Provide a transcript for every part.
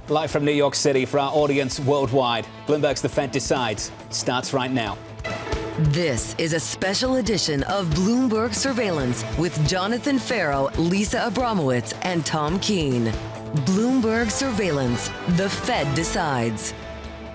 Live from New York City for our audience worldwide, Bloomberg's The Fed Decides starts right now. This is a special edition of Bloomberg Surveillance with Jon Ferro, Lisa Abramowicz, and Tom Keene. Bloomberg Surveillance, The Fed Decides.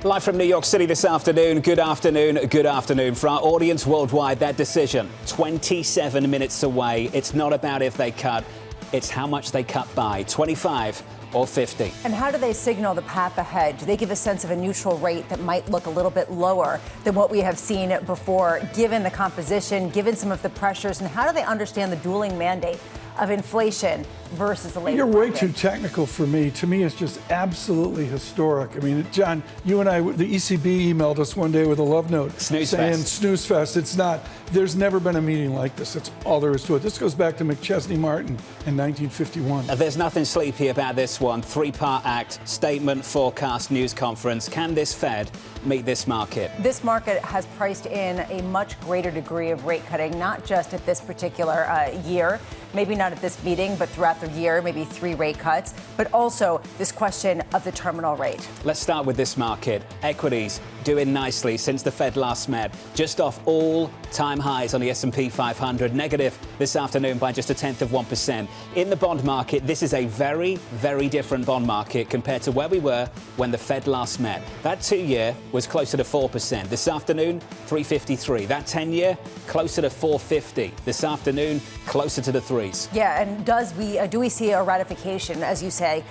Live from New York City this afternoon. Good afternoon. Good afternoon. For our audience worldwide, that decision, 27 minutes away. It's not about if they cut, it's how much they cut by, 25 or 50. And how do they signal the path ahead? Do they give a sense of a neutral rate that might look a little bit lower than what we have seen before, given the composition, given some of the pressures, and how do they understand the dueling mandate of inflation versus the labor market? You're way too market? technical for me. To me, it's just absolutely historic. I mean, John, you and I, the ECB emailed us one day with a love note Snooze saying fest. snooze fest. It's not. There's never been a meeting like this. That's all there is to it. This goes back to McChesney Martin in 1951. There's nothing sleepy about this one. Three-part act, statement, forecast, news conference. Can this Fed meet this market? This market has priced in a much greater degree of rate cutting, not just at this particular year, maybe not at this meeting, but throughout the year, maybe 3 rate cuts, but also this question of the terminal rate. Let's start with this market. Equities doing nicely since the Fed last met, just off all-time highs on the S&P 500, negative this afternoon by just 0.1%. In the bond market, this is a very, very different bond market compared to where we were when the Fed last met. That 2-year was closer to 4%. This afternoon, 3.53. That 10-year, closer to 4.50. This afternoon, closer to the 3s. Yeah, and do we see a ratification, as you say?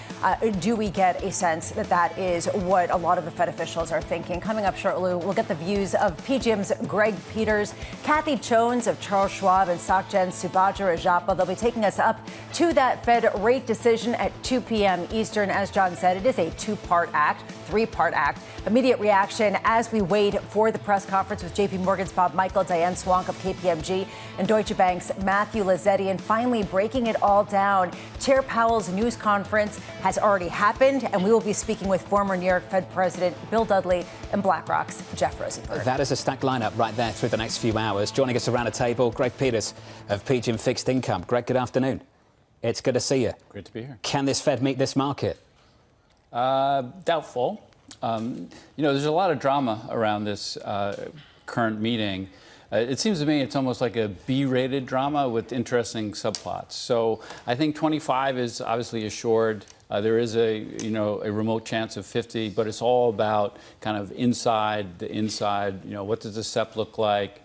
Do we get a sense that that is what a lot of the Fed officials are thinking? Coming up shortly, we'll get the views of PGIM's Greg Peters, Kathy Jones of Charles Schwab, and SocGen's Subhadra Rajappa. They'll be taking us up to that Fed rate decision at 2 p.m. Eastern. As John said, it is a 2-part act, 3-part act. Immediate reaction as we wait for the press conference with JP Morgan's Bob Michael, Diane Swank of KPMG, and Deutsche Bank's Matthew Lazzetti. And finally, breaking it all down, Chair Powell's news conference has already happened, and we will be speaking with former New York Fed President Bill Dudley and BlackRock's Jeff Rosenberg. That is a stacked lineup right there through the next few hours. Joining us around the table, Greg Peters of PGIM Fixed Income. Greg, good afternoon. It's good to see you. Great to be here. Can this Fed meet this market? Doubtful. There's a lot of drama around this current meeting. It seems to me it's almost like a B-rated drama with interesting subplots. So I think 25 is obviously assured. There is a remote chance of 50, but it's all about kind of the inside. What does the SEP look like?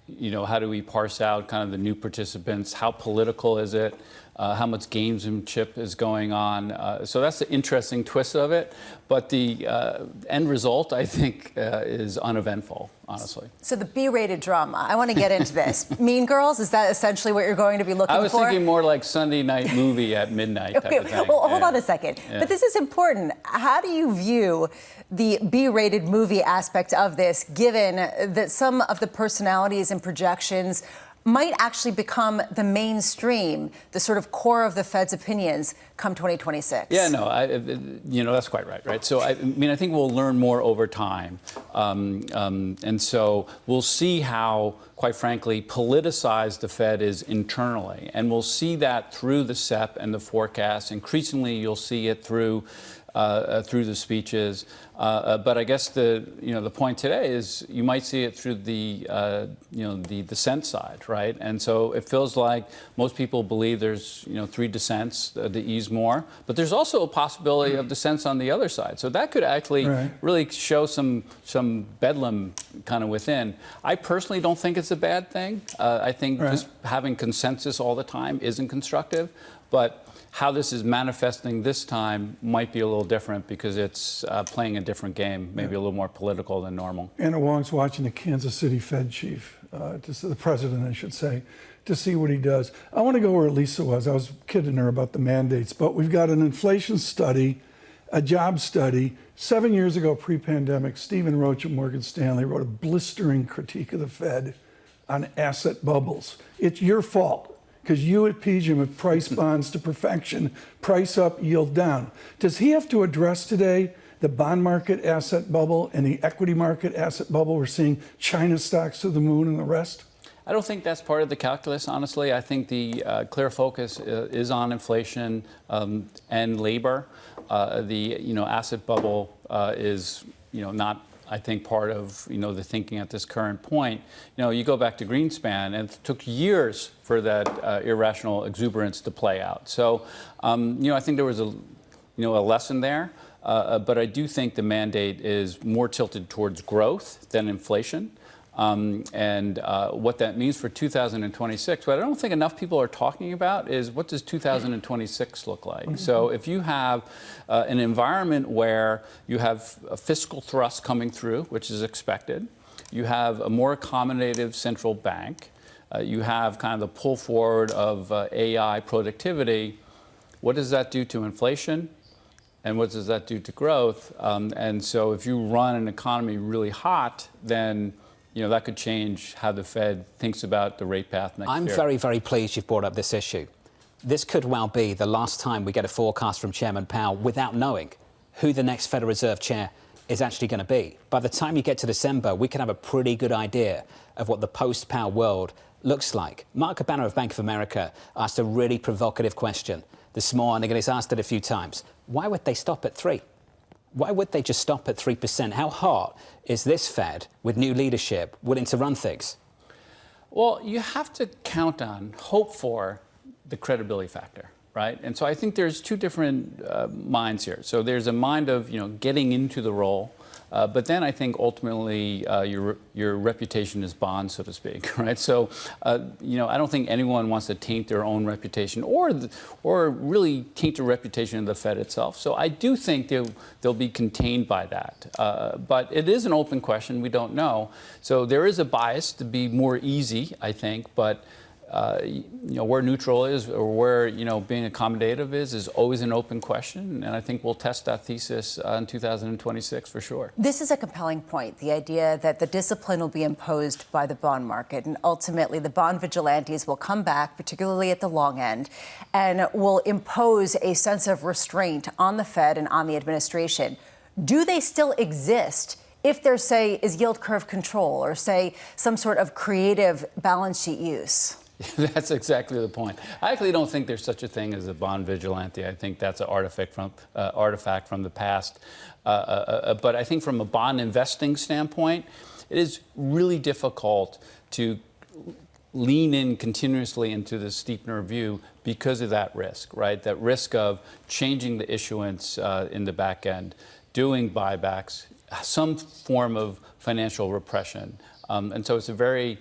How do we parse out kind of the new participants? How political is it? How much gamesmanship is going on? So that's the interesting twist of it. But the end result, I think, is uneventful, honestly. So the B-rated drama, I want to get into this. Mean Girls, is that essentially what you're going to be looking for? I was thinking more like Sunday night movie at midnight type of thing. Well, hold on a second. Yeah. But this is important. How do you view the B-rated movie aspect of this, given that some of the personalities and projections might actually become the mainstream, the sort of core of the Fed's opinions come 2026? Yeah, no, that's quite right? So, I think we'll learn more over time. And so we'll see how, quite frankly, politicized the Fed is internally. And we'll see that through the SEP and the forecast. Increasingly, you'll see it through the speeches. But I guess the point today is you might see it through the dissent side, right? And so it feels like most people believe there's 3 dissents, the ease more, but there's also a possibility of dissents on the other side. So that could actually really show some bedlam kind of within. I personally don't think it's a bad thing. I think just having consensus all the time isn't constructive, but how this is manifesting this time might be a little different because it's playing a different game, maybe a little more political than normal. Anna Wong's watching the Kansas City Fed chief, the president, I should say, to see what he does. I want to go where Lisa was. I was kidding her about the mandates, but we've got an inflation study, a job study. 7 years ago, pre-pandemic, Stephen Roach of Morgan Stanley wrote a blistering critique of the Fed on asset bubbles. It's your fault, because you at PGIM have priced bonds to perfection, price up, yield down. Does he have to address today the bond market asset bubble and the equity market asset bubble? We're seeing China stocks to the moon and the rest. I don't think that's part of the calculus, honestly. I think the clear focus is on inflation and labor. the asset bubble is not, I think, part of the thinking at this current point. You go back to Greenspan, and it took years for that irrational exuberance to play out. So I think there was a lesson there. But I do think the mandate is more tilted towards growth than inflation. And what that means for 2026, what I don't think enough people are talking about is what does 2026 look like? So if you have an environment where you have a fiscal thrust coming through, which is expected, you have a more accommodative central bank, you have kind of the pull forward of AI productivity, what does that do to inflation? And what does that do to growth? And so if you run an economy really hot, then that could change how the Fed thinks about the rate path next year. I'm very, very pleased you've brought up this issue. This could well be the last time we get a forecast from Chairman Powell without knowing who the next Federal Reserve Chair is actually going to be. By the time you get to December, we can have a pretty good idea of what the post-Powell world looks like. Mark Cabana of Bank of America asked a really provocative question this morning, and he's asked it a few times. Why would they stop at 3? Why would they just stop at 3%? How hot is this Fed with new leadership willing to run things? Well, you have to hope for the credibility factor, right? And so I think there's two different minds here. So there's a mind of, getting into the role. But then I think ultimately your reputation is bond, so to speak, right? So, I don't think anyone wants to taint their own reputation or really taint the reputation of the Fed itself. So I do think they'll be contained by that. But it is an open question. We don't know. So there is a bias to be more easy, I think. But where neutral is or where, being accommodative is always an open question. And I think we'll test that thesis in 2026 for sure. This is a compelling point, the idea that the discipline will be imposed by the bond market. And ultimately, the bond vigilantes will come back, particularly at the long end, and will impose a sense of restraint on the Fed and on the administration. Do they still exist if there, say, is yield curve control or, say, some sort of creative balance sheet use? That's exactly the point. I actually don't think there's such a thing as a bond vigilante. I think that's an artifact from the past. But I think from a bond investing standpoint, it is really difficult to lean in continuously into the steepener view because of that risk, right? That risk of changing the issuance in the back end, doing buybacks, some form of financial repression. And so it's a very,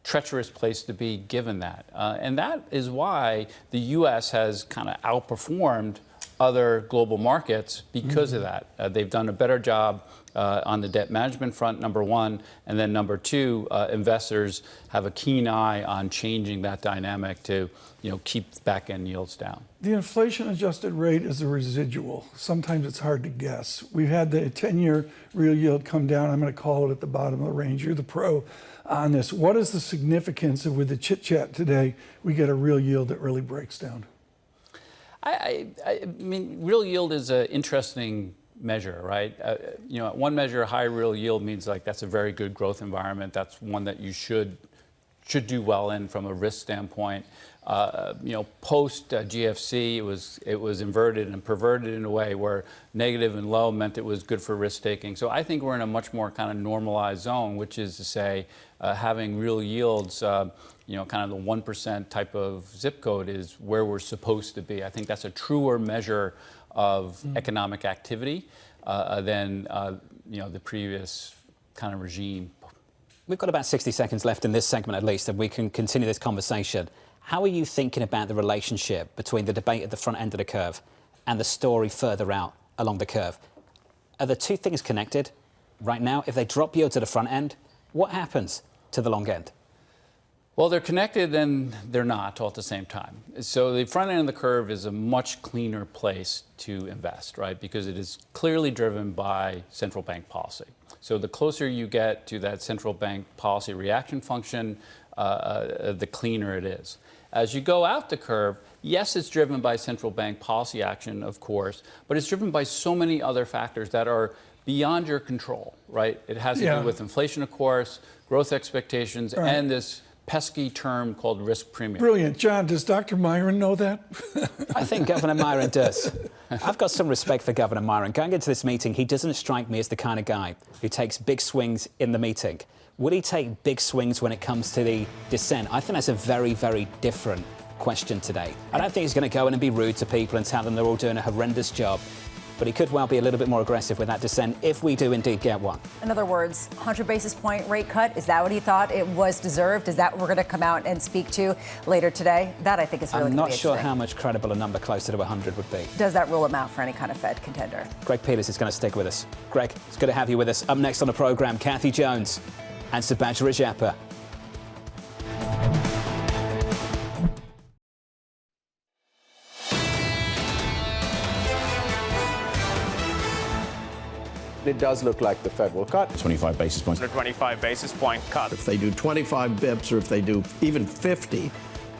treacherous place to be given that. And that is why the U.S. has kind of outperformed other global markets because of that. They've done a better job on the debt management front, number one. And then number two, investors have a keen eye on changing that dynamic to keep back-end yields down. The inflation-adjusted rate is a residual. Sometimes it's hard to guess. We've had the 10-year real yield come down. I'm going to call it at the bottom of the range. You're the pro on this. What is the significance of, with the chit-chat today, we get a real yield that really breaks down? I mean, real yield is an interesting measure, right? One measure, high real yield means like that's a very good growth environment. That's one that you should do well in from a risk standpoint. Post GFC, it was inverted and perverted in a way where negative and low meant it was good for risk taking. So I think we're in a much more kind of normalized zone, which is to say, having real yields, kind of the 1% type of zip code is where we're supposed to be. I think that's a truer measure of economic activity than the previous kind of regime. We've got about 60 seconds left in this segment at least, and we can continue this conversation. How are you thinking about the relationship between the debate at the front end of the curve and the story further out along the curve? Are the two things connected right now? If they drop yields at the front end, what happens to the long end? Well, they're connected and they're not all at the same time. So the front end of the curve is a much cleaner place to invest, right? Because it is clearly driven by central bank policy. So the closer you get to that central bank policy reaction function, the cleaner it is. As you go out the curve, yes, it's driven by central bank policy action, of course, but it's driven by so many other factors that are beyond your control, right? It has to do with inflation, of course, growth expectations, and this pesky term called risk premium. Brilliant. John, does Dr. Myron know that? I think Governor Myron does. I've got some respect for Governor Myron. Going into this meeting, he doesn't strike me as the kind of guy who takes big swings in the meeting. Will he take big swings when it comes to the dissent? I think that's a very, very different question today. I don't think he's going to go in and be rude to people and tell them they're all doing a horrendous job. But he could well be a little bit more aggressive with that dissent if we do indeed get one. In other words, 100 basis point rate cut. Is that what he thought it was deserved? Is that what we're going to come out and speak to later today? That, I think, is really I'm not sure interesting. how much credible a number closer to 100 would be. Does that rule him out for any kind of Fed contender? Greg Peters is going to stick with us. Greg, it's good to have you with us. Up next on the program, Kathy Jones and Subhadra Rajappa. It does look like the Fed will cut 25 basis points. A 25 basis point cut. If they do 25 bips or if they do even 50,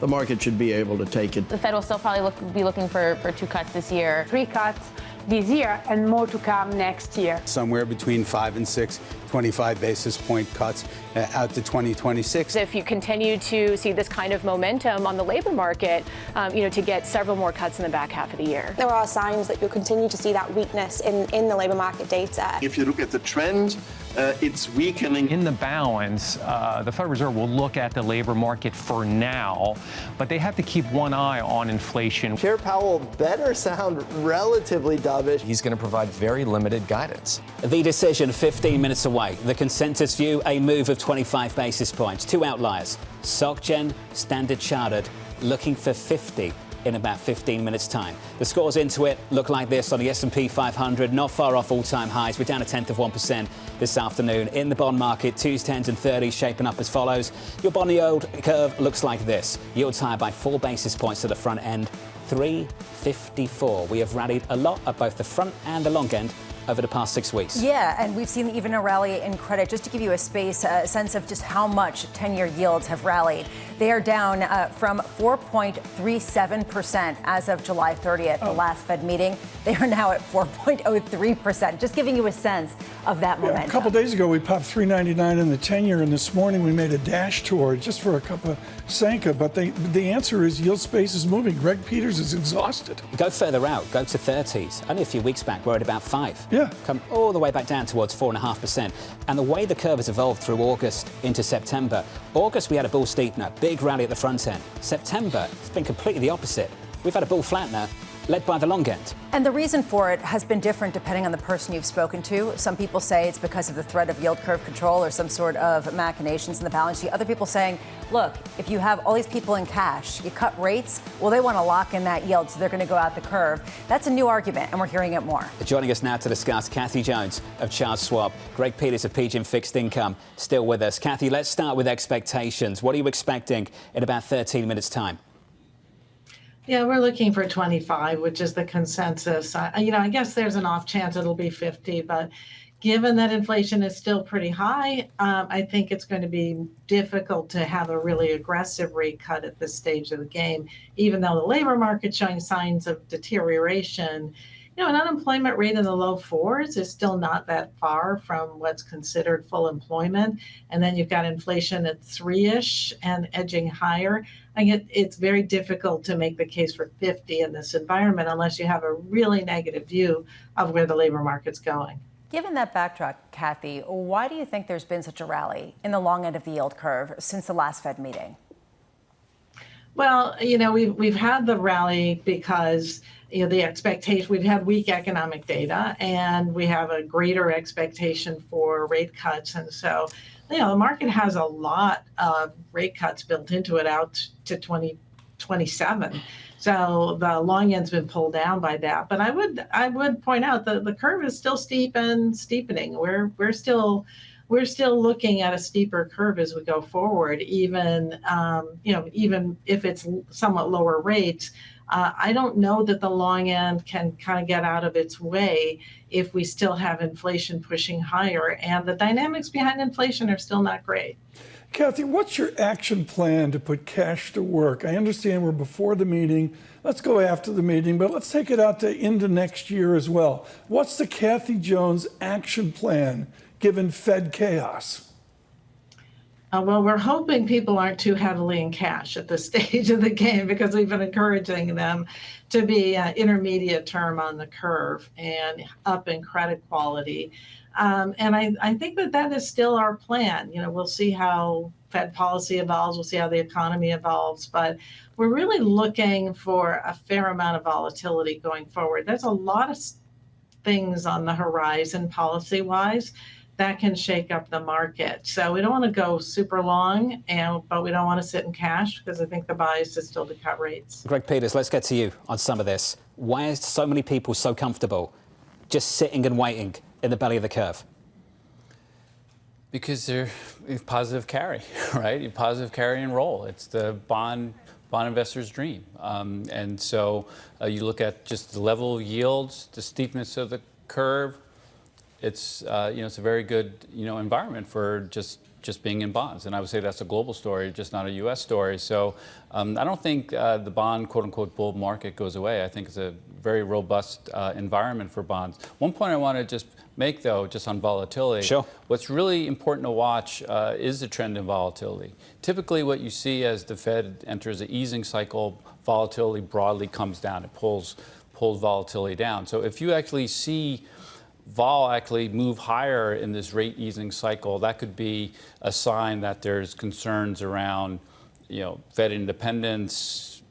the market should be able to take it. The Fed will still probably be looking for 2 cuts this year. 3 cuts this year and more to come next year. Somewhere between 5 and 6 25 basis point cuts out to 2026. If you continue to see this kind of momentum on the labor market, to get several more cuts in the back half of the year. There are signs that you'll continue to see that weakness in the labor market data. If you look at the trend, it's weakening. In the balance, the Federal Reserve will look at the labor market for now, but they have to keep one eye on inflation. Chair Powell better sound relatively dovish. He's going to provide very limited guidance. The decision 15 minutes away. The consensus view, a move of 25 basis points. 2 outliers. SocGen, Standard Chartered, looking for 50 in about 15 minutes' time. The scores into it look like this on the S&P 500, not far off all-time highs. We're down 0.1% this afternoon. In the bond market, 2s, 10s and 30s shaping up as follows. Your bond yield curve looks like this. Yields higher by 4 basis points to the front end, 3.54. We have rallied a lot at both the front and the long end over the past 6 weeks. Yeah, and we've seen even a rally in credit. Just to give you a sense of just how much 10-year yields have rallied. They are down from 4.37% as of July 30th, the last Fed meeting. They are now at 4.03%. Just giving you a sense of that momentum. A couple days ago, we popped 3.99 in the 10-year, and this morning we made a dash toward just for a cup of Sanka. But the answer is yield space is moving. Greg Peters is exhausted. Go further out. Go to 30s. Only a few weeks back, we're at about 5. Yeah. Come all the way back down towards 4.5%. And the way the curve has evolved through August into September. August, we had a bull steepener, big rally at the front end. September, it's been completely the opposite. We've had a bull flattener led by the long end. And the reason for it has been different depending on the person you've spoken to. Some people say it's because of the threat of yield curve control or some sort of machinations in the balance sheet. Other people saying, look, if you have all these people in cash, you cut rates, well, they want to lock in that yield, so they're going to go out the curve. That's a new argument, and we're hearing it more. Joining us now to discuss, Kathy Jones of Charles Schwab, Greg Peters of PGIM Fixed Income, still with us. Kathy, let's start with expectations. What are you expecting in about 13 minutes' time? Yeah, we're looking for 25, which is the consensus. I guess there's an off chance it'll be 50, but given that inflation is still pretty high, I think it's going to be difficult to have a really aggressive rate cut at this stage of the game, even though the labor market's showing signs of deterioration. An unemployment rate in the low 4s is still not that far from what's considered full employment. And then you've got inflation at 3-ish and edging higher. It's very difficult to make the case for 50 in this environment unless you have a really negative view of where the labor market's going. Given that backdrop, Kathy, why do you think there's been such a rally in the long end of the yield curve since the last Fed meeting? Well, we've had the rally because the expectation, we've had weak economic data and we have a greater expectation for rate cuts. And so, the market has a lot of rate cuts built into it out to 2027. So the long end's been pulled down by that. But I would point out that the curve is still steep and steepening. We're still looking at a steeper curve as we go forward, even if it's somewhat lower rates. I don't know that the long end can kind of get out of its way if we still have inflation pushing higher, and the dynamics behind inflation are still not great. Kathy, what's your action plan to put cash to work? I understand we're before the meeting. Let's go after the meeting, but let's take it out to into next year as well. What's the Kathy Jones action plan given Fed chaos? Well, we're hoping people aren't too heavily in cash at this stage of the game because we've been encouraging them to be intermediate term on the curve and up in credit quality. And I think that is still our plan. We'll see how Fed policy evolves. We'll see how the economy evolves. But we're really looking for a fair amount of volatility going forward. There's a lot of things on the horizon policy-wise that can shake up the market. So we don't want to go super long, but we don't want to sit in cash because I think the bias is still to cut rates. Greg Peters, let's get to you on some of this. Why are so many people so comfortable just sitting and waiting in the belly of the curve? Because they're positive carry, right? You positive carry and roll. It's the bond investor's dream. And so you look at just the level of yields, the steepness of the curve. It's it's a very good environment for just being in bonds, and I would say that's a global story, just not a U.S. story. So I don't think the bond quote unquote bull market goes away. I think it's a very robust environment for bonds. One point I want to just make though, just on volatility. Sure. What's really important to watch is the trend in volatility. Typically, what you see as the Fed enters an easing cycle, volatility broadly comes down. It pulls volatility down. So if you actually see vol actually move higher in this rate easing cycle, that could be a sign that there's concerns around, Fed independence,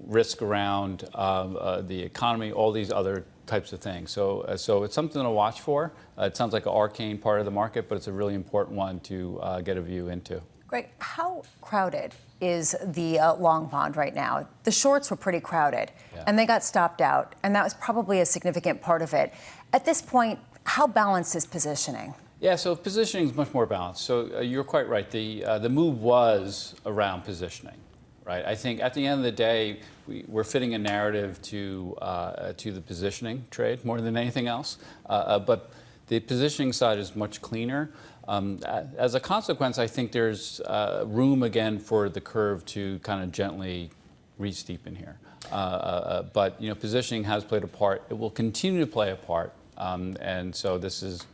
risk around the economy, all these other types of things. So it's something to watch for. It sounds like an arcane part of the market, but it's a really important one to get a view into. Greg, how crowded is the long bond right now? The shorts were pretty crowded, and they got stopped out, and that was probably a significant part of it. At this point, how balanced is positioning? Yeah, so positioning is much more balanced. So you're quite right. The move was around positioning, right? I think at the end of the day, we're fitting a narrative to the positioning trade more than anything else. But the positioning side is much cleaner. As a consequence, I think there's room again for the curve to kind of gently re-steepen here. But positioning has played a part. It will continue to play a part. And so this is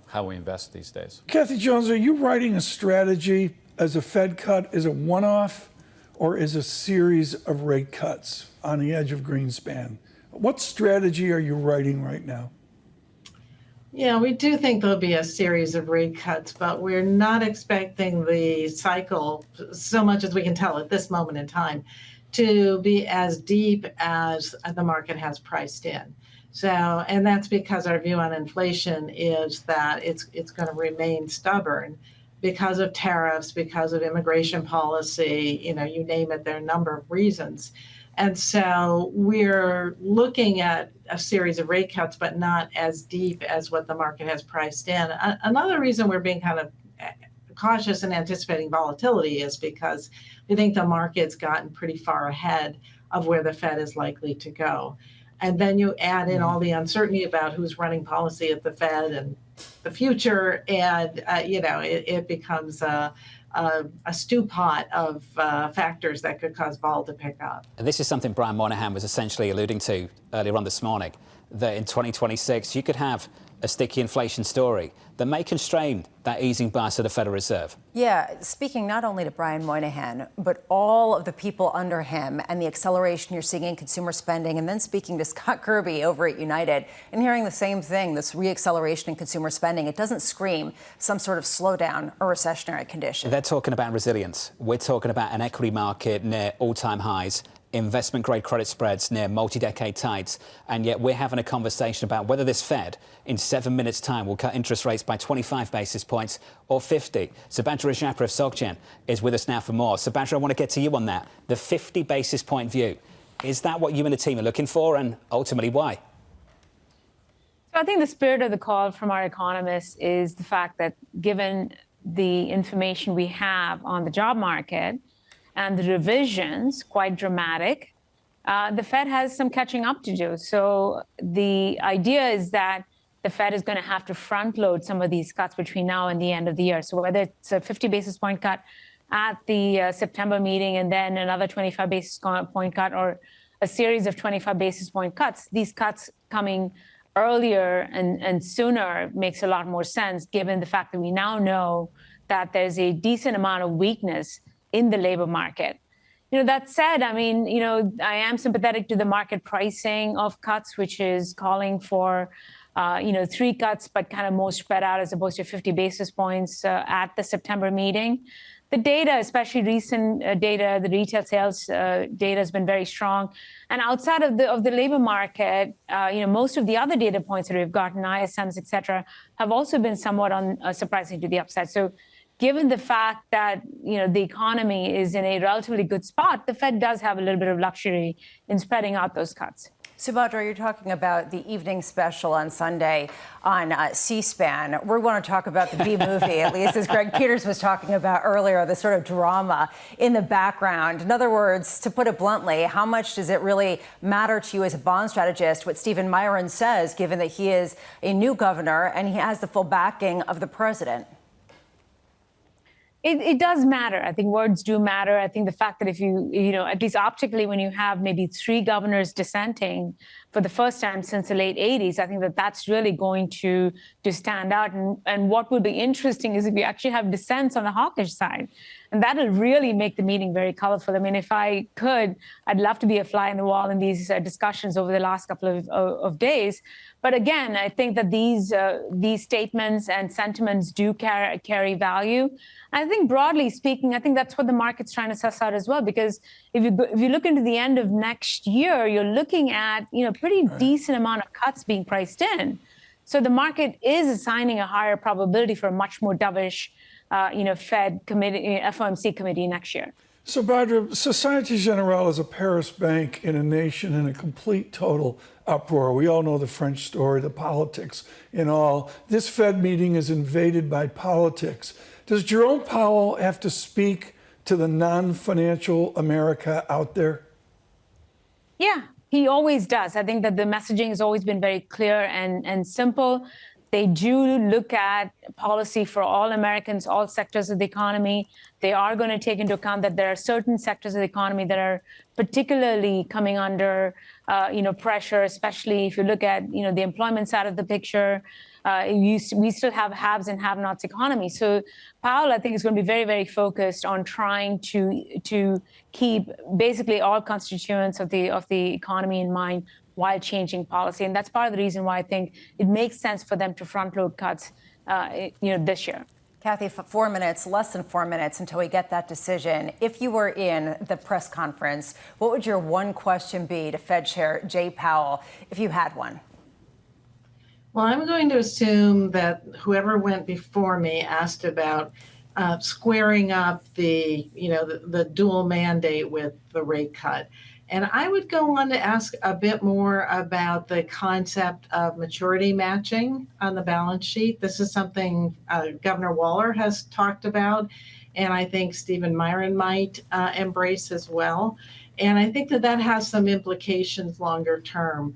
how we invest these days. Kathy Jones, are you writing a strategy as a Fed cut? Is it one-off or is a series of rate cuts on the edge of Greenspan? What strategy are you writing right now? Yeah, we do think there'll be a series of rate cuts, but we're not expecting the cycle, so much as we can tell at this moment in time, to be as deep as the market has priced in. So, and that's because our view on inflation is that it's going to remain stubborn because of tariffs, because of immigration policy, you name it, there are a number of reasons. And so we're looking at a series of rate cuts, but not as deep as what the market has priced in. Another reason we're being kind of cautious and anticipating volatility is because we think the market's gotten pretty far ahead of where the Fed is likely to go. And then you add in all the uncertainty about who's running policy at the Fed and the future, and it becomes a stew pot of factors that could cause vol to pick up. And this is something Brian Moynihan was essentially alluding to earlier on this morning, that in 2026 you could have a sticky inflation story that may constrain that easing bias of the Federal Reserve. Yeah, speaking not only to Brian Moynihan, but all of the people under him and the acceleration you're seeing in consumer spending, and then speaking to Scott Kirby over at United and hearing the same thing, this reacceleration in consumer spending, it doesn't scream some sort of slowdown or recessionary condition. They're talking about resilience. We're talking about an equity market near all-time highs, investment-grade credit spreads near multi-decade tights, and yet we're having a conversation about whether this Fed, in 7 minutes' time, will cut interest rates by 25 basis points or 50. Subhadra Rajapra of SocGen is with us now for more. Subhadra, I want to get to you on that. The 50 basis point view, is that what you and the team are looking for, and ultimately why? So I think the spirit of the call from our economists is the fact that given the information we have on the job market, and the revisions, quite dramatic, the Fed has some catching up to do. So the idea is that the Fed is going to have to front load some of these cuts between now and the end of the year. So whether it's a 50 basis point cut at the September meeting and then another 25 basis point cut or a series of 25 basis point cuts, these cuts coming earlier and sooner makes a lot more sense given the fact that we now know that there's a decent amount of weakness in the labor market. That said, I mean, I am sympathetic to the market pricing of cuts, which is calling for, 3 cuts, but kind of more spread out as opposed to 50 basis points at the September meeting. The data, especially recent data, the retail sales data has been very strong. And outside of the labor market, most of the other data points that we've gotten, ISMs, et cetera, have also been somewhat surprising to the upside. So given the fact that the economy is in a relatively good spot, the Fed does have a little bit of luxury in spreading out those cuts. Subhadra, you're talking about the evening special on Sunday on C-SPAN. We want to talk about the B movie, at least as Greg Peters was talking about earlier, the sort of drama in the background. In other words, to put it bluntly, how much does it really matter to you as a bond strategist what Stephen Myron says, given that he is a new governor and he has the full backing of the president? It does matter. I think words do matter. I think the fact that if at least optically, when you have maybe 3 governors dissenting for the first time since the late 80s, I think that that's really going to stand out. And what will be interesting is if you actually have dissents on the hawkish side. And that'll really make the meeting very colorful. I mean, if I could, I'd love to be a fly in the wall in these discussions over the last couple of days. But again, I think that these statements and sentiments do carry value. I think broadly speaking, I think that's what the market's trying to suss out as well. Because if you look into the end of next year, you're looking at pretty decent amount of cuts being priced in. So the market is assigning a higher probability for a much more dovish Fed committee, FOMC committee next year. So, Badra, Societe Generale is a Paris bank in a nation in a complete, total uproar. We all know the French story, the politics and all. This Fed meeting is invaded by politics. Does Jerome Powell have to speak to the non-financial America out there? Yeah, he always does. I think that the messaging has always been very clear and simple. They do look at policy for all Americans, all sectors of the economy. They are going to take into account that there are certain sectors of the economy that are particularly coming under, pressure, especially if you look at, the employment side of the picture. We still have haves and have-nots economy. So Powell, I think, is going to be very, very focused on trying to keep basically all constituents of the economy in mind while changing policy. And that's part of the reason why I think it makes sense for them to front-load cuts, this year. Kathy, 4 minutes, less than 4 minutes until we get that decision. If you were in the press conference, what would your one question be to Fed Chair Jay Powell, if you had one? Well, I'm going to assume that whoever went before me asked about squaring up the dual mandate with the rate cut. And I would go on to ask a bit more about the concept of maturity matching on the balance sheet. This is something Governor Waller has talked about, and I think Stephen Myron might embrace as well. And I think that has some implications longer term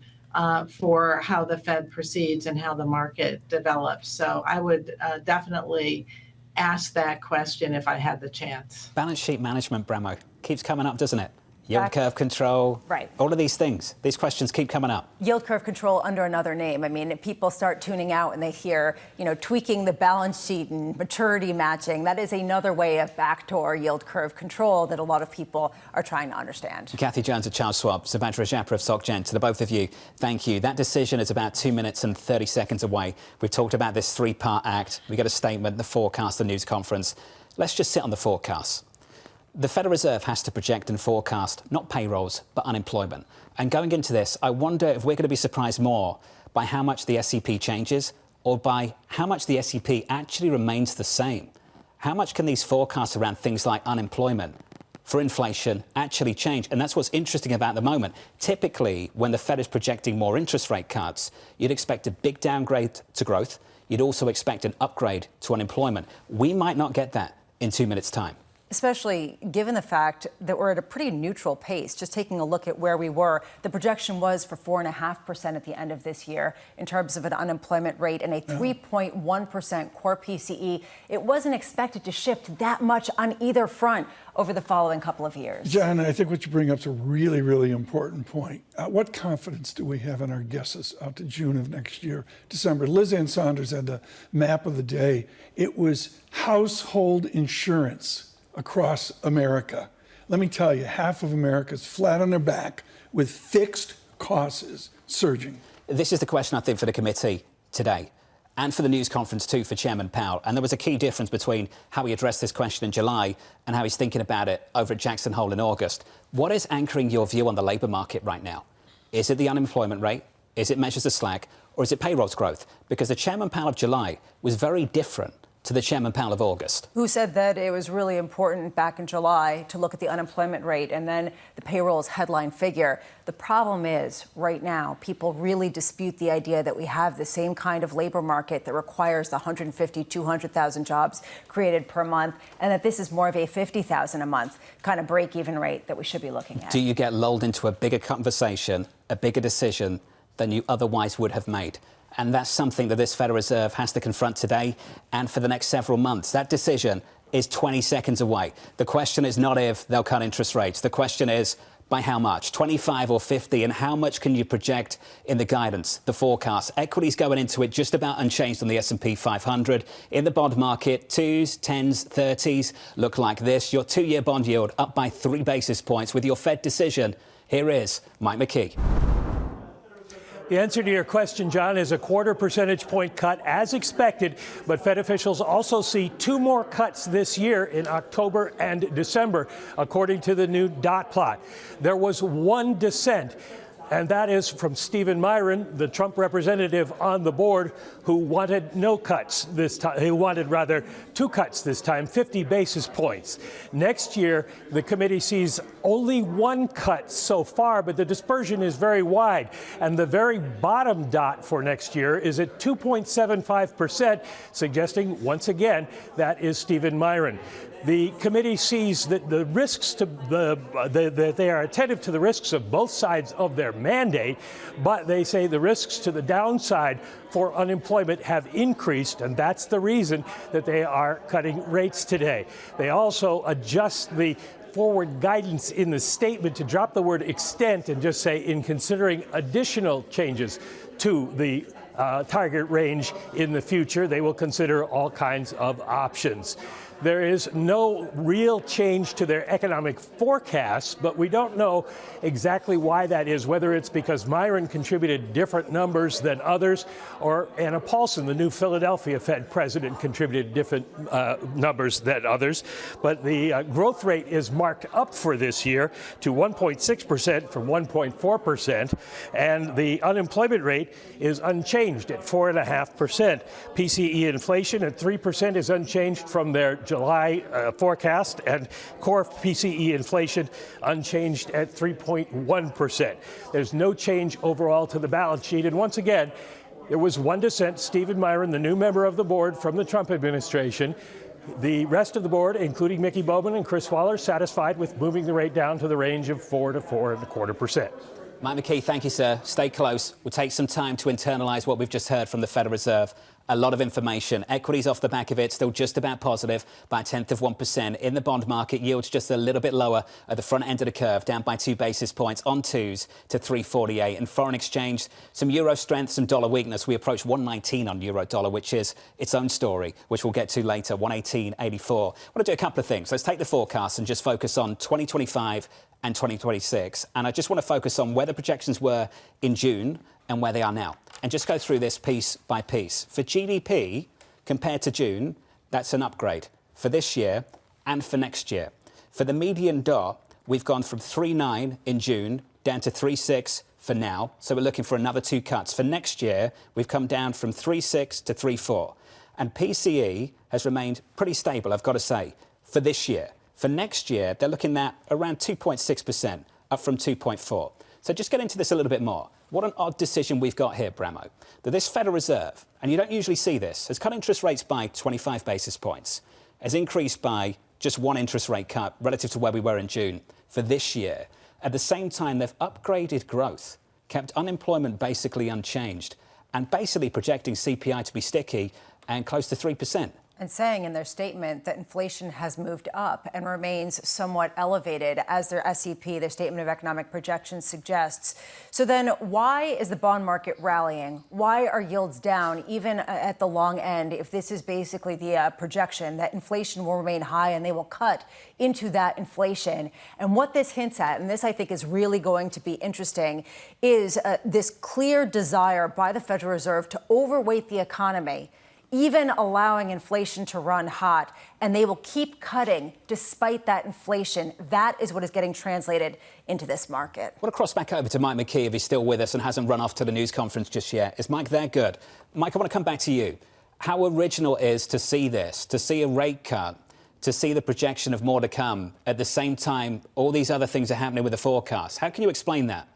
for how the Fed proceeds and how the market develops. So I would definitely ask that question if I had the chance. Balance sheet management, Bramo, keeps coming up, doesn't it? Yield curve control, right? All of these things, these questions keep coming up. Yield curve control under another name. I mean, people start tuning out and they hear, tweaking the balance sheet and maturity matching. That is another way of backdoor yield curve control that a lot of people are trying to understand. Kathy Jones of Charles Schwab, Subhadra Japa of SocGen, to the both of you, thank you. That decision is about 2 minutes and 30 seconds away. We've talked about this 3-part act. We got a statement, the forecast, the news conference. Let's just sit on the forecast. The Federal Reserve has to project and forecast not payrolls, but unemployment. And going into this, I wonder if we're going to be surprised more by how much the SEP changes or by how much the SEP actually remains the same. How much can these forecasts around things like unemployment for inflation actually change? And that's what's interesting about the moment. Typically, when the Fed is projecting more interest rate cuts, you'd expect a big downgrade to growth. You'd also expect an upgrade to unemployment. We might not get that in 2 minutes' time. Especially given the fact that we're at a pretty neutral pace. Just taking a look at where we were, the projection was for 4.5% at the end of this year in terms of an unemployment rate and a 3.1% core PCE. It wasn't expected to shift that much on either front over the following couple of years. Jon, I think what you bring up is a really, really important point. What confidence do we have in our guesses out to June of next year, December? Liz Ann Saunders had the map of the day. It was household insurance across America. Let me tell you, half of America is flat on their back with fixed costs surging. This is the question, I think, for the committee today and for the news conference, too, for Chairman Powell. And there was a key difference between how he addressed this question in July and how he's thinking about it over at Jackson Hole in August. What is anchoring your view on the labour market right now? Is it the unemployment rate? Is it measures of slack? Or is it payrolls growth? Because the Chairman Powell of July was very different to the Chairman Powell of August, who said that it was really important back in July to look at the unemployment rate and then the payroll's headline figure. The problem is, right now, people really dispute the idea that we have the same kind of labor market that requires the 150, 200,000 jobs created per month, and that this is more of a 50,000 a month kind of break-even rate that we should be looking at. Do you get lulled into a bigger conversation, a bigger decision than you otherwise would have made? And that's something that this Federal Reserve has to confront today and for the next several months. That decision is 20 seconds away. The question is not if they'll cut interest rates. The question is by how much, 25 or 50, and how much can you project in the guidance, the forecast? Equities going into it just about unchanged on the S&P 500. In the bond market, 2s, 10s, 30s look like this. Your two-year bond yield up by 3 basis points with your Fed decision. Here is Mike McKee. The answer to your question, Jon, is a 1/4 percentage point cut as expected. But Fed officials also see 2 more cuts this year in October and December, according to the new dot plot. There was one dissent, and that is from Stephen Myron, the Trump representative on the board, who wanted no cuts this time. He wanted, rather, 2 cuts this time, 50 basis points. Next year, the committee sees only 1 cut so far, but the dispersion is very wide. And the very bottom dot for next year is at 2.75%, suggesting, once again, that is Stephen Myron. The committee sees that the risks to that they are attentive to the risks of both sides of their mandate, but they say the risks to the downside for unemployment have increased, and that's the reason that they are cutting rates today. They also adjust the forward guidance in the statement to drop the word extent and just say in considering additional changes to the target range in the future, they will consider all kinds of options. There is no real change to their economic forecasts, but we don't know exactly why that is, whether it's because Myron contributed different numbers than others, or Anna Paulson, the new Philadelphia Fed president, contributed different numbers than others. But the growth rate is marked up for this year to 1.6% from 1.4%, and the unemployment rate is unchanged at 4.5%. PCE inflation at 3% is unchanged from their July forecast, and core PCE inflation unchanged at 3.1%. There's no change overall to the balance sheet. And once again, there was one dissent, Stephen Myron, the new member of the board from the Trump administration. The rest of the board, including Mickey Bowman and Chris Waller, satisfied with moving the rate down to the range of 4 to 4.25%. Mike McKee, thank you, sir. Stay close. We'll take some time to internalise what we've just heard from the Federal Reserve. A lot of information. Equities off the back of it, still just about positive by 1/10%. In the bond market, yields just a little bit lower at the front end of the curve, down by 2 basis points on 2s to 348. And foreign exchange, some euro strength, some dollar weakness. We approach 119 on euro dollar, which is its own story, which we'll get to later, 118.84. I want to do a couple of things. Let's take the forecast and just focus on 2025 and 2026. And I just want to focus on where the projections were in June and where they are now, and just go through this piece by piece. For GDP, compared to June, that's an upgrade for this year and for next year. For the median dot, we've gone from 3.9 in June down to 3.6 for now, so we're looking for another 2 cuts. For next year, we've come down from 3.6 to 3.4. And PCE has remained pretty stable, I've got to say, for this year. For next year, they're looking at around 2.6%, up from 2.4. So just get into this a little bit more. What an odd decision we've got here, Bramo, that this Federal Reserve, and you don't usually see this, has cut interest rates by 25 basis points, has increased by just one interest rate cut relative to where we were in June for this year. At the same time, they've upgraded growth, kept unemployment basically unchanged, and basically projecting CPI to be sticky and close to 3%. And saying in their statement that inflation has moved up and remains somewhat elevated, as their SEP, their Statement of Economic Projections, suggests. So then why is the bond market rallying? Why are yields down, even at the long end, if this is basically the projection that inflation will remain high and they will cut into that inflation? And what this hints at, and this I think is really going to be interesting, is this clear desire by the Federal Reserve to overweight the economy, even allowing inflation to run hot, and they will keep cutting despite that inflation. That is what is getting translated into this market. I want to cross back over to Mike McKee if he's still with us and hasn't run off to the news conference just yet. Is Mike there? Good. Mike, I want to come back to you. How original is to see this, to see a rate cut, to see the projection of more to come, at the same time all these other things are happening with the forecast? How can you explain that?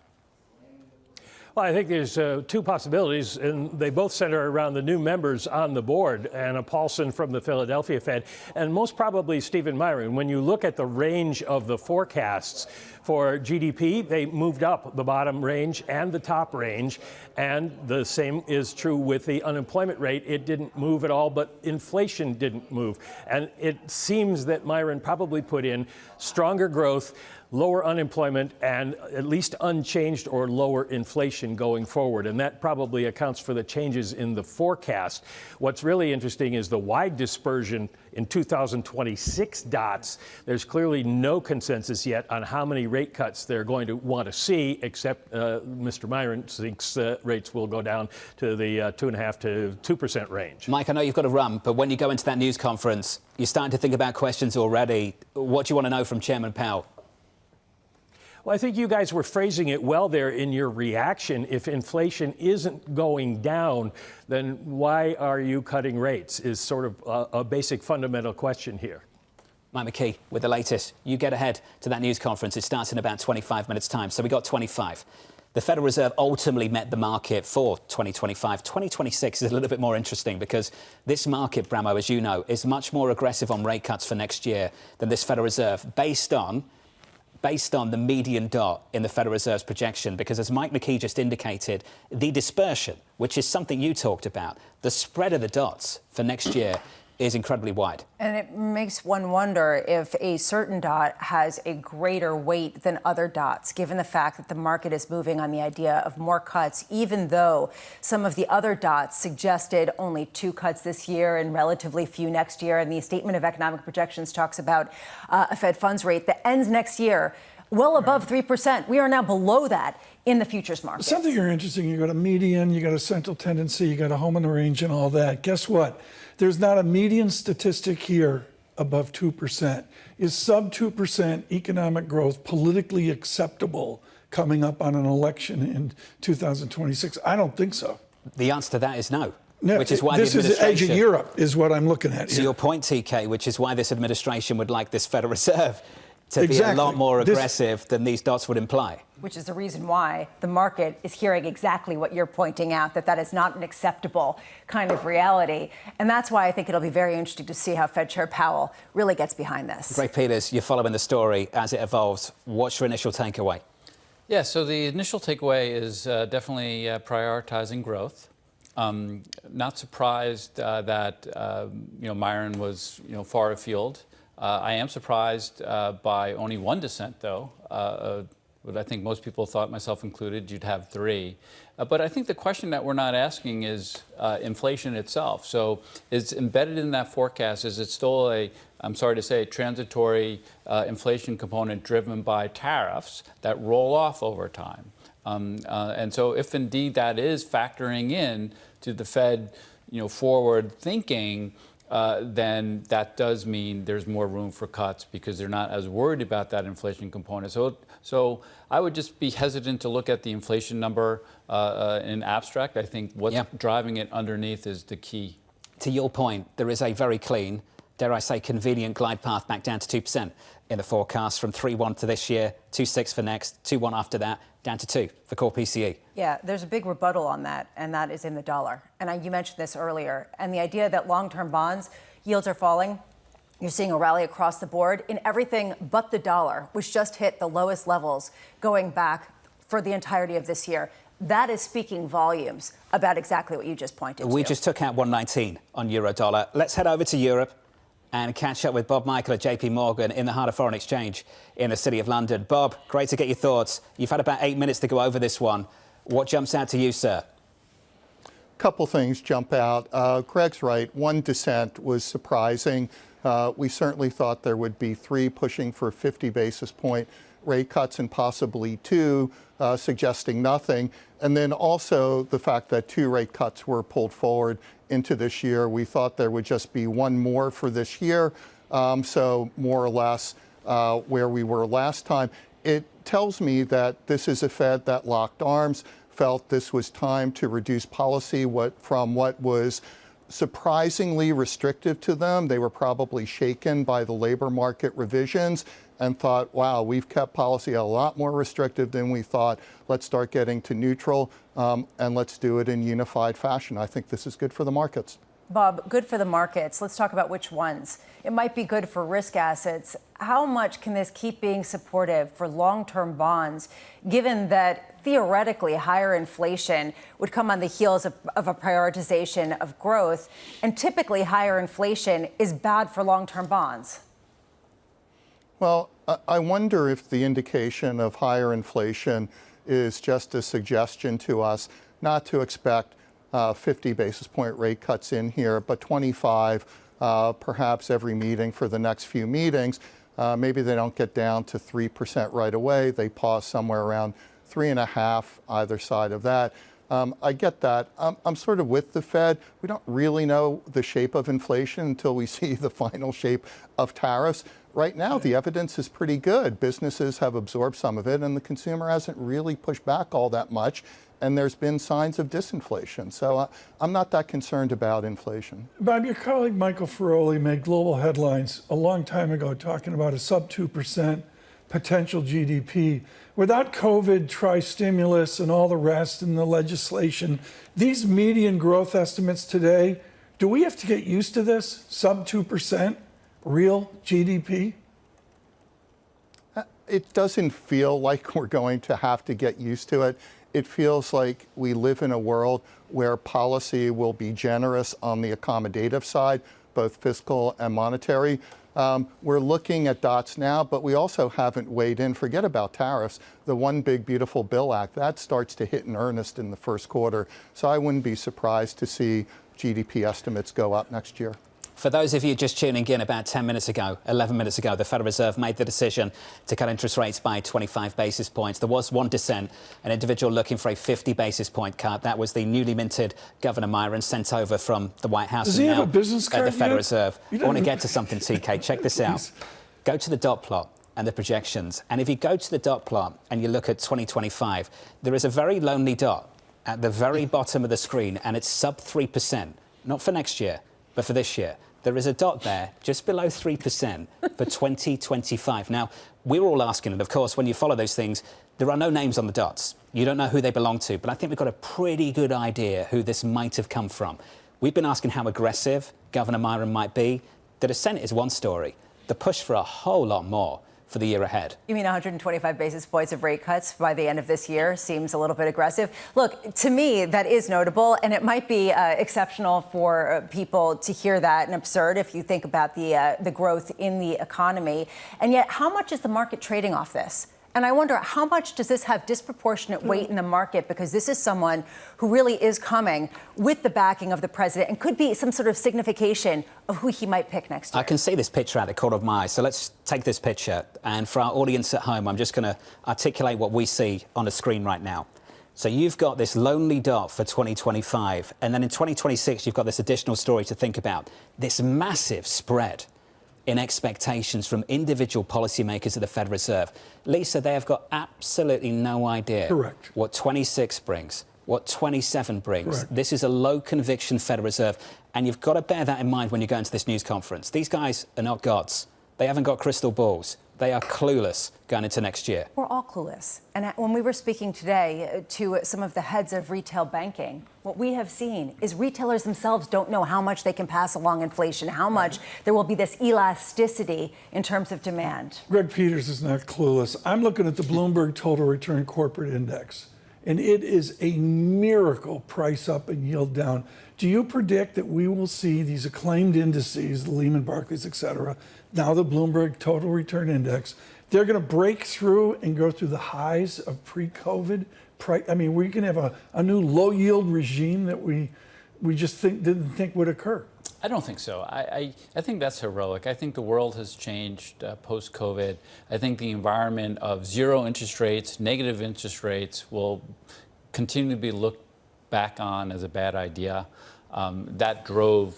Well, I think there's two possibilities, and they both center around the new members on the board, Anna Paulson from the Philadelphia Fed, and most probably Stephen Myron. When you look at the range of the forecasts for GDP, they moved up the bottom range and the top range, and the same is true with the unemployment rate. It didn't move at all, but inflation didn't move. And it seems that Myron probably put in stronger growth, lower unemployment, and at least unchanged or lower inflation going forward. And that probably accounts for the changes in the forecast. What's really interesting is the wide dispersion in 2026 dots. There's clearly no consensus yet on how many rate cuts they're going to want to see, except Mr. Myron thinks rates will go down to the 2.5% to 2% range. Mike, I know you've got to run, but when you go into that news conference, you're starting to think about questions already. What do you want to know from Chairman Powell? Well, I think you guys were phrasing it well there in your reaction. If inflation isn't going down, then why are you cutting rates is sort of a basic fundamental question here. Mike McKee with the latest. You get ahead to that news conference. It starts in about 25 minutes' time. So we got 25. The Federal Reserve ultimately met the market for 2025. 2026 is a little bit more interesting because this market, Bramo, as you know, is much more aggressive on rate cuts for next year than this Federal Reserve, based on the median dot in the Federal Reserve's projection, because as Mike McKee just indicated, the dispersion, which is something you talked about, the spread of the dots for next year is incredibly wide. And it makes one wonder if a certain dot has a greater weight than other dots, given the fact that the market is moving on the idea of more cuts, even though some of the other dots suggested only 2 cuts this year and relatively few next year. And the Statement of Economic Projections talks about a Fed funds rate that ends next year well above 3%. We are now below that in the futures market. Something you're interesting, you got a median, you got a central tendency, you got a home in the range and all that. Guess what? There's not a median statistic here above 2%. Is sub 2% economic growth politically acceptable coming up on an election in 2026? I don't think so. The answer to that is no. No, which is why this the administration, is the edge of Europe, is what I'm looking at. To your point, TK, which is why this administration would like this Federal Reserve to be a lot more aggressive than these dots would imply. Which is the reason why the market is hearing exactly what you're pointing out, that is not an acceptable kind of reality. And that's why I think it'll be very interesting to see how Fed Chair Powell really gets behind this. Greg Peters, you're following the story as it evolves. What's your initial takeaway? Yeah, so the initial takeaway is definitely prioritizing growth. Not surprised that Myron was far afield. I am surprised by only one dissent, though. But I think most people thought, myself included, you'd have 3. But I think the question that we're not asking is inflation itself. So is embedded in that forecast, is it still I'm sorry to say, transitory inflation component driven by tariffs that roll off over time? And so if indeed that is factoring in to the Fed, forward thinking, then that does mean there's more room for cuts because they're not as worried about that inflation component. So I would just be hesitant to look at the inflation number in abstract. I think what's driving it underneath is the key. To your point, there is a very clean, dare I say, convenient glide path back down to 2% in the forecast from 3.1 to this year, 2.6 for next, 2.1 after that, down to 2 for core PCE. Yeah, there's a big rebuttal on that, and that is in the dollar. And you mentioned this earlier. And the idea that long-term bonds yields are falling, You're seeing a rally across the board in everything but the dollar, which just hit the lowest levels going back for the entirety of this year. That is speaking volumes about exactly what you just pointed to. We just took out 119 on euro dollar. Let's head over to Europe and catch up with Bob Michael at JP Morgan in the heart of foreign exchange in the city of London. Bob, great to get your thoughts. You've had about 8 minutes to go over this one. What jumps out to you, sir? Couple things jump out. Greg's right. One dissent was surprising. We certainly thought there would be 3 pushing for 50 basis point rate cuts and possibly 2 suggesting nothing. And then also the fact that 2 rate cuts were pulled forward into this year. We thought there would just be 1 more for this year. So more or less where we were last time. It tells me that this is a Fed that locked arms, felt this was time to reduce policy from what was surprisingly restrictive to them. They were probably shaken by the labor market revisions and thought, wow, we've kept policy a lot more restrictive than we thought. Let's start getting to neutral and let's do it in unified fashion. I think this is good for the markets. Bob, good for the markets. Let's talk about which ones. It might be good for risk assets. How much can this keep being supportive for long-term bonds, given that theoretically higher inflation would come on the heels of a prioritization of growth, and typically higher inflation is bad for long-term bonds? Well, I wonder if the indication of higher inflation is just a suggestion to us not to expect 50 basis point rate cuts in here, but 25 perhaps every meeting for the next few meetings. Maybe they don't get down to 3% right away. They pause somewhere around 3.5 either side of that. I get that. I'm sort of with the Fed. We don't really know the shape of inflation until we see the final shape of tariffs. Right now, the evidence is pretty good. Businesses have absorbed some of it, and the consumer hasn't really pushed back all that much. And there's been signs of disinflation. So I'm not that concerned about inflation. Bob, your colleague Michael Ferroli made global headlines a long time ago talking about a sub 2% potential GDP. Without COVID, tri-stimulus, and all the rest and the legislation, these median growth estimates today, do we have to get used to this? Sub 2% real GDP? It doesn't feel like we're going to have to get used to it. It feels like we live in a world where policy will be generous on the accommodative side, both fiscal and monetary. We're looking at dots now, but we also haven't weighed in. Forget about tariffs. The One Big Beautiful Bill Act, that starts to hit in earnest in the first quarter. So I wouldn't be surprised to see GDP estimates go up next year. For those of you just tuning in, about 10 minutes ago, 11 minutes ago, the Federal Reserve made the decision to cut interest rates by 25 basis points. There was one dissent, an individual looking for a 50 basis point cut. That was the newly minted Governor Myron, sent over from the White House. Does he have a business card at the Federal yet? Reserve. I want to get to something, TK. Check this out. Go to the dot plot and the projections. And if you go to the dot plot and you look at 2025, there is a very lonely dot at the very bottom of the screen, and it's sub 3%, not for next year, but for this year. There is a dot there just below 3% for 2025. Now, we were all asking, and of course, when you follow those things, there are no names on the dots. You don't know who they belong to, but I think we've got a pretty good idea who this might have come from. We've been asking how aggressive Governor Myron might be. The dissent is one story. The push for a whole lot more for the year ahead. You mean 125 basis points of rate cuts by the end of this year seems a little bit aggressive? Look, to me, that is notable, and it might be exceptional for people to hear that and absurd if you think about the growth in the economy. And yet, how much is the market trading off this? And I wonder, how much does this have disproportionate weight in the market? Because this is someone who really is coming with the backing of the president and could be some sort of signification of who he might pick next year. I can see this picture out the corner of my eye. So let's take this picture. And for our audience at home, I'm just going to articulate what we see on the screen right now. So you've got this lonely dot for 2025. And then in 2026, you've got this additional story to think about. This massive spread in expectations from individual policymakers at the Federal Reserve. Lisa, they have got absolutely no idea what 26 brings, what 27 brings. Correct. This is a low conviction Federal Reserve, and you've got to bear that in mind when you go into this news conference. These guys are not gods. They haven't got crystal balls. They are clueless going into next year. We're all clueless. And when we were speaking today to some of the heads of retail banking, what we have seen is retailers themselves don't know how much they can pass along inflation, how much there will be this elasticity in terms of demand. Greg Peters is not clueless. I'm looking at the Bloomberg Total Return Corporate Index, and it is a miracle price up and yield down. Do you predict that we will see these acclaimed indices, the Lehman, Barclays, et cetera, now the Bloomberg Total Return Index, they're going to break through and go through the highs of pre-COVID? I mean, we can have a new low-yield regime that we just didn't think would occur. I don't think so. I think that's heroic. I think the world has changed post-COVID. I think the environment of zero interest rates, negative interest rates will continue to be looked back on as a bad idea. That drove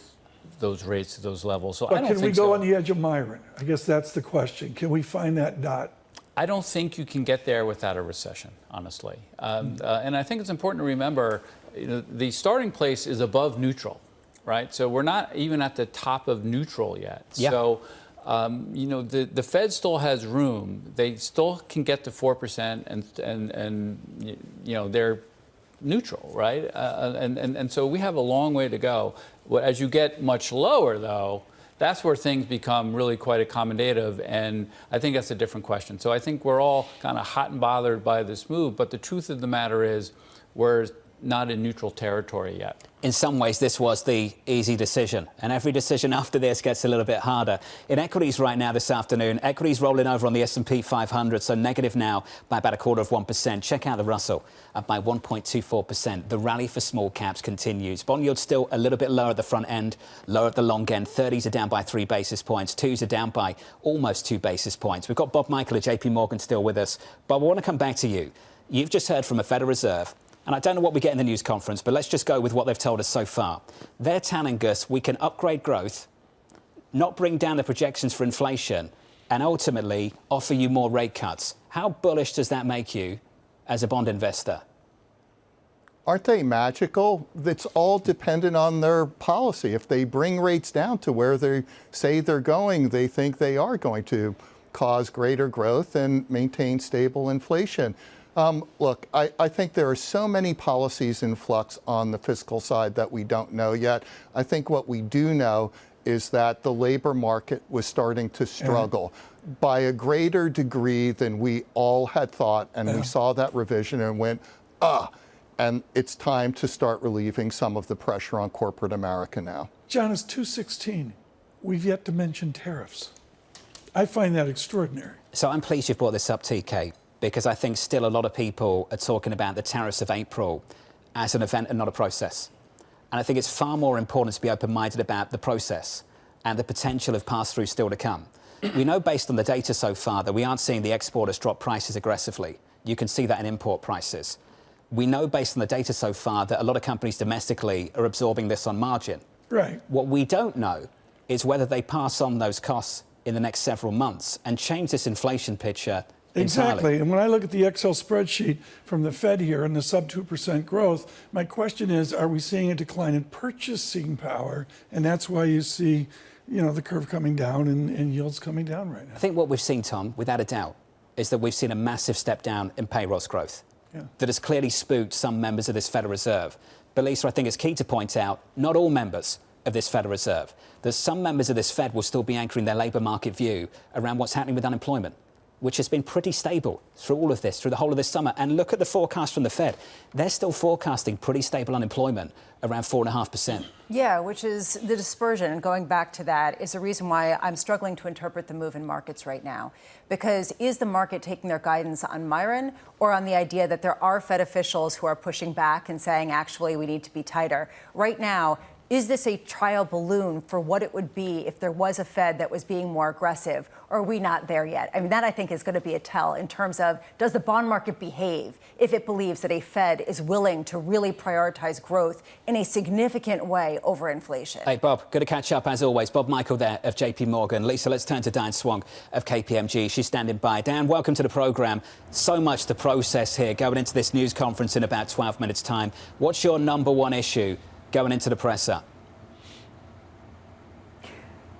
those rates to those levels. So but I don't think can we go on the edge of Myron? I guess that's the question. Can we find that dot? I don't think you can get there without a recession, honestly. And I think it's important to remember, the starting place is above neutral, right? So we're not even at the top of neutral yet. Yeah. So, the Fed still has room. They still can get to 4%, and they're neutral, right? And so we have a long way to go. As you get much lower, though, that's where things become really quite accommodative, and I think that's a different question. So I think we're all kind of hot and bothered by this move, but the truth of the matter is we're not in neutral territory yet. In some ways, this was the easy decision, and every decision after this gets a little bit harder. In equities right now this afternoon, equities rolling over on the S&P 500, so negative now by about 0.25%. Check out the Russell, up by 1.24%. The rally for small caps continues. Bond yield still a little bit lower at the front end, lower at the long end. 30s are down by 3 basis points. 2s are down by almost 2 basis points. We've got Bob Michael at JP Morgan still with us. Bob, I want to come back to you. You've just heard from a Federal Reserve. And I don't know what we get in the news conference, but let's just go with what they've told us so far. They're telling us we can upgrade growth, not bring down the projections for inflation, and ultimately offer you more rate cuts. How bullish does that make you as a bond investor? Aren't they magical? It's all dependent on their policy. If they bring rates down to where they say they're going, they think they are going to cause greater growth and maintain stable inflation. Look, I think there are so many policies in flux on the fiscal side that we don't know yet. I think what we do know is that the labor market was starting to struggle by a greater degree than we all had thought. And we saw that revision and went, and it's time to start relieving some of the pressure on corporate America now. John, it's 2:16. We've yet to mention tariffs. I find that extraordinary. So I'm pleased you've brought this up, TK, because I think still a lot of people are talking about the tariffs of April as an event and not a process. And I think it's far more important to be open-minded about the process and the potential of pass-through still to come. We know based on the data so far that we aren't seeing the exporters drop prices aggressively. You can see that in import prices. We know based on the data so far that a lot of companies domestically are absorbing this on margin. Right. What we don't know is whether they pass on those costs in the next several months and change this inflation picture entirely. Exactly. And when I look at the Excel spreadsheet from the Fed here and the sub 2% growth, my question is, are we seeing a decline in purchasing power? And that's why you see, the curve coming down and yields coming down right now. I think what we've seen, Tom, without a doubt, is that we've seen a massive step down in payrolls growth. That has clearly spooked some members of this Federal Reserve. But Lisa, I think it's key to point out, not all members of this Federal Reserve, that some members of this Fed will still be anchoring their labour market view around what's happening with unemployment, which has been pretty stable through all of this, through the whole of this summer. And look at the forecast from the Fed. They're still forecasting pretty stable unemployment, around 4.5%. Yeah, which is the dispersion. And going back to that is the reason why I'm struggling to interpret the move in markets right now. Because is the market taking their guidance on Myron or on the idea that there are Fed officials who are pushing back and saying, actually, we need to be tighter? Right now, is this a trial balloon for what it would be if there was a Fed that was being more aggressive? Or are we not there yet? I mean, that I think is going to be a tell in terms of, does the bond market behave if it believes that a Fed is willing to really prioritize growth in a significant way over inflation? Hey, Bob, good to catch up as always. Bob Michael there of JP Morgan. Lisa, let's turn to Diane Swong of KPMG. She's standing by. Dan, welcome to the program. So much to process here going into this news conference in about 12 minutes' time. What's your number one issue going into the presser?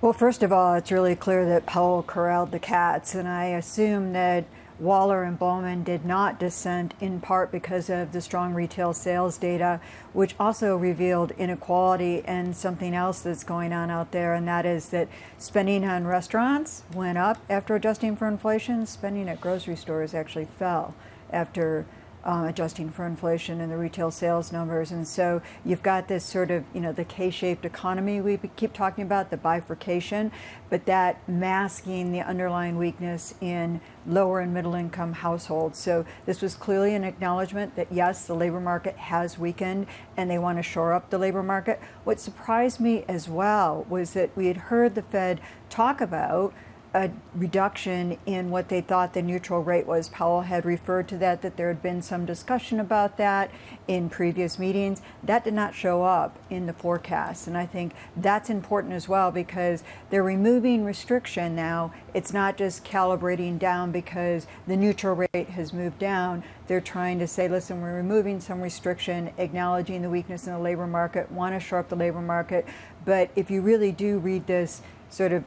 Well, first of all, it's really clear that Powell corralled the cats, and I assume that Waller and Bowman did not dissent in part because of the strong retail sales data, which also revealed inequality and something else that's going on out there, and that is that spending on restaurants went up after adjusting for inflation. Spending at grocery stores actually fell after adjusting for inflation in the retail sales numbers. And so you've got this sort of, the K-shaped economy we keep talking about, the bifurcation, but that masking the underlying weakness in lower and middle income households. So this was clearly an acknowledgement that, yes, the labor market has weakened and they want to shore up the labor market. What surprised me as well was that we had heard the Fed talk about a reduction in what they thought the neutral rate was. Powell had referred to that there had been some discussion about that in previous meetings. That did not show up in the forecast. And I think that's important as well because they're removing restriction now. It's not just calibrating down because the neutral rate has moved down. They're trying to say, listen, we're removing some restriction, acknowledging the weakness in the labor market, want to shore up the labor market. But if you really do read this sort of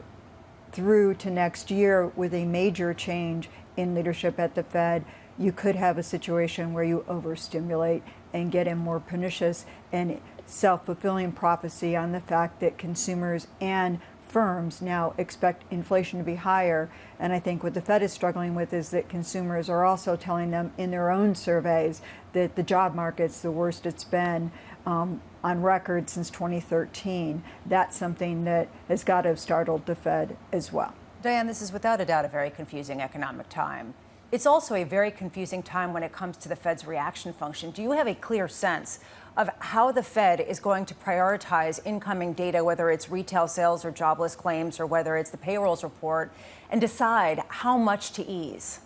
through to next year with a major change in leadership at the Fed, you could have a situation where you overstimulate and get a more pernicious and self-fulfilling prophecy on the fact that consumers and firms now expect inflation to be higher. And I think what the Fed is struggling with is that consumers are also telling them in their own surveys that the job market's the worst it's been on record since 2013. That's something that has got to have startled the Fed as well. Diane, this is without a doubt a very confusing economic time. It's also a very confusing time when it comes to the Fed's reaction function. Do you have a clear sense of how the Fed is going to prioritize incoming data, whether it's retail sales or jobless claims or whether it's the payrolls report, and decide how much to ease?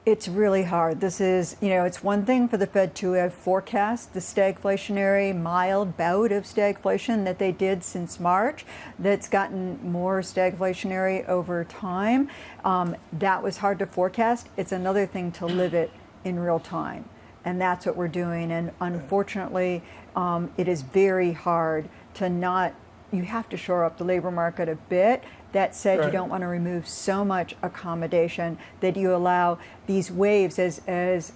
It's really hard. This is, it's one thing for the Fed to have forecast the stagflationary mild bout of stagflation that they did since March, that's gotten more stagflationary over time. That was hard to forecast. It's another thing to live it in real time. And that's what we're doing. And unfortunately, it is very hard to not, you have to shore up the labor market a bit. That said, right. You don't want to remove so much accommodation that you allow these waves, as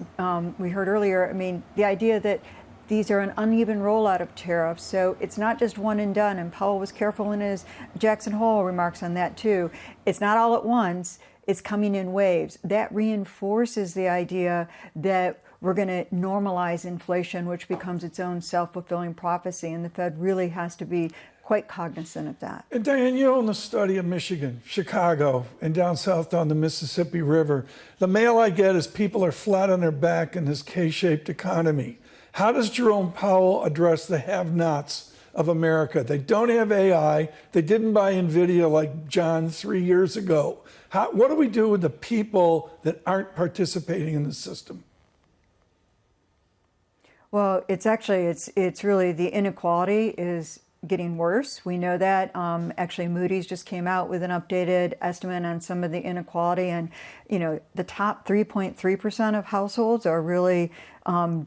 we heard earlier. I mean, the idea that these are an uneven rollout of tariffs, so it's not just one and done. And Powell was careful in his Jackson Hole remarks on that too. It's not all at once. It's coming in waves. That reinforces the idea that we're going to normalize inflation, which becomes its own self-fulfilling prophecy. And the Fed really has to be quite cognizant of that. And Diane, in the study of Michigan, Chicago, and down south down the Mississippi River, the mail I get is people are flat on their back in this K-shaped economy. How does Jerome Powell address the have-nots of America? They don't have AI. They didn't buy NVIDIA like John 3 years ago. What do we do with the people that aren't participating in the system? Well, it's really the inequality is getting worse. We know that. Actually, Moody's just came out with an updated estimate on some of the inequality. And, the top 3.3% of households are really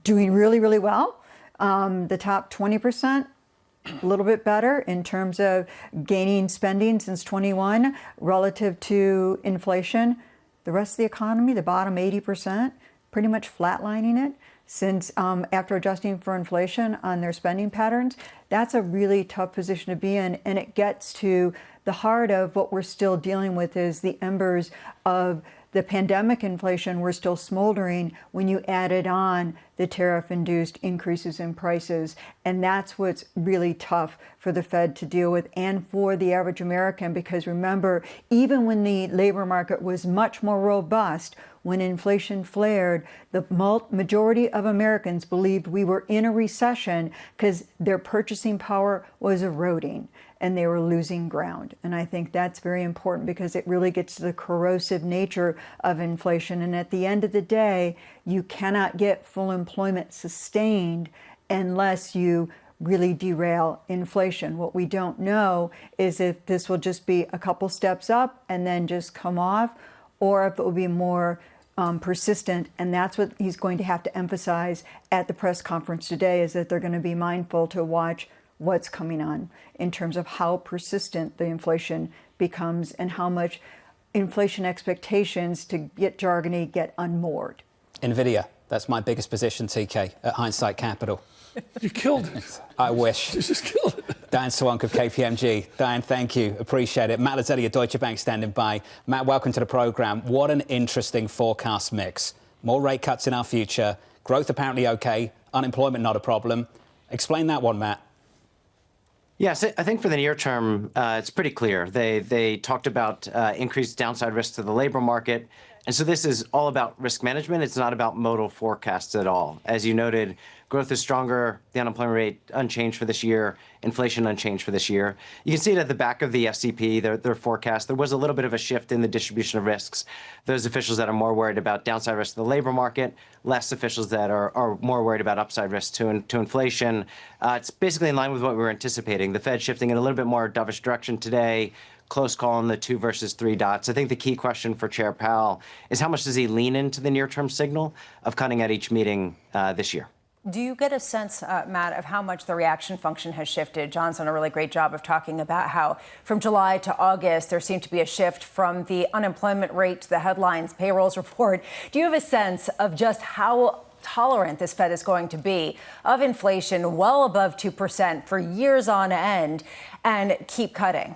doing really, really well. The top 20%, a little bit better in terms of gaining spending since 21 relative to inflation. The rest of the economy, the bottom 80%, pretty much flatlining it since after adjusting for inflation on their spending patterns. That's a really tough position to be in, and it gets to the heart of what we're still dealing with is the embers of the pandemic inflation were still smoldering when you added on the tariff-induced increases in prices. And that's what's really tough for the Fed to deal with and for the average American, because remember, even when the labor market was much more robust, when inflation flared, the majority of Americans believed we were in a recession because their purchasing power was eroding and they were losing ground. And I think that's very important because it really gets to the corrosive nature of inflation. And at the end of the day, you cannot get full employment sustained unless you really derail inflation. What we don't know is if this will just be a couple steps up and then just come off, or if it will be more persistent. And that's what he's going to have to emphasize at the press conference today, is that they're going to be mindful to watch what's coming on in terms of how persistent the inflation becomes and how much inflation expectations, to get jargony, get unmoored. NVIDIA, that's my biggest position, TK, at Hindsight Capital. You killed it. I wish. You just killed it. Diane Swank of KPMG. Diane, thank you. Appreciate it. Matt Lazzetti of Deutsche Bank standing by. Matt, welcome to the programme. What an interesting forecast mix. More rate cuts in our future. Growth apparently OK. Unemployment not a problem. Explain that one, Matt. Yes, I think for the near term, it's pretty clear. They talked about increased downside risk to the labor market. And so this is all about risk management. It's not about modal forecasts at all. As you noted, growth is stronger, the unemployment rate unchanged for this year, inflation unchanged for this year. You can see it at the back of the SCP, their forecast. There was a little bit of a shift in the distribution of risks. Those officials that are more worried about downside risk to the labor market, less officials that are more worried about upside risk to inflation. It's basically in line with what we were anticipating. The Fed shifting in a little bit more dovish direction today. Close call on the 2 versus 3 dots. I think the key question for Chair Powell is how much does he lean into the near-term signal of cutting at each meeting this year? Do you get a sense, Matt, of how much the reaction function has shifted? John's done a really great job of talking about how from July to August, there seemed to be a shift from the unemployment rate to the headlines payrolls report. Do you have a sense of just how tolerant this Fed is going to be of inflation well above 2% for years on end and keep cutting?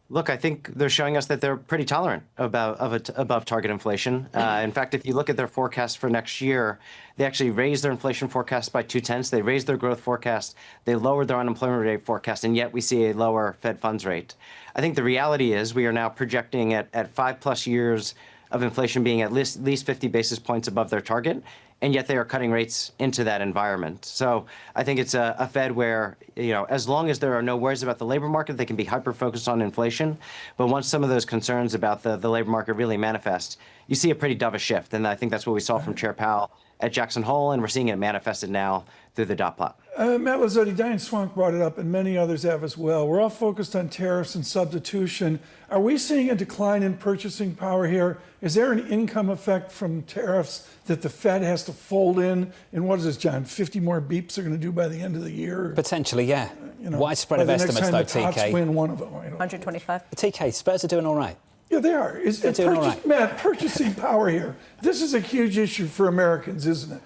Look, I think they're showing us that they're pretty tolerant above target inflation. In fact, if you look at their forecast for next year, they actually raised their inflation forecast by 0.2. They raised their growth forecast. They lowered their unemployment rate forecast, and yet we see a lower Fed funds rate. I think the reality is we are now projecting at 5+ years of inflation being at least 50 basis points above their target, and yet they are cutting rates into that environment. So I think it's a Fed where, as long as there are no worries about the labor market, they can be hyper-focused on inflation. But once some of those concerns about the labor market really manifest, you see a pretty dovish shift. And I think that's what we saw from Chair Powell at Jackson Hole, and we're seeing it manifested now through the dot plot. Matt Lazzetti, Diane Swank brought it up, and many others have as well. We're all focused on tariffs and substitution. Are we seeing a decline in purchasing power here? Is there an income effect from tariffs that the Fed has to fold in? And what is this, John? 50 more beeps they're going to do by the end of the year? Potentially, yeah. Widespread of estimates, though, TK. Win one of them. 125. TK, Spurs are doing all right. Yeah, they are. They're doing all right. Matt, purchasing power here. This is a huge issue for Americans, isn't it?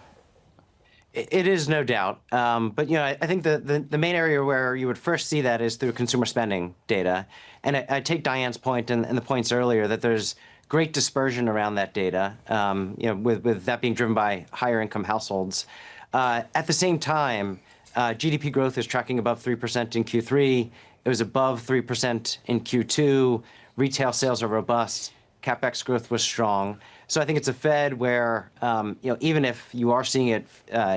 It is, no doubt. But, I think the main area where you would first see that is through consumer spending data. And I take Diane's point and the points earlier that there's great dispersion around that data, with that being driven by higher income households. At the same time, GDP growth is tracking above 3% in Q3. It was above 3% in Q2. Retail sales are robust. CapEx growth was strong. So I think it's a Fed where, even if you are seeing it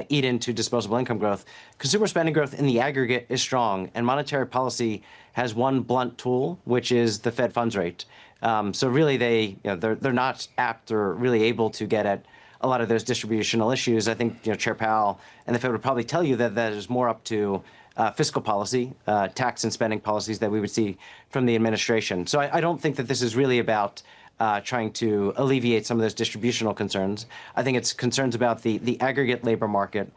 eat into disposable income growth, consumer spending growth in the aggregate is strong, and monetary policy has one blunt tool, which is the Fed funds rate. So really, they're not apt or really able to get at a lot of those distributional issues. I think Chair Powell and the Fed would probably tell you that is more up to fiscal policy, tax and spending policies that we would see from the administration. So I don't think that this is really about trying to alleviate some of those distributional concerns. I think it's concerns about the aggregate labor market,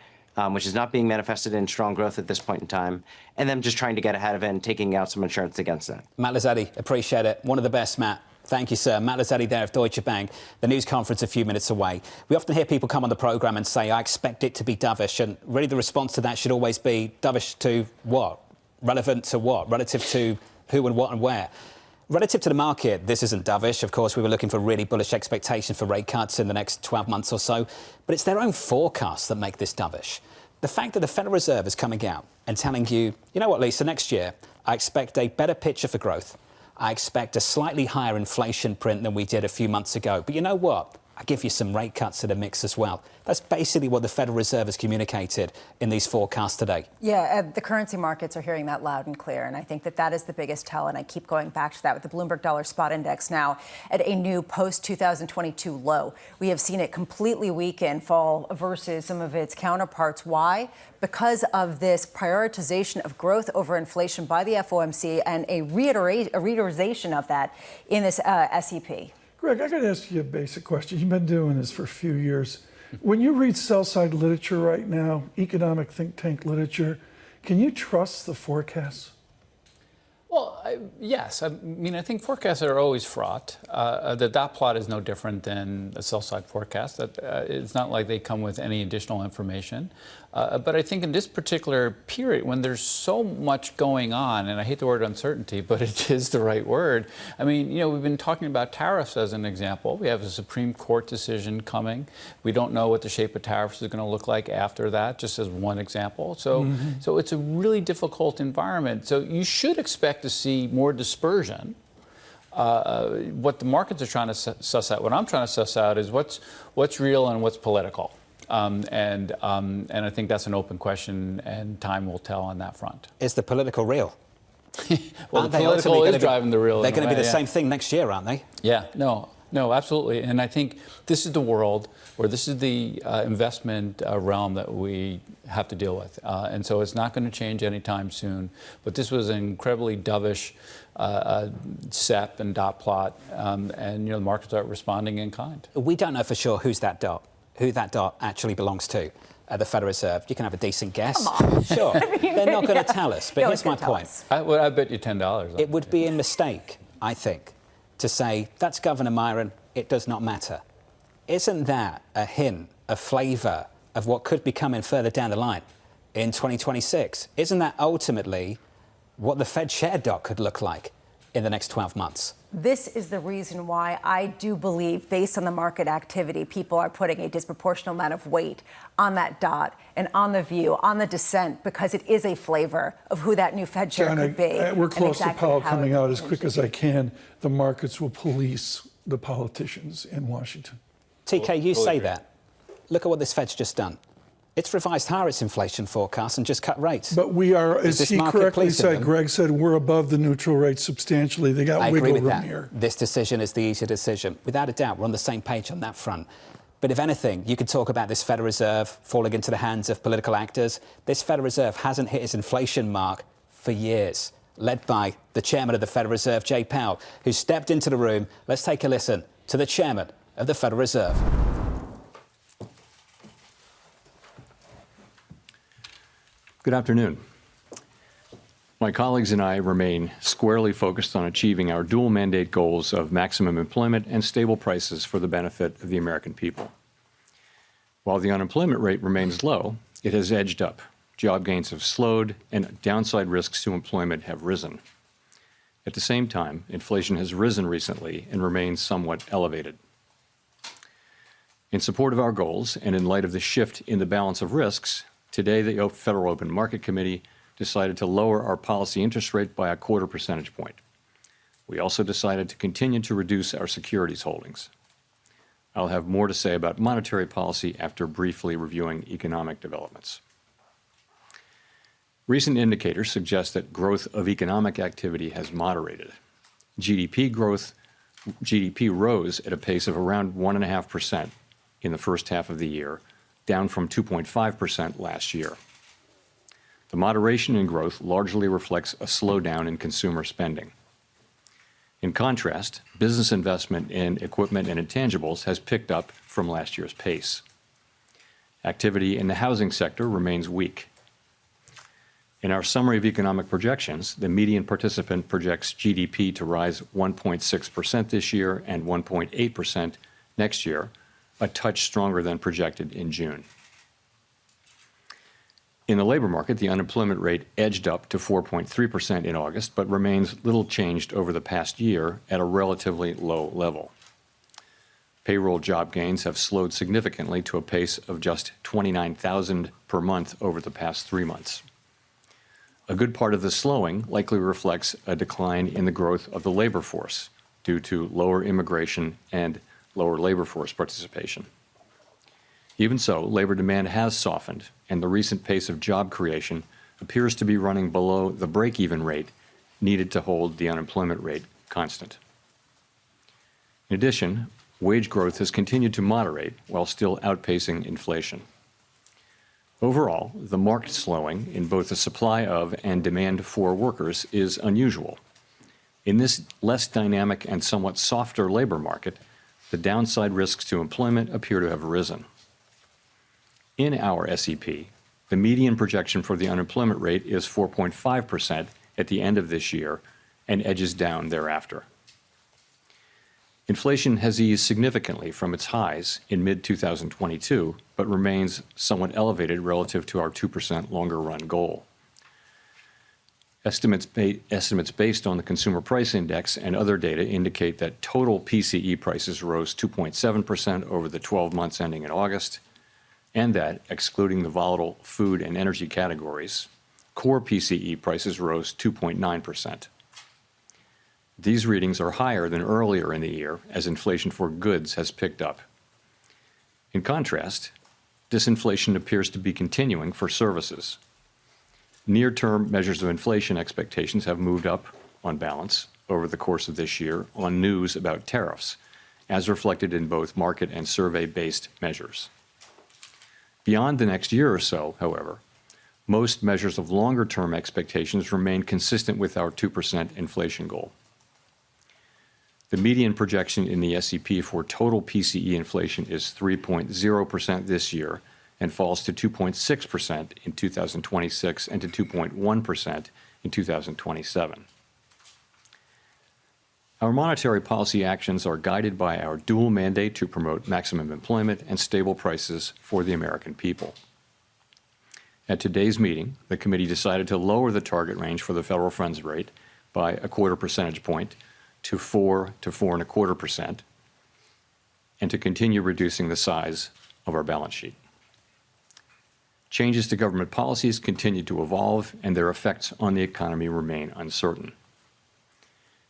which is not being manifested in strong growth at this point in time, and them just trying to get ahead of it and taking out some insurance against that. Matt Lazzetti, appreciate it. One of the best, Matt. Thank you, sir. Matt Lazzetti there of Deutsche Bank. The news conference a few minutes away. We often hear people come on the programme and say, I expect it to be dovish. And really the response to that should always be dovish to what? Relevant to what? Relative to who and what and where? Relative to the market, this isn't dovish. Of course, we were looking for really bullish expectations for rate cuts in the next 12 months or so. But it's their own forecasts that make this dovish. The fact that the Federal Reserve is coming out and telling you, you know what, Lisa, next year, I expect a better picture for growth. I expect a slightly higher inflation print than we did a few months ago. But you know what? I give you some rate cuts to the mix as well. That's basically what the Federal Reserve has communicated in these forecasts today. Yeah, the currency markets are hearing that loud and clear, and I think that is the biggest tell, and I keep going back to that with the Bloomberg Dollar Spot Index now at a new post-2022 low. We have seen it completely weaken, fall versus some of its counterparts. Why? Because of this prioritization of growth over inflation by the FOMC and a reiteration of that in this SEP. Greg, I got to ask you a basic question. You've been doing this for a few years. When you read sell-side literature right now, economic think tank literature, Can you trust the forecasts? Well, yes. I mean, I think forecasts are always fraught. The dot plot is no different than a sell-side forecast. It's not like they come with any additional information. But I think in this particular period, when there's so much going on, and I hate the word uncertainty, but it is the right word. I mean, we've been talking about tariffs as an example. We have a Supreme Court decision coming. We don't know what the shape of tariffs is going to look like after that, just as one example. So, so it's a really difficult environment. So you should expect to see more dispersion. What the markets are trying to suss out, what I'm trying to suss out is what's real and what's political. And I think that's an open question, and time will tell on that front. Is the political real? Well, the political is driving the real. They're going to be the same thing next year, aren't they? Yeah, no, absolutely. And I think this is the world, or this is the investment realm that we have to deal with. And so it's not going to change anytime soon. But this was an incredibly dovish SEP and dot plot, and the markets are responding in kind. We don't know for sure who that dot actually belongs to at the Federal Reserve. You can have a decent guess. Come on. Sure. They're not going to tell us. But here's my point. I bet you $10. It would be a mistake, I think, to say, that's Governor Myron, it does not matter. Isn't that a hint, a flavour of what could be coming further down the line in 2026? Isn't that ultimately what the Fed share dot could look like in the next 12 months? This is the reason why I do believe, based on the market activity, people are putting a disproportionate amount of weight on that dot and on the view, on the dissent, because it is a flavor of who that new Fed chair could be. We're close to Powell coming out as quick as I can. The markets will police the politicians in Washington. TK, you say that. Look at what this Fed's just done. It's revised higher its inflation forecast and just cut rates. But we are, as he correctly said, Greg said, we're above the neutral rate substantially. They got wiggle room here. This decision is the easier decision. Without a doubt, we're on the same page on that front. But if anything, you could talk about this Federal Reserve falling into the hands of political actors. This Federal Reserve hasn't hit its inflation mark for years, led by the chairman of the Federal Reserve, Jay Powell, who stepped into the room. Let's take a listen to the chairman of the Federal Reserve. Good afternoon. My colleagues and I remain squarely focused on achieving our dual mandate goals of maximum employment and stable prices for the benefit of the American people. While the unemployment rate remains low, it has edged up. Job gains have slowed and downside risks to employment have risen. At the same time, inflation has risen recently and remains somewhat elevated. In support of our goals and in light of the shift in the balance of risks, today, the Federal Open Market Committee decided to lower our policy interest rate by 1/4 percentage point. We also decided to continue to reduce our securities holdings. I'll have more to say about monetary policy after briefly reviewing economic developments. Recent indicators suggest that growth of economic activity has moderated. GDP rose at a pace of around 1.5% in the first half of the year, down from 2.5% last year. The moderation in growth largely reflects a slowdown in consumer spending. In contrast, business investment in equipment and intangibles has picked up from last year's pace. Activity in the housing sector remains weak. In our summary of economic projections, the median participant projects GDP to rise 1.6% this year and 1.8% next year, a touch stronger than projected in June. In the labor market, the unemployment rate edged up to 4.3% in August, but remains little changed over the past year at a relatively low level. Payroll job gains have slowed significantly to a pace of just 29,000 per month over the past 3 months. A good part of the slowing likely reflects a decline in the growth of the labor force due to lower immigration and lower labor force participation. Even so, labor demand has softened, and the recent pace of job creation appears to be running below the break-even rate needed to hold the unemployment rate constant. In addition, wage growth has continued to moderate while still outpacing inflation. Overall, the marked slowing in both the supply of and demand for workers is unusual. In this less dynamic and somewhat softer labor market, the downside risks to employment appear to have risen. In our SEP, The median projection for the unemployment rate is 4.5% at the end of this year and edges down thereafter. Inflation has eased significantly from its highs in mid-2022, but remains somewhat elevated relative to our 2% longer-run goal. Estimates based on the Consumer Price Index and other data indicate that total PCE prices rose 2.7% over the 12 months ending in August, and that, excluding the volatile food and energy categories, core PCE prices rose 2.9%. These readings are higher than earlier in the year as inflation for goods has picked up. In contrast, disinflation appears to be continuing for services. Near-term measures of inflation expectations have moved up, on balance, over the course of this year on news about tariffs, as reflected in both market and survey-based measures. Beyond the next year or so, however, most measures of longer-term expectations remain consistent with our 2% inflation goal. The median projection in the SEP for total PCE inflation is 3.0% this year and falls to 2.6% in 2026 and to 2.1% in 2027. Our monetary policy actions are guided by our dual mandate to promote maximum employment and stable prices for the American people. At today's meeting, the committee decided to lower the target range for the federal funds rate by a quarter percentage point to 4 to 4.25%, and to continue reducing the size of our balance sheet. Changes to government policies continue to evolve, and their effects on the economy remain uncertain.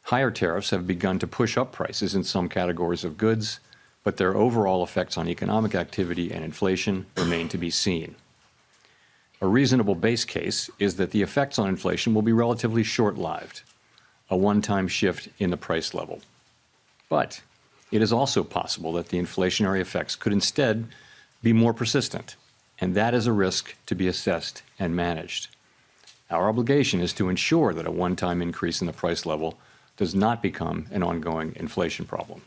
Higher tariffs have begun to push up prices in some categories of goods, but their overall effects on economic activity and inflation remain to be seen. A reasonable base case is that the effects on inflation will be relatively short-lived, a one-time shift in the price level. But it is also possible that the inflationary effects could instead be more persistent, and that is a risk to be assessed and managed. Our obligation is to ensure that a one-time increase in the price level does not become an ongoing inflation problem.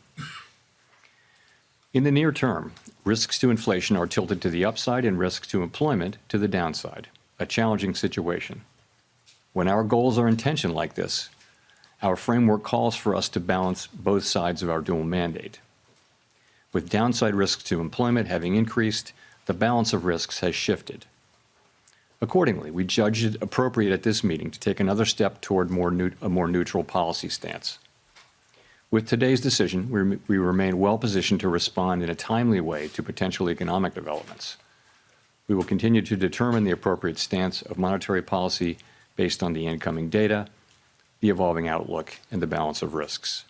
In the near term, risks to inflation are tilted to the upside and risks to employment to the downside, a challenging situation. When our goals are in tension like this, our framework calls for us to balance both sides of our dual mandate. With downside risks to employment having increased, the balance of risks has shifted. Accordingly, we judged it appropriate at this meeting to take another step toward a more neutral policy stance. With today's decision, we remain well positioned to respond in a timely way to potential economic developments. We will continue to determine the appropriate stance of monetary policy based on the incoming data, the evolving outlook, and the balance of risks.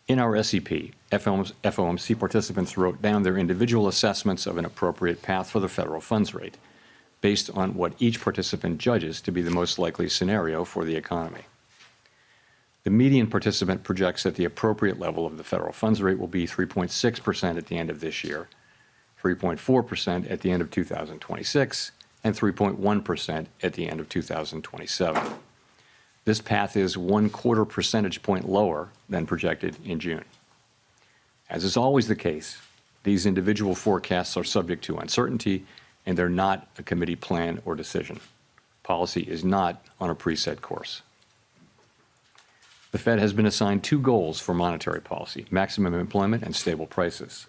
In our SEP, FOMC participants wrote down their individual assessments of an appropriate path for the federal funds rate, based on what each participant judges to be the most likely scenario for the economy. The median participant projects that the appropriate level of the federal funds rate will be 3.6% at the end of this year, 3.4% at the end of 2026, and 3.1% at the end of 2027. This path is 1/4 percentage point lower than projected in June. As is always the case, these individual forecasts are subject to uncertainty, and they're not a committee plan or decision. Policy is not on a preset course. The Fed has been assigned two goals for monetary policy: maximum employment and stable prices.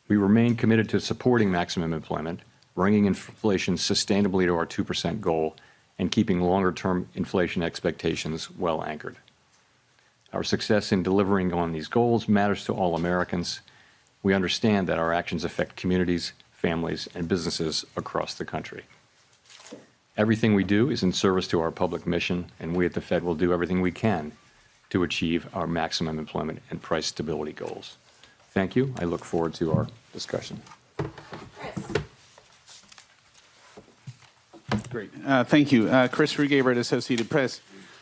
We remain committed to supporting maximum employment, bringing inflation sustainably to our 2% goal, and keeping longer-term inflation expectations well anchored. Our success in delivering on these goals matters to all Americans. We understand that our actions affect communities, families, and businesses across the country. Everything we do is in service to our public mission, and we at the Fed will do everything we can to achieve our maximum employment and price stability goals. Thank you. I look forward to our discussion. Great. Thank you. Chris Rugaber at Associated Press.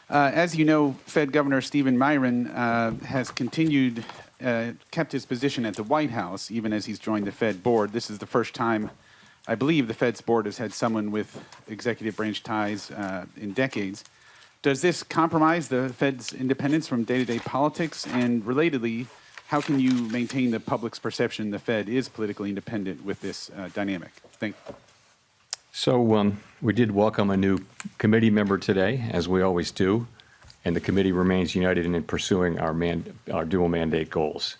As you know, Fed Governor Stephen Miron has kept his position at the White House, even as he's joined the Fed board. This is the first time, I believe, the Fed's board has had someone with executive branch ties in decades. Does this compromise the Fed's independence from day-to-day politics? And relatedly, how can you maintain the public's perception the Fed is politically independent with this dynamic? Thank you. So we did welcome a new committee member today, as we always do, and the committee remains united in pursuing our dual mandate goals.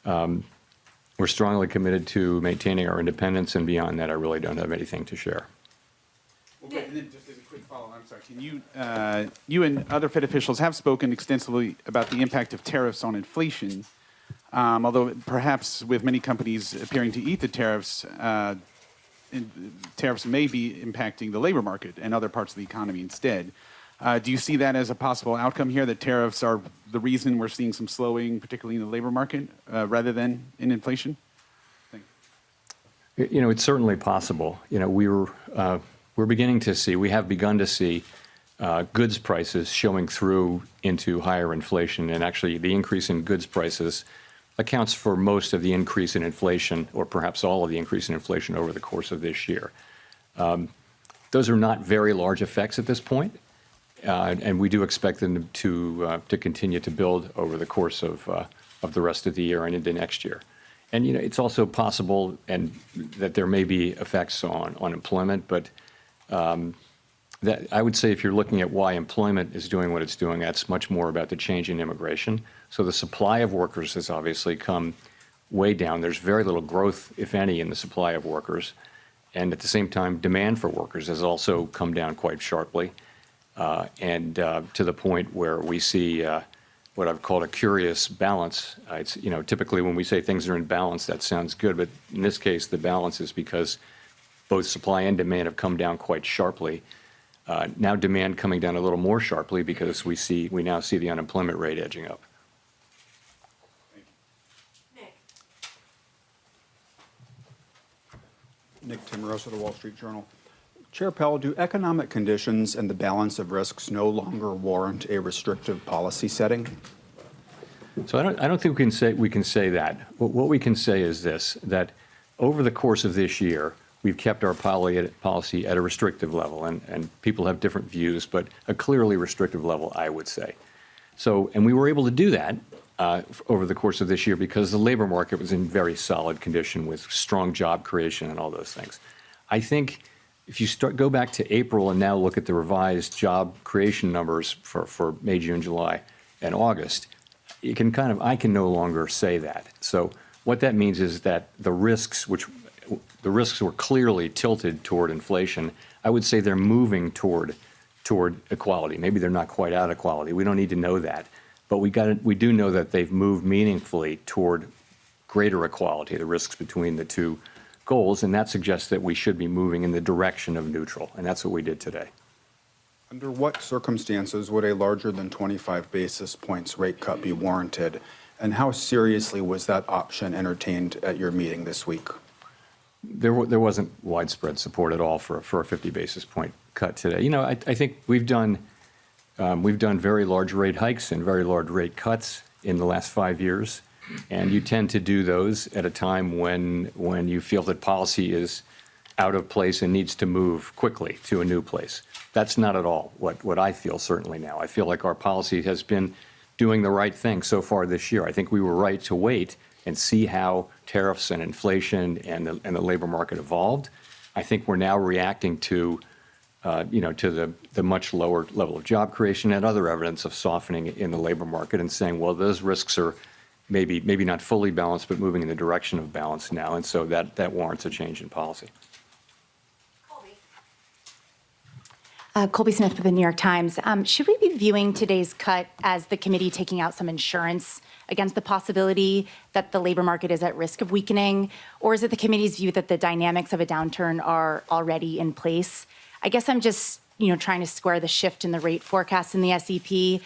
We're strongly committed to maintaining our independence, and beyond that, I really don't have anything to share. Okay, and then just as a quick follow-up, I'm sorry, can you and other Fed officials have spoken extensively about the impact of tariffs on inflation, although perhaps with many companies appearing to eat the tariffs, tariffs may be impacting the labor market and other parts of the economy instead. Do you see that as a possible outcome here, that tariffs are the reason we're seeing some slowing, particularly in the labor market, rather than in inflation? You know, it's certainly possible. You know, we're beginning to see, we have begun to see goods prices showing through into higher inflation, and actually the increase in goods prices accounts for most of the increase in inflation, or perhaps all of the increase in inflation over the course of this year. Those are not very large effects at this point, and we do expect them to continue to build over the course of the rest of the year and into next year. And you know, it's also possible that there may be effects on employment, but that I would say if you're looking at why employment is doing what it's doing, that's much more about the change in immigration. So the supply of workers has obviously come way down. There's very little growth, if any, in the supply of workers. And at the same time, demand for workers has also come down quite sharply, and to the point where we see what I've called a curious balance. It's, you know, typically when we say things are in balance, that sounds good, but in this case, the balance is because both supply and demand have come down quite sharply. Now demand coming down a little more sharply because we now see the unemployment rate edging up. Nick Timmeros of the Wall Street Journal. Chair Powell, do economic conditions and the balance of risks no longer warrant a restrictive policy setting? So I don't think we can say that. What we can say is this, that over the course of this year, we've kept our policy at a restrictive level, and people have different views, but a clearly restrictive level, I would say. So, and we were able to do that over the course of this year because the labor market was in very solid condition with strong job creation and all those things. I think if you go back to April and now look at the revised job creation numbers for May, June, July, and August, I can no longer say that. So what that means is that the risks were clearly tilted toward inflation. I would say they're moving toward equality. Maybe they're not quite out of equality. We don't need to know that. But we do know that they've moved meaningfully toward greater equality, the risks between the two goals, and that suggests that we should be moving in the direction of neutral, and that's what we did today. Under what circumstances would a larger than 25 basis points rate cut be warranted, and how seriously was that option entertained at your meeting this week? There wasn't widespread support at all for a 50 basis point cut today. You know, I think we've done very large rate hikes and very large rate cuts in the last 5 years, and you tend to do those at a time when you feel that policy is out of place and needs to move quickly to a new place. That's not at all what I feel certainly now. I feel like our policy has been doing the right thing so far this year. I think we were right to wait and see how tariffs and inflation and the labor market evolved. I think we're now reacting to the much lower level of job creation and other evidence of softening in the labor market, and saying, well, those risks are maybe not fully balanced, but moving in the direction of balance now, and so that warrants a change in policy. Colby Smith with the New York Times. Should we be viewing today's cut as the committee taking out some insurance against the possibility that the labor market is at risk of weakening, or is it the committee's view that the dynamics of a downturn are already in place? I guess I'm just trying to square the shift in the rate forecast in the SEP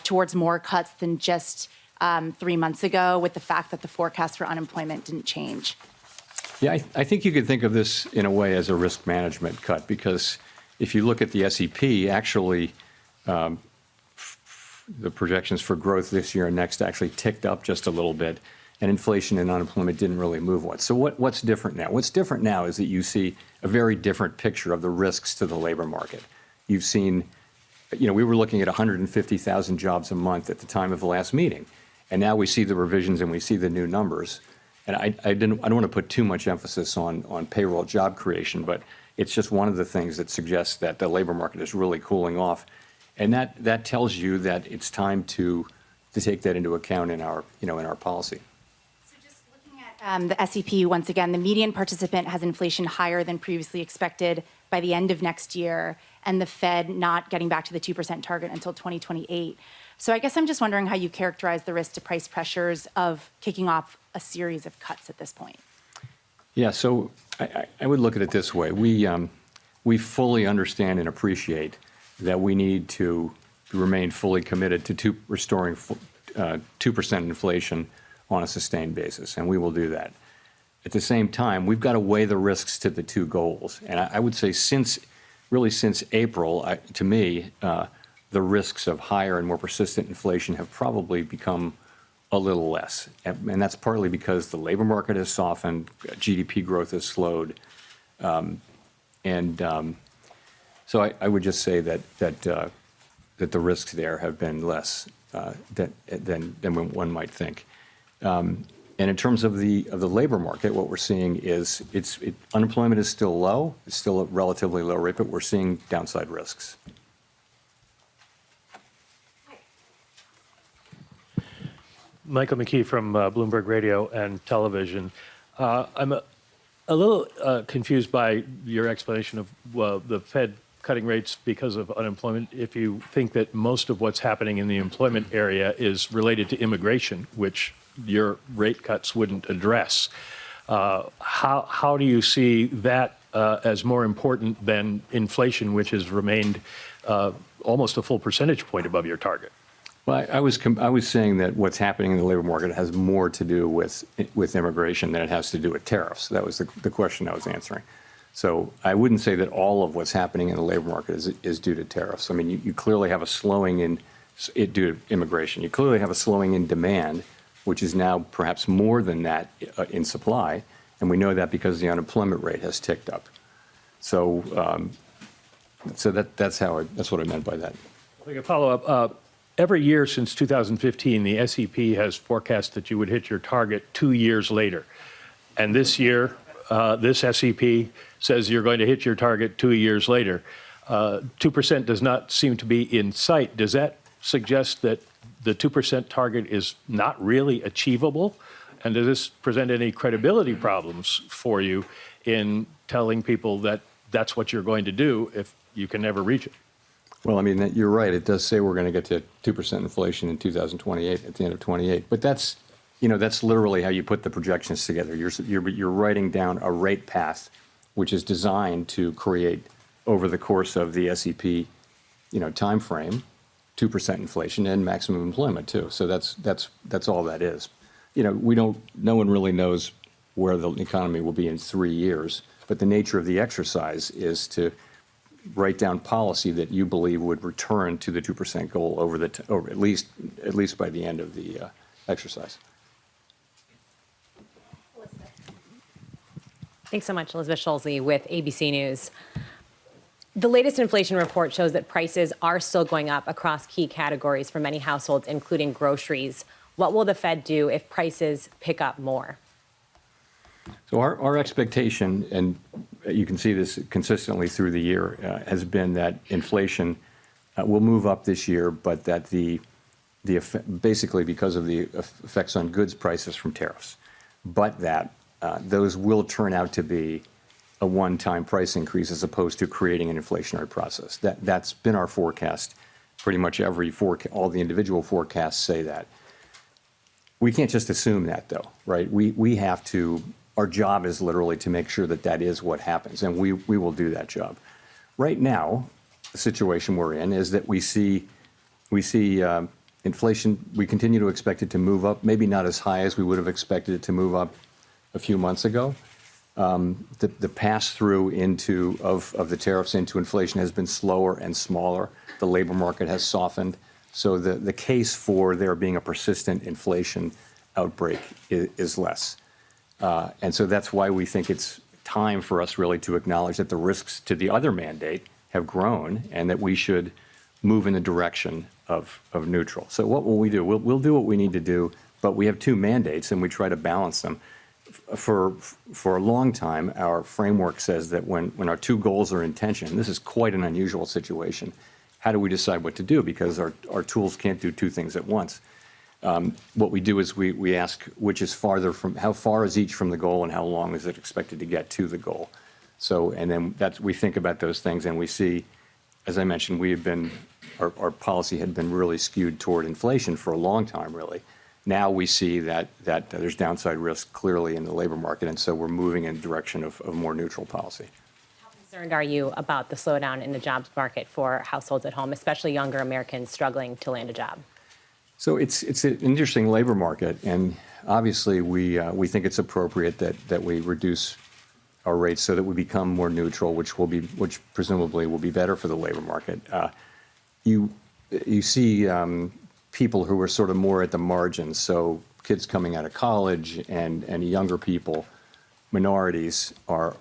towards more cuts than just 3 months ago, with the fact that the forecast for unemployment didn't change. Yeah, I think you could think of this in a way as a risk management cut, because if you look at the SEP, actually the projections for growth this year and next actually ticked up just a little bit, and inflation and unemployment didn't really move much. So what's different now? What's different now is that you see a very different picture of the risks to the labor market. You've seen, we were looking at 150,000 jobs a month at the time of the last meeting, and now we see the revisions and we see the new numbers. And I don't want to put too much emphasis on payroll job creation, but It's just one of the things that suggests that the labor market is really cooling off. And that tells you that it's time to take that into account in our, in our policy. The SEP, once again, the median participant has inflation higher than previously expected by the end of next year, and the Fed not getting back to the 2% target until 2028. So I guess I'm just wondering how you characterize the risk to price pressures of kicking off a series of cuts at this point. Yeah, so I would look at it this way. We fully understand and appreciate that we need to remain fully committed to restoring 2% inflation on a sustained basis, and we will do that. At the same time, we've got to weigh the risks to the two goals. And I would say since April, to me, the risks of higher and more persistent inflation have probably become a little less. And that's partly because the labor market has softened, GDP growth has slowed. So I would just say that the risks there have been less than one might think. And in terms of the labor market, what we're seeing is unemployment is still low. It's still a relatively low rate, but we're seeing downside risks. Michael McKee from Bloomberg Radio and Television. I'm a little confused by your explanation of the Fed cutting rates because of unemployment. If you think that most of what's happening in the employment area is related to immigration, which your rate cuts wouldn't address, how do you see that as more important than inflation, which has remained almost a full percentage point above your target? Well, I was saying that what's happening in the labor market has more to do with immigration than it has to do with tariffs. That was the question I was answering. So I wouldn't say that all of what's happening in the labor market is due to tariffs. I mean, you clearly have a slowing in it due to immigration. You clearly have a slowing in demand, which is now perhaps more than that in supply, and we know that because the unemployment rate has ticked up. So, that's what I meant by that. I think a follow-up. Every year since 2015, the SEP has forecast that you would hit your target 2 years later. And this year, this SEP says you're going to hit your target 2 years later. 2% does not seem to be in sight. Does that suggest that the 2% target is not really achievable? And does this present any credibility problems for you in telling people that that's what you're going to do if you can never reach it? Well, I mean, you're right. It does say we're going to get to 2% inflation in 2028, at the end of 28. But that's literally how you put the projections together. You're writing down a rate path, which is designed to create, over the course of the SEP, time frame, 2% inflation and maximum employment too. So that's all that is. No one really knows where the economy will be in 3 years. But the nature of the exercise is to write down policy that you believe would return to the 2% goal over at least by the end of the exercise. Thanks so much, Elizabeth Schulze with ABC News. The latest inflation report shows that prices are still going up across key categories for many households, including groceries. What will the Fed do if prices pick up more? So our expectation, and you can see this consistently through the year, has been that inflation will move up this year, but that basically because of the effects on goods prices from tariffs, but that those will turn out to be a one-time price increase as opposed to creating an inflationary process. That's been our forecast. Pretty much all the individual forecasts say that. We can't just assume that, though, right? We have to. Our job is literally to make sure that is what happens, and we will do that job. Right now, the situation we're in is that we see inflation. We continue to expect it to move up, maybe not as high as we would have expected it to move up a few months ago. The pass-through of the tariffs into inflation has been slower and smaller. The labor market has softened. So the case for there being a persistent inflation outbreak is less. And so that's why we think it's time for us really to acknowledge that the risks to the other mandate have grown and that we should move in the direction of neutral. So what will we do? We'll do what we need to do, but we have two mandates and we try to balance them. for a long time, our framework says that when our two goals are in tension, this is quite an unusual situation. How do we decide what to do? Because our tools can't do two things at once. What we do is we ask which is farther from, how far is each from the goal and how long is it expected to get to the goal. So, and then we think about those things and we see, as I mentioned, our policy had been really skewed toward inflation for a long time, really. Now we see that there's downside risk clearly in the labor market, and so we're moving in the direction of more neutral policy. How concerned are you about the slowdown in the jobs market for households at home, especially younger Americans struggling to land a job? So it's an interesting labor market, and obviously we think it's appropriate that we reduce our rates so that we become more neutral, which presumably will be better for the labor market. You see people who are sort of more at the margins, so kids coming out of college and younger people, minorities are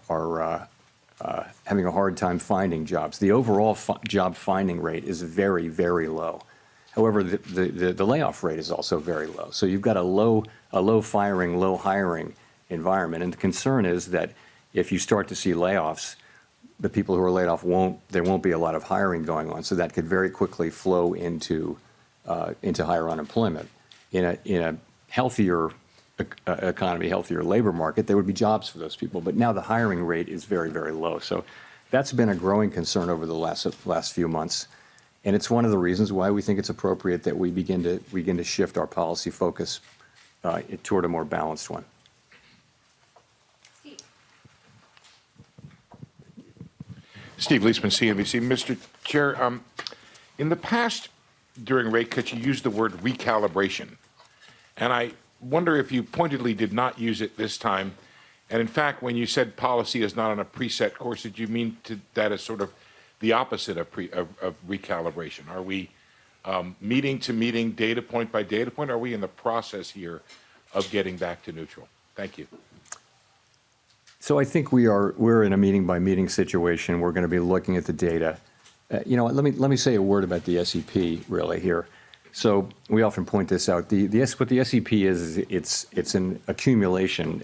having a hard time finding jobs. The overall job finding rate is very, very low. However, the layoff rate is also very low. So you've got a low firing, low hiring environment, and the concern is that if you start to see layoffs, the people who are laid off there won't be a lot of hiring going on. So that could very quickly flow into higher unemployment. In a healthier economy, healthier labor market, there would be jobs for those people. But now the hiring rate is very, very low. So that's been a growing concern over the last few months. And it's one of the reasons why we think it's appropriate that we begin to shift our policy focus toward a more balanced one. Steve Leisman, CNBC. Mr. Chair, in the past, during rate cuts, you used the word recalibration. And I wonder if you pointedly did not use it this time. And in fact, when you said policy is not on a preset course, did you mean that as sort of the opposite of recalibration? Are we meeting to meeting, data point by data point? Are we in the process here of getting back to neutral? Thank you. So I think we're in a meeting by meeting situation. We're going to be looking at the data. Let me say a word about the SEP really here. So we often point this out. What the SEP is it's an accumulation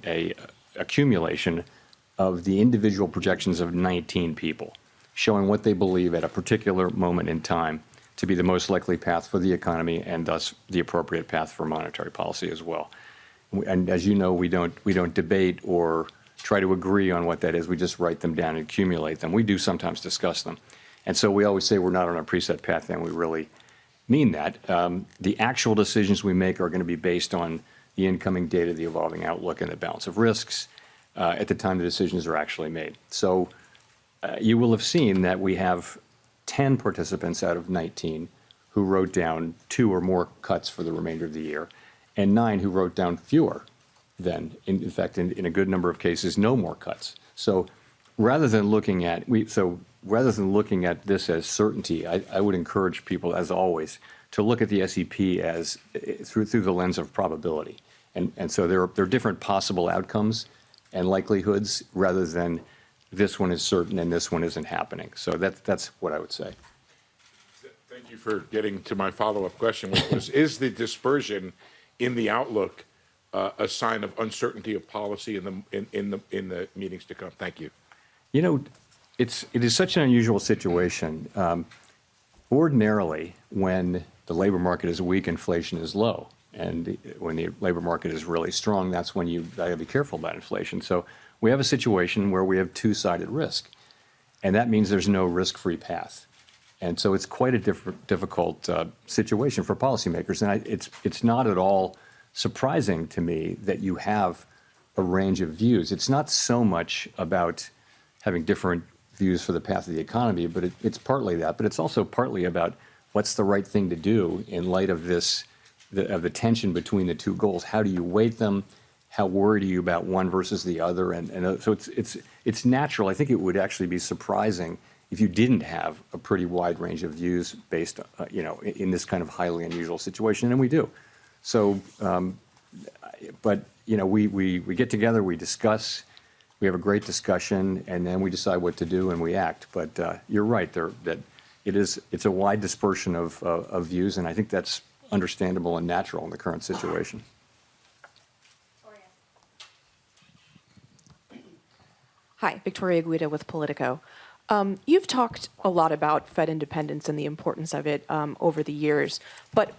of the individual projections of 19 people, showing what they believe at a particular moment in time to be the most likely path for the economy and thus the appropriate path for monetary policy as well. And as you know, we don't debate or try to agree on what that is. We just write them down and accumulate them. We do sometimes discuss them. And so we always say we're not on a preset path, and we really mean that. The actual decisions we make are going to be based on the incoming data, the evolving outlook, and the balance of risks at the time the decisions are actually made. So you will have seen that we have 10 participants out of 19 who wrote down 2 or more cuts for the remainder of the year, and 9 who wrote down fewer than, in fact, in a good number of cases, no more cuts. So rather than looking at this as certainty, I would encourage people, as always, to look at the SEP as through the lens of probability. And so there are different possible outcomes and likelihoods rather than this one is certain and this one isn't happening. So that's what I would say. Thank you for getting to my follow-up question, which was, is the dispersion in the outlook a sign of uncertainty of policy in the meetings to come? Thank you. It is such an unusual situation. Ordinarily, when the labor market is weak, inflation is low. And when the labor market is really strong, that's when you got to be careful about inflation. So we have a situation where we have two-sided risk. And that means there's no risk-free path. And so it's quite a difficult situation for policymakers. And it's not at all surprising to me that you have a range of views. It's not so much about having different views for the path of the economy, but it's partly that. But it's also partly about what's the right thing to do in light of the tension between the two goals. How do you weight them? How worried are you about one versus the other? And so it's natural. I think it would actually be surprising if you didn't have a pretty wide range of views based, in this kind of highly unusual situation, and we do. So, but we get together, we discuss, we have a great discussion, and then we decide what to do and we act. But you're right that it's a wide dispersion of views, and I think that's understandable and natural in the current situation. Hi, Victoria Guida with Politico. You've talked a lot about Fed independence and the importance of it over the years, but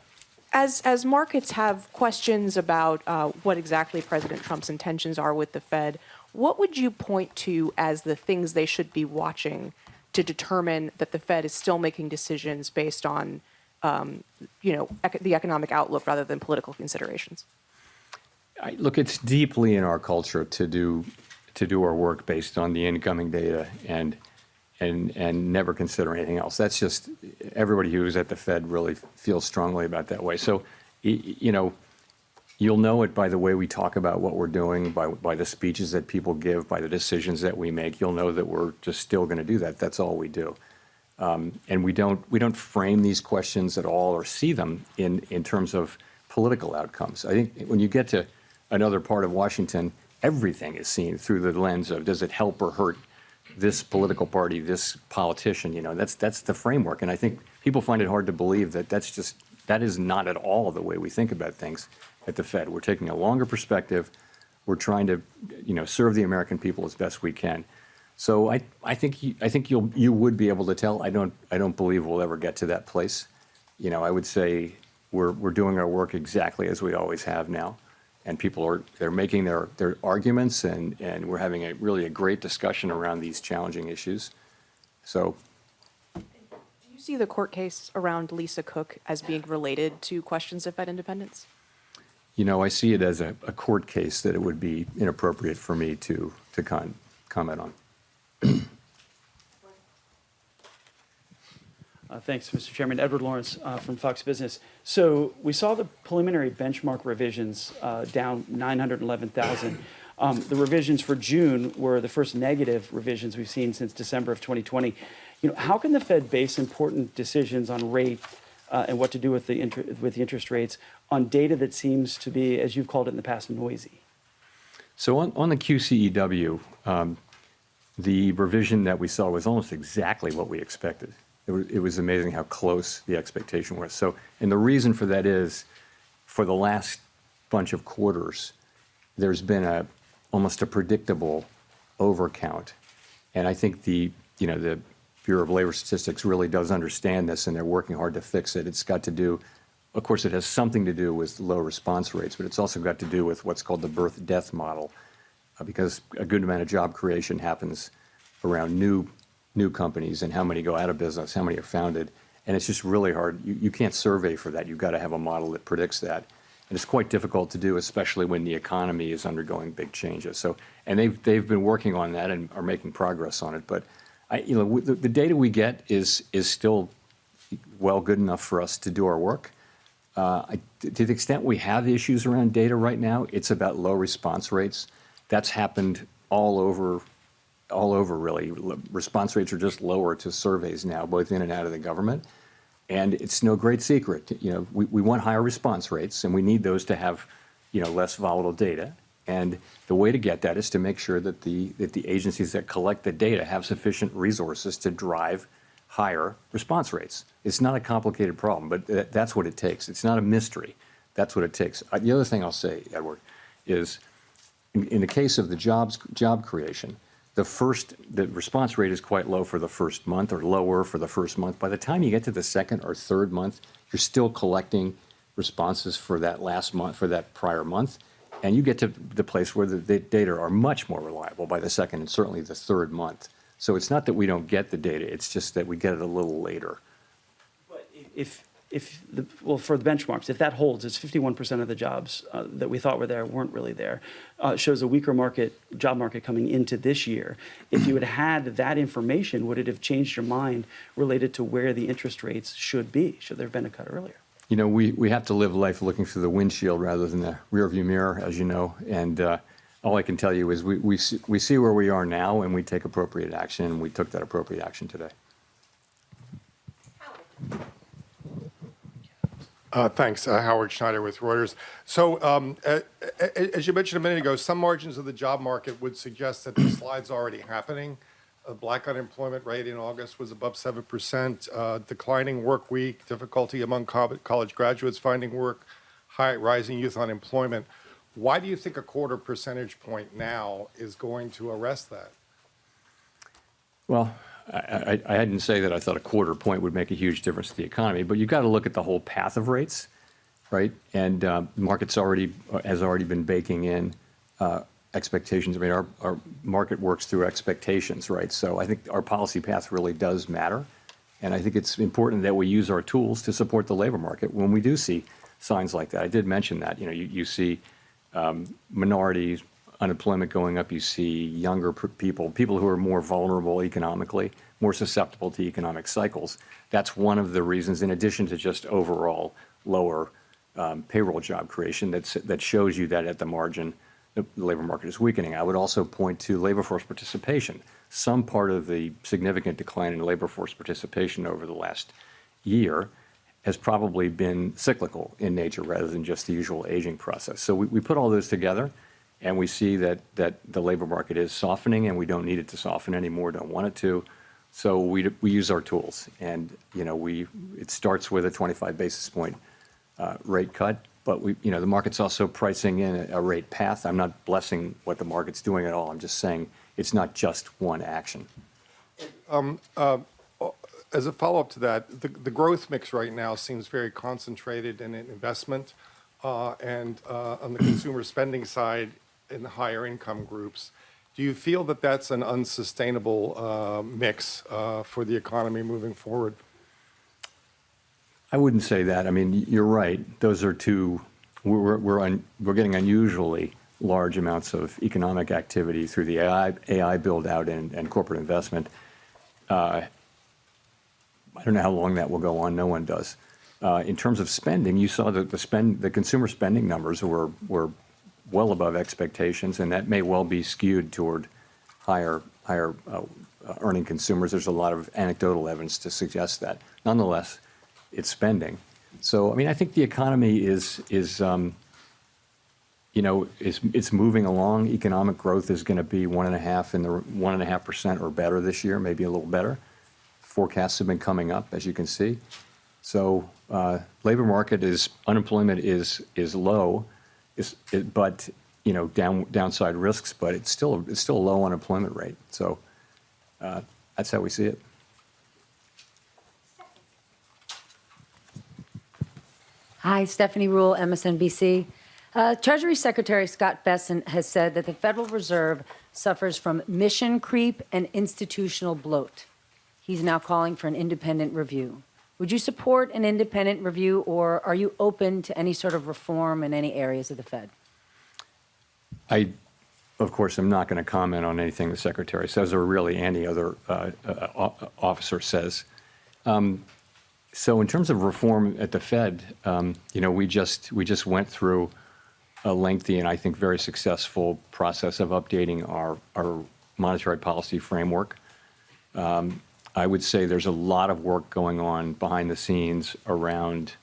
as markets have questions about what exactly President Trump's intentions are with the Fed, what would you point to as the things they should be watching to determine that the Fed is still making decisions based on, the economic outlook rather than political considerations? Look, it's deeply in our culture to do our work based on the incoming data and never consider anything else. That's just everybody who's at the Fed really feels strongly about that way. So, you'll know it by the way we talk about what we're doing, by the speeches that people give, by the decisions that we make. You'll know that we're just still going to do that. That's all we do. And we don't frame these questions at all or see them in terms of political outcomes. I think when you get to another part of Washington, everything is seen through the lens of, does it help or hurt this political party, this politician? That's the framework. And I think people find it hard to believe that that is not at all the way we think about things at the Fed. We're taking a longer perspective. We're trying to, serve the American people as best we can. So I think you would be able to tell. I don't believe we'll ever get to that place. I would say we're doing our work exactly as we always have now. And people they're making their arguments, and we're having a great discussion around these challenging issues. So, do you see the court case around Lisa Cook as being related to questions of Fed independence? I see it as a court case that it would be inappropriate for me to comment on. Thanks, Mr. Chairman. Edward Lawrence from Fox Business. So we saw the preliminary benchmark revisions down 911,000. The revisions for June were the first negative revisions we've seen since December of 2020. How can the Fed base important decisions on rate and what to do with the interest rates on data that seems to be, as you've called it in the past, noisy? So on the QCEW, the revision that we saw was almost exactly what we expected. It was amazing how close the expectation was. So, and the reason for that is, for the last bunch of quarters, there's been almost a predictable overcount, and I think the Bureau of Labor Statistics really does understand this, and they're working hard to fix it. It's got to do, of course, it has something to do with low response rates, but it's also got to do with what's called the birth-death model, because a good amount of job creation happens around new companies, and how many go out of business, how many are founded, and it's just really hard. You can't survey for that. You've got to have a model that predicts that, and it's quite difficult to do, especially when the economy is undergoing big changes. So, and they've been working on that and are making progress on it. But the data we get is still good enough for us to do our work. To the extent we have issues around data right now, it's about low response rates. That's happened all over really. Response rates are just lower to surveys now, both in and out of the government. And it's no great secret. We want higher response rates, and we need those to have, less volatile data. And the way to get that is to make sure that the agencies that collect the data have sufficient resources to drive higher response rates. It's not a complicated problem, but that's what it takes. It's not a mystery. That's what it takes. The other thing I'll say, Edward, is in the case of the job creation, the response rate is quite low for the first month, or lower for the first month. By the time you get to the second or third month, you're still collecting responses for that last month, for that prior month, and you get to the place where the data are much more reliable by the second and certainly the third month. So it's not that we don't get the data; it's just that we get it a little later. But for the benchmarks, if that holds, it's 51% of the jobs that we thought were there weren't really there. Shows a weaker job market coming into this year. If you had had that information, would it have changed your mind related to where the interest rates should be? Should there have been a cut earlier? We have to live life looking through the windshield rather than the rearview mirror, as you know. And all I can tell you is we see where we are now, and we take appropriate action, and we took that appropriate action today. Thanks. Howard Schneider with Reuters. So as you mentioned a minute ago, some margins of the job market would suggest that the slide's already happening. Black unemployment rate in August was above 7%, declining work week, difficulty among college graduates finding work, rising youth unemployment. Why do you think a quarter percentage point now is going to arrest that? Well, I didn't say that I thought a quarter point would make a huge difference to the economy, but you've got to look at the whole path of rates, right? And the market's has already been baking in expectations. I mean, our market works through expectations, right? So I think our policy path really does matter. And I think it's important that we use our tools to support the labor market when we do see signs like that. I did mention that. You see minorities, unemployment going up. You see younger people who are more vulnerable economically, more susceptible to economic cycles. That's one of the reasons, in addition to just overall lower payroll job creation, that shows you that at the margin, the labor market is weakening. I would also point to labor force participation. Some part of the significant decline in labor force participation over the last year has probably been cyclical in nature rather than just the usual aging process. So we put all those together, and we see that the labor market is softening, and we don't need it to soften anymore, don't want it to. So we use our tools, and it starts with a 25 basis point rate cut, but the market's also pricing in a rate path. I'm not blessing what the market's doing at all. I'm just saying it's not just one action. As a follow-up to that, the growth mix right now seems very concentrated in investment and on the consumer spending side in the higher income groups. Do you feel that that's an unsustainable mix for the economy moving forward? I wouldn't say that. I mean, you're right. Those are two. We're getting unusually large amounts of economic activity through the AI build out and corporate investment. I don't know how long that will go on. No one does. In terms of spending, you saw that the consumer spending numbers were well above expectations, and that may well be skewed toward higher earning consumers. There's a lot of anecdotal evidence to suggest that. Nonetheless, it's spending. So, I mean, I think the economy is moving along. Economic growth is going to be 1.5% or better this year, maybe a little better. Forecasts have been coming up, as you can see. So, labor market unemployment is low, but downside risks, but it's still a low unemployment rate. So, that's how we see it. Hi, Stephanie Ruhle, MSNBC. Treasury Secretary Scott Bessent has said that the Federal Reserve suffers from mission creep and institutional bloat. He's now calling for an independent review. Would you support an independent review, or are you open to any sort of reform in any areas of the Fed? I, of course, am not going to comment on anything the Secretary says or really any other officer says. So in terms of reform at the Fed, we just went through a lengthy and I think very successful process of updating our monetary policy framework. I would say there's a lot of work going on behind the scenes around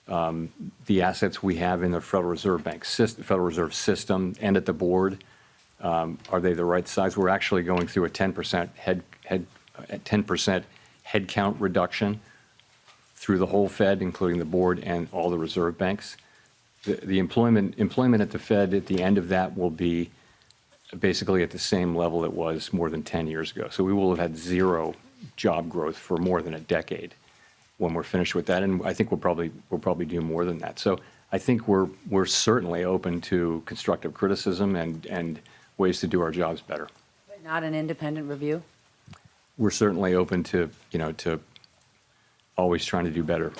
the assets we have in the Federal Reserve Federal Reserve System and at the board. Are they the right size? We're actually going through a 10% headcount reduction through the whole Fed, including the board and all the reserve banks. The employment at the Fed at the end of that will be basically at the same level it was more than 10 years ago. So we will have had zero job growth for more than a decade when we're finished with that, and I think we'll probably do more than that. So I think we're certainly open to constructive criticism and ways to do our jobs better. But not an independent review? We're certainly open to always trying to do better.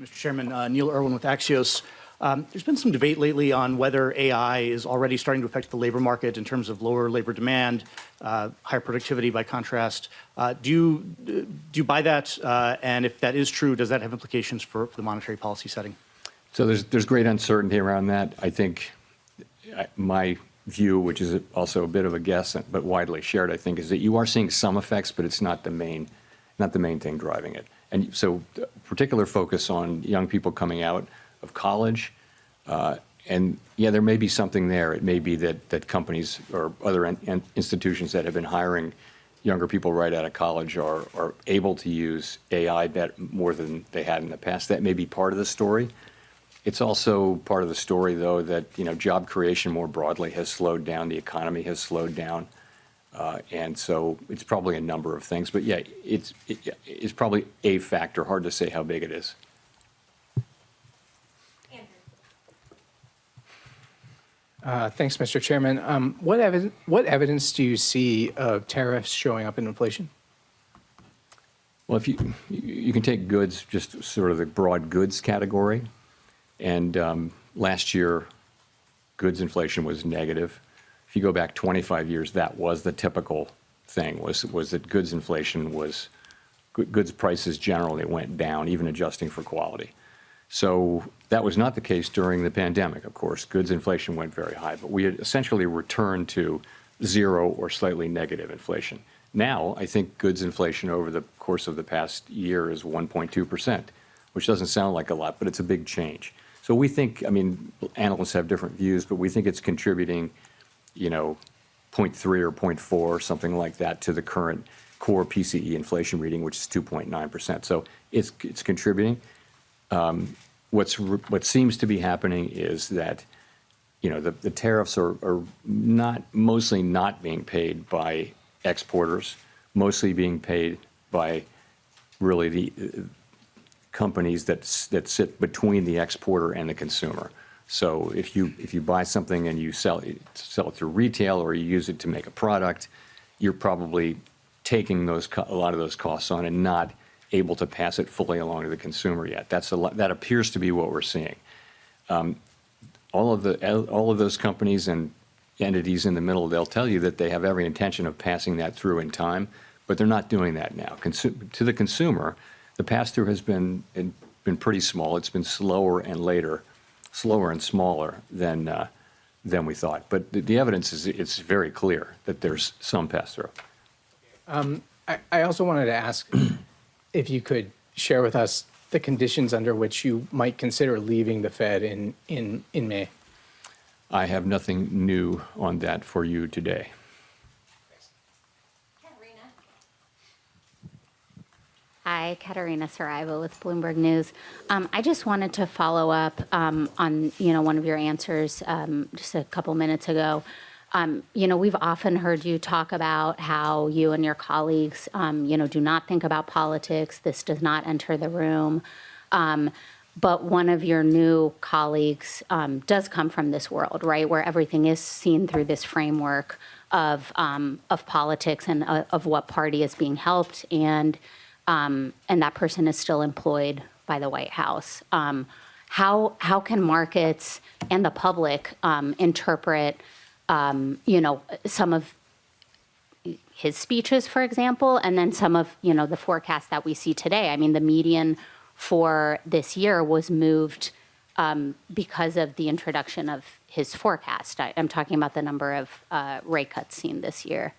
Mr. Chairman, Neil Irwin with Axios. There's been some debate lately on whether AI is already starting to affect the labor market in terms of lower labor demand, higher productivity by contrast. Do you buy that? And if that is true, does that have implications for the monetary policy setting? So there's great uncertainty around that. I think my view, which is also a bit of a guess, but widely shared, I think, is that you are seeing some effects, but it's not the main thing driving it. And so particular focus on young people coming out of college. And yeah, there may be something there. It may be that companies or other institutions that have been hiring younger people right out of college are able to use AI more than they had in the past. That may be part of the story. It's also part of the story, though, that job creation more broadly has slowed down. The economy has slowed down, and so it's probably a number of things. But yeah, it's probably a factor. Hard to say how big it is. Thanks, Mr. Chairman. What evidence do you see of tariffs showing up in inflation? Well, if you can take goods, just sort of the broad goods category, and last year, goods inflation was negative. If you go back 25 years, that was the typical thing, was that goods inflation was, goods prices generally went down, even adjusting for quality. So that was not the case during the pandemic, of course. Goods inflation went very high, but we had essentially returned to zero or slightly negative inflation. Now, I think goods inflation over the course of the past year is 1.2%, which doesn't sound like a lot, but it's a big change. So we think, analysts have different views, but we think it's contributing, 0.3 or 0.4, something like that, to the current core PCE inflation reading, which is 2.9%. So it's contributing. What seems to be happening is that, the tariffs are mostly not being paid by exporters, mostly being paid by really the companies that sit between the exporter and the consumer. So if you buy something and you sell it through retail, or you use it to make a product, you're probably taking a lot of those costs on and not able to pass it fully along to the consumer yet. That appears to be what we're seeing. All of those companies and entities in the middle, they'll tell you that they have every intention of passing that through in time, but they're not doing that now. To the consumer, the pass-through has been pretty small. It's been slower and smaller than we thought. But the evidence is, it's very clear that there's some pass-through. I also wanted to ask if you could share with us the conditions under which you might consider leaving the Fed in May. I have nothing new on that for you today. Hi, Katerina Saraiva with Bloomberg News. I just wanted to follow up on one of your answers just a couple minutes ago. We've often heard you talk about how you and your colleagues, do not think about politics. This does not enter the room. But one of your new colleagues does come from this world, right, where everything is seen through this framework of politics and of what party is being helped, and that person is still employed by the White House. How can markets and the public interpret, some of his speeches, for example, and then some of the forecasts that we see today? I mean, the median for this year was moved because of the introduction of his forecast. I'm talking about the number of rate cuts seen this year.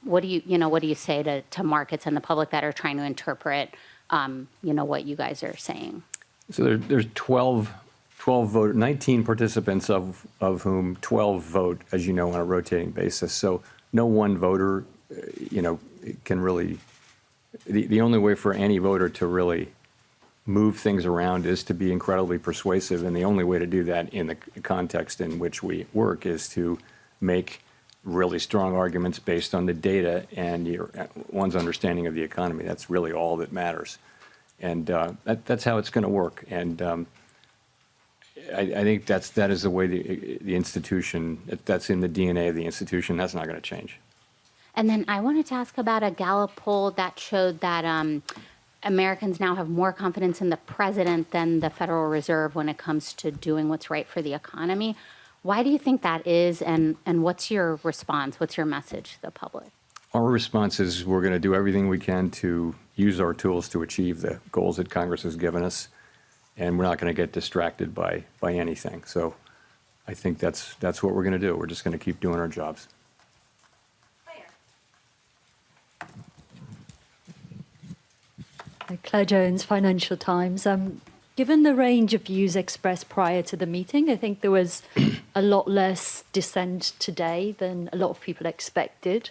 What do you say to markets and the public that are trying to interpret, what you guys are saying? So there's 19 participants, of whom 12 vote, as you know, on a rotating basis. So no one voter, can really. The only way for any voter to really move things around is to be incredibly persuasive, and the only way to do that in the context in which we work is to make really strong arguments based on the data and one's understanding of the economy. That's really all that matters, and that's how it's going to work. And I think that is the way the institution, that's in the DNA of the institution. That's not going to change. And then I wanted to ask about a Gallup poll that showed that Americans now have more confidence in the president than the Federal Reserve when it comes to doing what's right for the economy. Why do you think that is, and what's your response? What's your message to the public? Our response is we're going to do everything we can to use our tools to achieve the goals that Congress has given us, and we're not going to get distracted by anything. So I think that's what we're going to do. We're just going to keep doing our jobs. Claire Jones, Financial Times. Given the range of views expressed prior to the meeting, I think there was a lot less dissent today than a lot of people expected.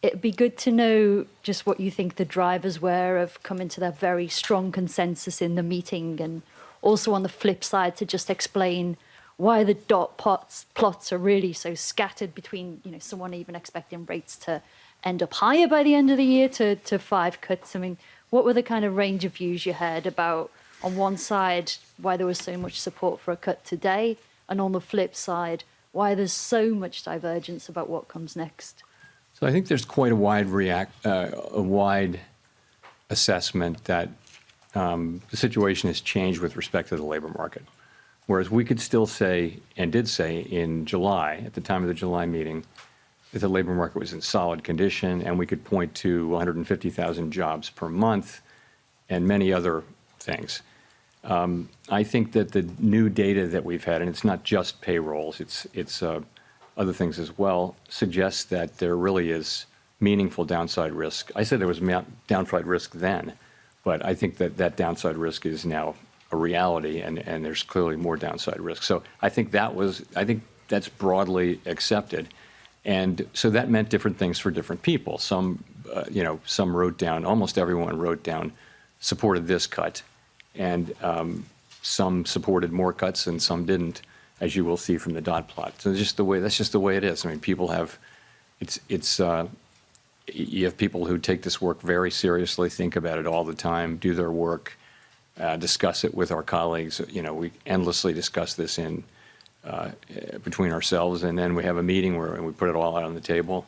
It'd be good to know just what you think the drivers were of coming to that very strong consensus in the meeting, and also on the flip side to just explain why the dot plots are really so scattered between, someone even expecting rates to end up higher by the end of the year to 5 cuts. I mean, what were the kind of range of views you had about, on one side, why there was so much support for a cut today, and on the flip side, why there's so much divergence about what comes next? So I think there's quite a wide assessment that the situation has changed with respect to the labor market. Whereas we could still say, and did say in July, at the time of the July meeting, that the labor market was in solid condition, and we could point to 150,000 jobs per month and many other things. I think that the new data that we've had, and it's not just payrolls, it's other things as well, suggests that there really is meaningful downside risk. I said there was downside risk then, but I think that that downside risk is now a reality, and there's clearly more downside risk. So I think that's broadly accepted. And so that meant different things for different people. Some wrote down, almost everyone wrote down, supported this cut, and some supported more cuts and some didn't, as you will see from the dot plot. So that's just the way it is. I mean, people have, you have people who take this work very seriously, think about it all the time, do their work, discuss it with our colleagues. We endlessly discuss this between ourselves, and then we have a meeting where we put it all out on the table,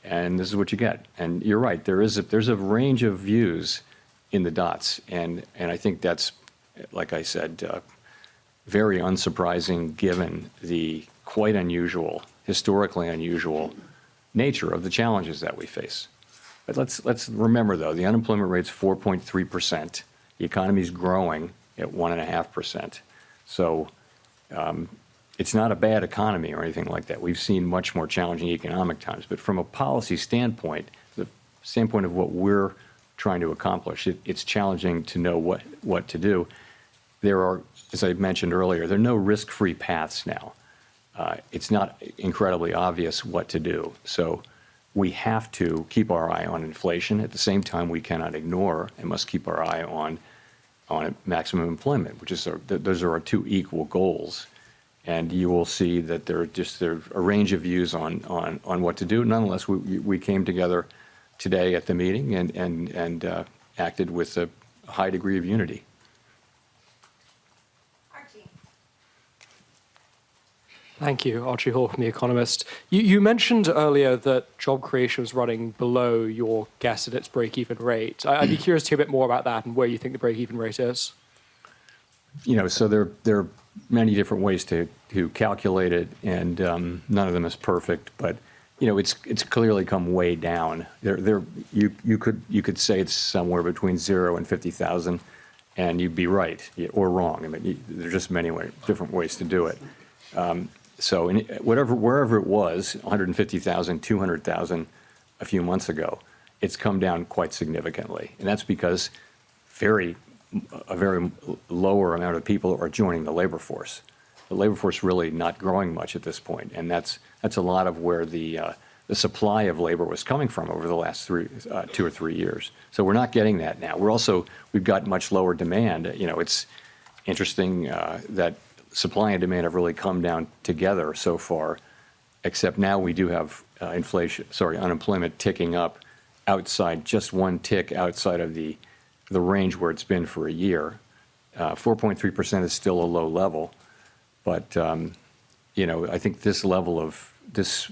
and this is what you get. And you're right, there's a range of views in the dots, and I think that's, like I said, very unsurprising given the quite unusual, historically unusual nature of the challenges that we face. But let's remember, though, the unemployment rate's 4.3%. The economy's growing at 1.5%. So it's not a bad economy or anything like that. We've seen much more challenging economic times. But from a policy standpoint, the standpoint of what we're trying to accomplish, it's challenging to know what to do. There are, as I mentioned earlier, there are no risk-free paths now. It's not incredibly obvious what to do. So we have to keep our eye on inflation. At the same time, we cannot ignore and must keep our eye on maximum employment, which is those are our two equal goals. And you will see that there are a range of views on what to do. Nonetheless, we came together today at the meeting and acted with a high degree of unity. Thank you. Archie Hall from The Economist. You mentioned earlier that job creation was running below your guess at its break-even rate. I'd be curious to hear a bit more about that and where you think the break-even rate is. So there are many different ways to calculate it, and none of them is perfect. But it's clearly come way down. You could say it's somewhere between 0 and 50,000, and you'd be right or wrong. I mean, there's just many different ways to do it. So wherever it was, 150,000, 200,000 a few months ago, it's come down quite significantly. And that's because a very lower amount of people are joining the labor force. The labor force really not growing much at this point. And that's a lot of where the supply of labor was coming from over the last 2 or 3 years. So we're not getting that now. We've got much lower demand. It's interesting that supply and demand have really come down together so far, except now we do have unemployment ticking up just one tick outside of the range where it's been for a year. 4.3% is still a low level, but I think this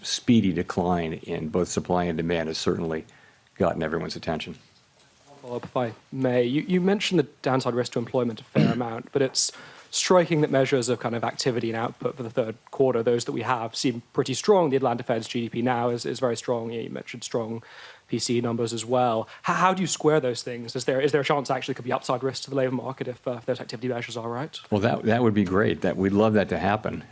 speedy decline in both supply and demand has certainly gotten everyone's attention. Follow up, if I may. You mentioned the downside risk to employment a fair amount, but it's striking that measures of kind of activity and output for the third quarter, those that we have, seem pretty strong. The Atlanta Fed's GDP now is very strong. You mentioned strong PCE numbers as well. How do you square those things? Is there a chance actually could be upside risk to the labor market if those activity measures are right? Well, that would be great. We'd love that to happen.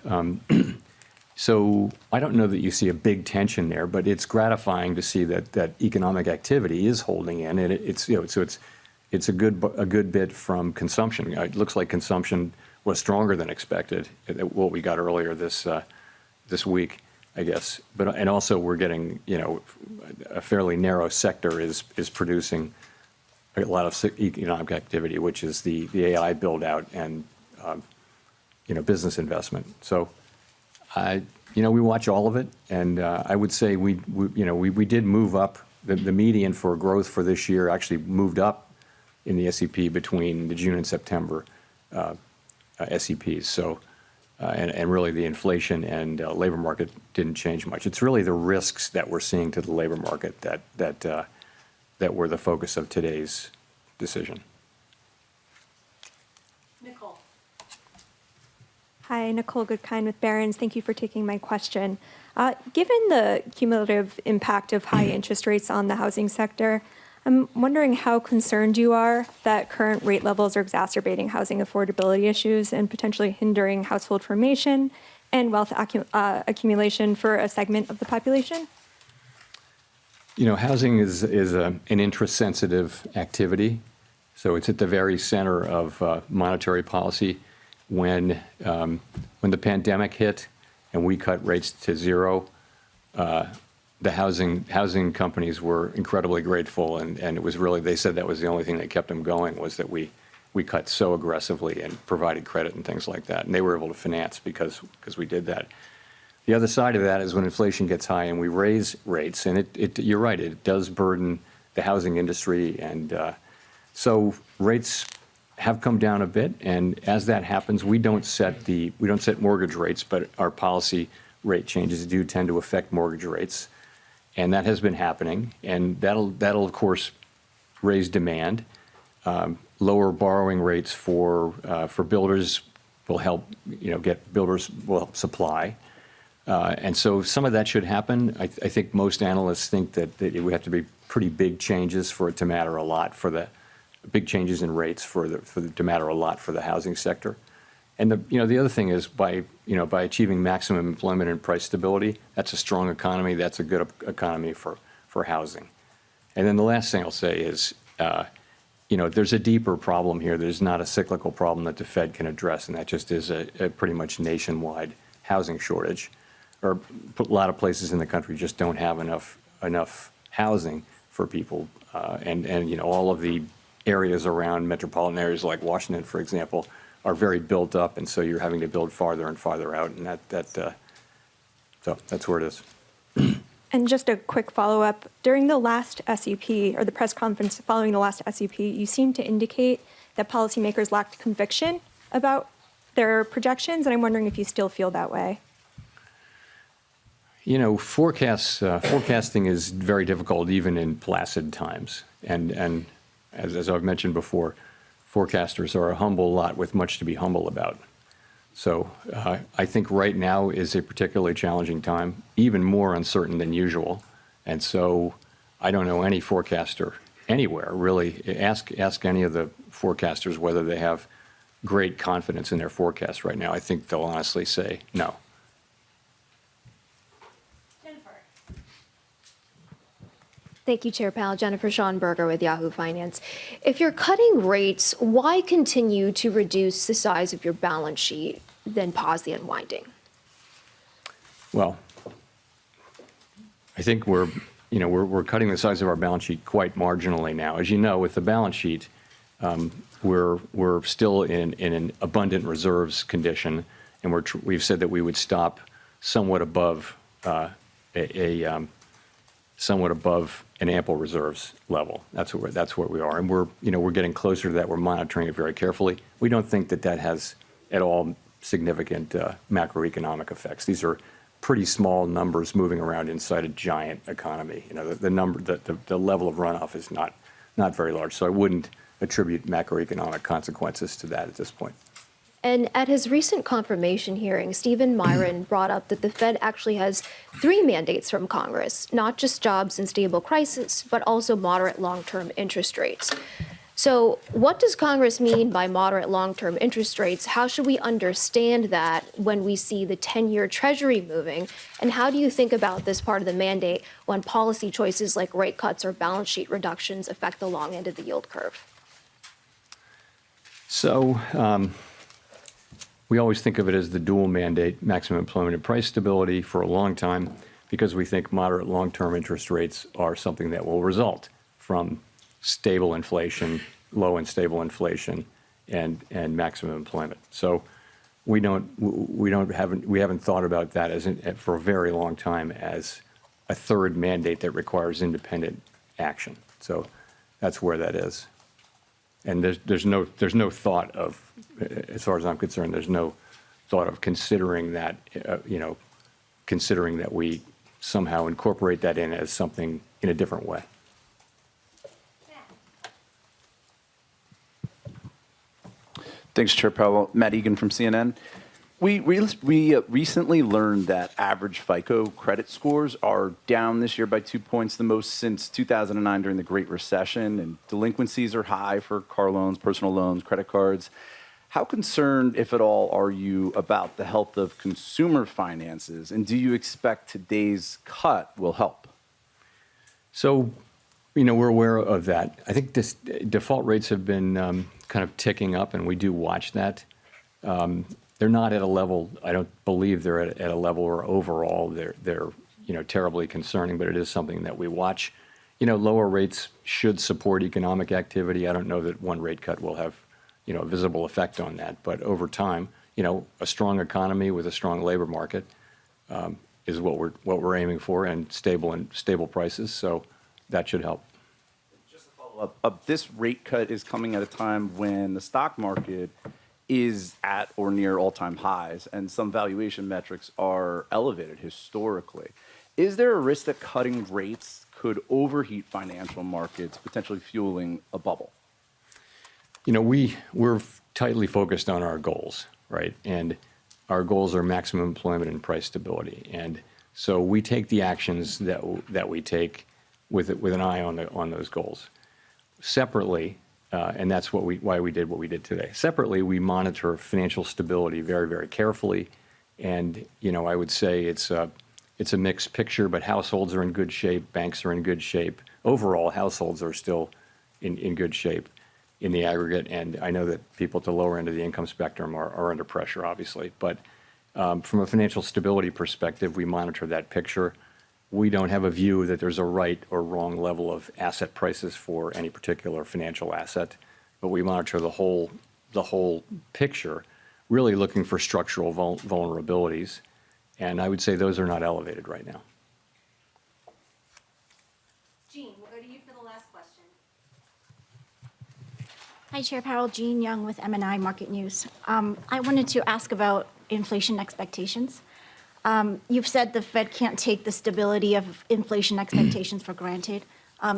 So I don't know that you see a big tension there, but it's gratifying to see that economic activity is holding in, and it's a good bit from consumption. It looks like consumption was stronger than expected, what we got earlier this week, I guess. And also we're getting, a fairly narrow sector is producing a lot of economic activity, which is the AI build out and business investment. So, we watch all of it, and I would say we did move up. The median for growth for this year actually moved up in the SEP between the June and September SEPs. So, and really the inflation and labor market didn't change much. It's really the risks that we're seeing to the labor market that were the focus of today's decision. Nicole. Hi, Nicole Goodkind with Barron's. Thank you for taking my question. Given the cumulative impact of high interest rates on the housing sector, I'm wondering how concerned you are that current rate levels are exacerbating housing affordability issues and potentially hindering household formation and wealth accumulation for a segment of the population? Housing is an interest-sensitive activity, so it's at the very center of monetary policy. When the pandemic hit and we cut rates to zero, the housing companies were incredibly grateful, and it was really, they said that was the only thing that kept them going, was that we cut so aggressively and provided credit and things like that, and they were able to finance because we did that. The other side of that is when inflation gets high and we raise rates, and you're right, it does burden the housing industry, and so rates have come down a bit, and as that happens, we don't set mortgage rates, but our policy rate changes do tend to affect mortgage rates. And that has been happening, and that'll of course raise demand. Lower borrowing rates for builders will help, builders will help supply, and so some of that should happen. I think most analysts think that it would have to be pretty big changes for it to matter a lot, big changes in rates to matter a lot for the housing sector. And the other thing is by achieving maximum employment and price stability, that's a strong economy. That's a good economy for housing. And then the last thing I'll say is, there's a deeper problem here. There's not a cyclical problem that the Fed can address, and that just is a pretty much nationwide housing shortage. Or a lot of places in the country just don't have enough housing for people, and all of the areas around metropolitan areas like Washington, for example, are very built up, and so you're having to build farther and farther out, and so that's where it is. And just a quick follow-up. During the last SEP, or the press conference following the last SEP, you seemed to indicate that policymakers lacked conviction about their projections, and I'm wondering if you still feel that way. Forecasting is very difficult even in placid times, and as I've mentioned before, forecasters are a humble lot with much to be humble about. So I think right now is a particularly challenging time, even more uncertain than usual. And so I don't know any forecaster anywhere, really. Ask any of the forecasters whether they have great confidence in their forecast right now. I think they'll honestly say no. Thank you, Chair Powell. Jennifer Schonberger with Yahoo Finance. If you're cutting rates, why continue to reduce the size of your balance sheet, then pause the unwinding? Well, I think we're cutting the size of our balance sheet quite marginally now. As you know, with the balance sheet, we're still in an abundant reserves condition, and we've said that we would stop somewhat above an ample reserves level. That's where we are, and we're getting closer to that. We're monitoring it very carefully. We don't think that has at all significant macroeconomic effects. These are pretty small numbers moving around inside a giant economy. The level of runoff is not very large, so I wouldn't attribute macroeconomic consequences to that at this point. And at his recent confirmation hearing, Stephen Myron brought up that the Fed actually has 3 mandates from Congress, not just jobs and stable prices, but also moderate long-term interest rates. So what does Congress mean by moderate long-term interest rates? How should we understand that when we see the 10-year Treasury moving? And how do you think about this part of the mandate when policy choices like rate cuts or balance sheet reductions affect the long end of the yield curve? So we always think of it as the dual mandate, maximum employment and price stability, for a long time, because we think moderate long-term interest rates are something that will result from stable inflation, low and stable inflation, and maximum employment. So we haven't thought about that for a very long time as a third mandate that requires independent action. So that's where that is. And there's no thought of, as far as I'm concerned, there's no thought of considering that, considering that we somehow incorporate that in as something in a different way. Thanks, Chair Powell. Matt Egan from CNN. We recently learned that average FICO credit scores are down this year by 2 points, the most since 2009 during the Great Recession, and delinquencies are high for car loans, personal loans, credit cards. How concerned, if at all, are you about the health of consumer finances, and do you expect today's cut will help? So, we're aware of that. I think default rates have been kind of ticking up, and we do watch that. They're not at a level, I don't believe they're at a level where overall they're terribly concerning, but it is something that we watch. Lower rates should support economic activity. I don't know that one rate cut will have, a visible effect on that, but over time, a strong economy with a strong labor market is what we're aiming for, and stable prices, so that should help. Just to follow up, this rate cut is coming at a time when the stock market is at or near all-time highs, and some valuation metrics are elevated historically. Is there a risk that cutting rates could overheat financial markets, potentially fueling a bubble? We're tightly focused on our goals, right? And our goals are maximum employment and price stability. And so we take the actions that we take with an eye on those goals. Separately, and that's why we did what we did today. Separately, we monitor financial stability very, very carefully. And, I would say it's a mixed picture, but households are in good shape, banks are in good shape. Overall, households are still in good shape in the aggregate. And I know that people at the lower end of the income spectrum are under pressure, obviously. But from a financial stability perspective, we monitor that picture. We don't have a view that there's a right or wrong level of asset prices for any particular financial asset, but we monitor the whole picture, really looking for structural vulnerabilities, and I would say those are not elevated right now. Jean, we'll go to you for the last question. Hi, Chair Powell. Jean Young with MNI Market News. I wanted to ask about inflation expectations. You've said the Fed can't take the stability of inflation expectations for granted.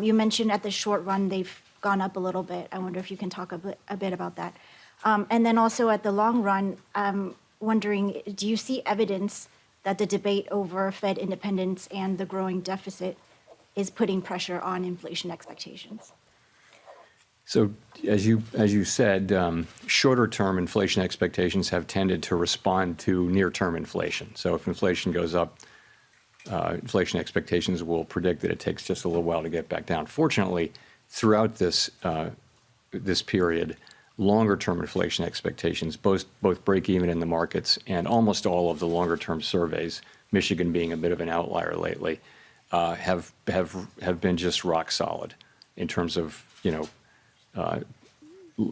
You mentioned at the short run they've gone up a little bit. I wonder if you can talk a bit about that. And then also at the long run, I'm wondering, do you see evidence that the debate over Fed independence and the growing deficit is putting pressure on inflation expectations? So as you said, shorter-term inflation expectations have tended to respond to near-term inflation. So if inflation goes up, inflation expectations will predict that it takes just a little while to get back down. Fortunately, throughout this period, longer-term inflation expectations, both break even in the markets, and almost all of the longer-term surveys, Michigan being a bit of an outlier lately, have been just rock solid in terms of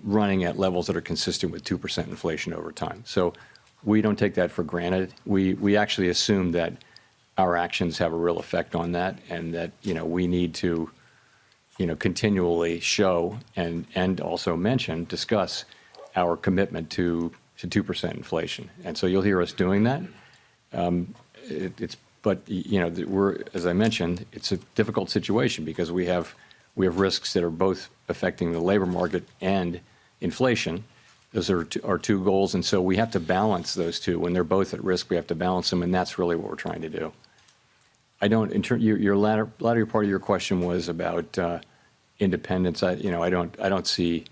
running at levels that are consistent with 2% inflation over time. So we don't take that for granted. We actually assume that our actions have a real effect on that, and that we need to continually show and also discuss our commitment to 2% inflation. And so you'll hear us doing that. But as I mentioned, it's a difficult situation because we have risks that are both affecting the labor market and inflation. Those are our two goals, and so we have to balance those two. When they're both at risk, we have to balance them, and that's really what we're trying to do. Your latter part of your question was about independence. I don't see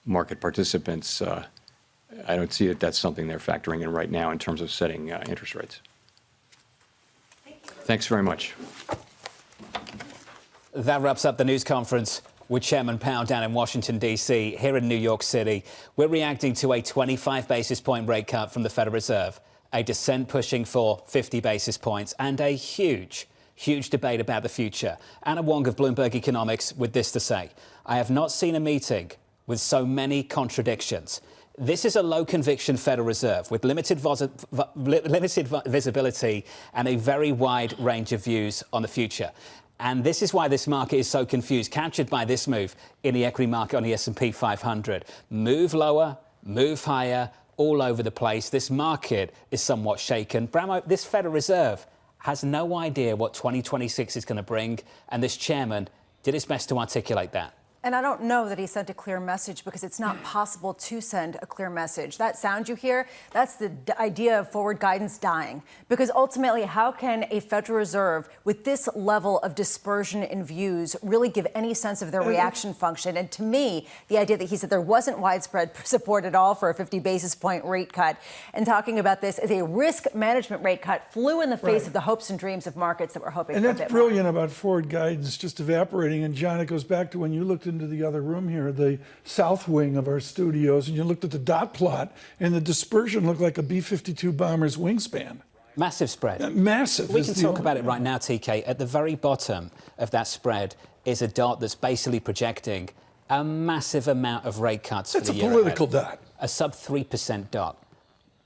market participants. I don't see that that's something they're factoring in right now in terms of setting interest rates. Thanks very much. That wraps up the news conference with Chairman Powell down in Washington, D.C. Here in New York City, we're reacting to a 25 basis point rate cut from the Federal Reserve, a dissent pushing for 50 basis points, and a huge debate about the future. Anna Wong of Bloomberg Economics with this to say: I have not seen a meeting with so many contradictions. This is a low-conviction Federal Reserve with limited visibility and a very wide range of views on the future. And this is why this market is so confused, captured by this move in the equity market on the S&P 500. Move lower, move higher, all over the place. This market is somewhat shaken. Bramo, this Federal Reserve has no idea what 2026 is going to bring, and this chairman did his best to articulate that. And I don't know that he sent a clear message because it's not possible to send a clear message. That sound you hear, that's the idea of forward guidance dying. Because ultimately, how can a Federal Reserve with this level of dispersion in views really give any sense of their reaction function? And to me, the idea that he said there wasn't widespread support at all for a 50 basis point rate cut and talking about this as a risk management rate cut flew in the face of the hopes and dreams of markets that were hoping for a bit more. And that's brilliant about forward guidance just evaporating. And John, it goes back to when you looked into the other room here, the south wing of our studios, and you looked at the dot plot, and the dispersion looked like a B-52 bomber's wingspan. Massive spread. Massive. We can talk about it right now, TK. At the very bottom of that spread is a dot that's basically projecting a massive amount of rate cuts for the year ahead. It's a political dot. A sub 3% dot.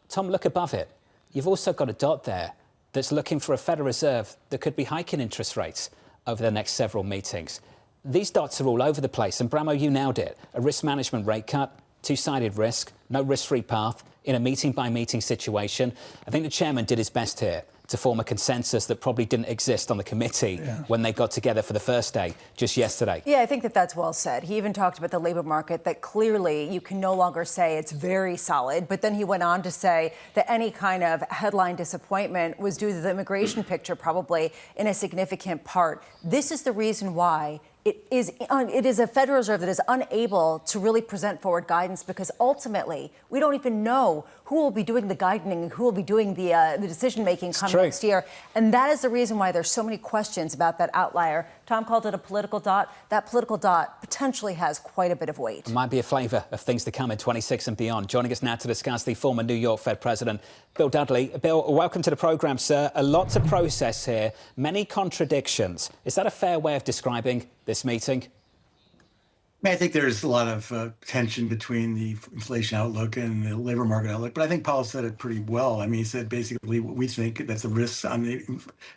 Tom, look above it. You've also got a dot there that's looking for a Federal Reserve that could be hiking interest rates over the next several meetings. These dots are all over the place, and Bramo, you nailed it. A risk management rate cut, two-sided risk, no risk-free path in a meeting-by-meeting situation. I think the chairman did his best here to form a consensus that probably didn't exist on the committee when they got together for the first day just yesterday. Yeah, I think that that's well said. He even talked about the labor market, that clearly you can no longer say it's very solid. But then he went on to say that any kind of headline disappointment was due to the immigration picture, probably in a significant part. This is the reason why it is a Federal Reserve that is unable to really present forward guidance because ultimately we don't even know who will be doing the guiding and who will be doing the decision-making come next year. And that is the reason why there's so many questions about that outlier. Tom called it a political dot. That political dot potentially has quite a bit of weight. It might be a flavour of things to come in 26 and beyond. Joining us now to discuss, the former New York Fed President, Bill Dudley. Bill, welcome to the programme, sir. A lot to process here, many contradictions. Is that a fair way of describing this meeting? I think there's a lot of tension between the inflation outlook and the labor market outlook, but I think Powell said it pretty well. I mean, he said basically we think that the risks on the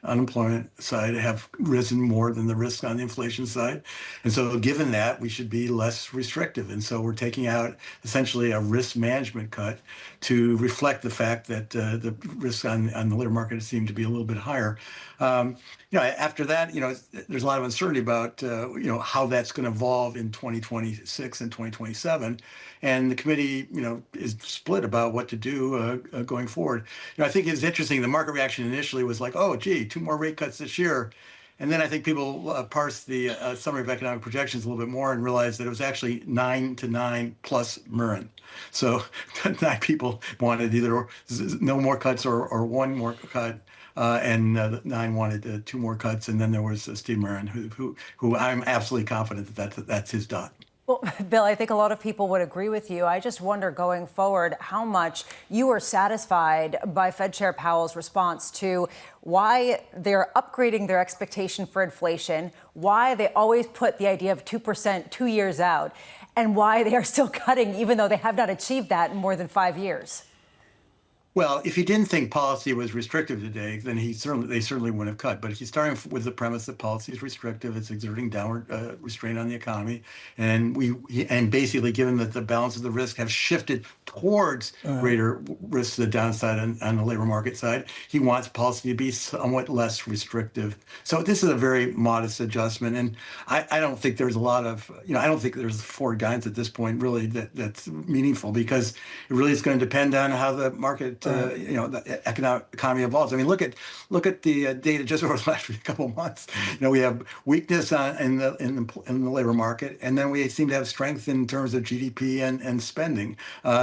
unemployment side have risen more than the risks on the inflation side. And so given that, we should be less restrictive. And so we're taking out essentially a risk management cut to reflect the fact that the risks on the labor market seem to be a little bit higher. After that, there's a lot of uncertainty about, how that's going to evolve in 2026 and 2027. And the committee, is split about what to do going forward. I think it's interesting. The market reaction initially was like, oh, gee, 2 more rate cuts this year. And then I think people parsed the summary of economic projections a little bit more and realized that it was actually 9 to 9 plus Murrin. So 9 people wanted either no more cuts or 1 more cut. And 9 wanted 2 more cuts, and then there was Steve Murrin, who I'm absolutely confident that's his dot. Well, Bill, I think a lot of people would agree with you. I just wonder going forward how much you are satisfied by Fed Chair Powell's response to why they're upgrading their expectation for inflation, why they always put the idea of 2% 2 years out, and why they are still cutting even though they have not achieved that in more than 5 years. Well, if he didn't think policy was restrictive today, then they certainly wouldn't have cut. But he's starting with the premise that policy is restrictive. It's exerting downward restraint on the economy, and basically, given that the balance of the risk have shifted towards greater risks to the downside on the labor market side, he wants policy to be somewhat less restrictive. So this is a very modest adjustment, and I don't think there's a lot of I don't think there's forward guidance at this point really that's meaningful because it really is going to depend on how the market. The economy evolves. I mean, look at the data just over the last couple of months. We have weakness in the labor market, and then we seem to have strength in terms of GDP and spending.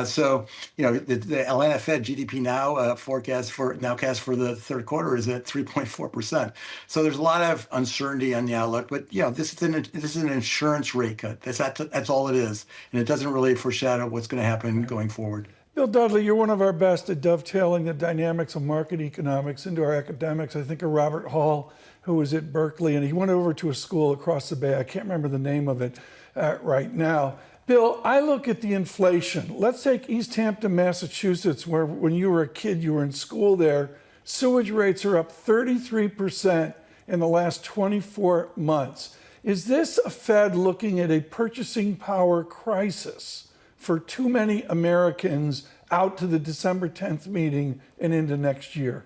So the Atlanta Fed GDP now forecast for the third quarter is at 3.4%. So there's a lot of uncertainty on the outlook. But this is an insurance rate cut. That's all it is, and it doesn't really foreshadow what's going to happen going forward. Bill Dudley, you're one of our best at dovetailing the dynamics of market economics into our academics. I think of Robert Hall, who was at Berkeley, and he went over to a school across the bay. I can't remember the name of it right now. Bill, I look at the inflation. Let's take East Hampton, Massachusetts, where when you were a kid, you were in school there. Sewage rates are up 33% in the last 24 months. Is this a Fed looking at a purchasing power crisis for too many Americans out to the December 10th meeting and into next year?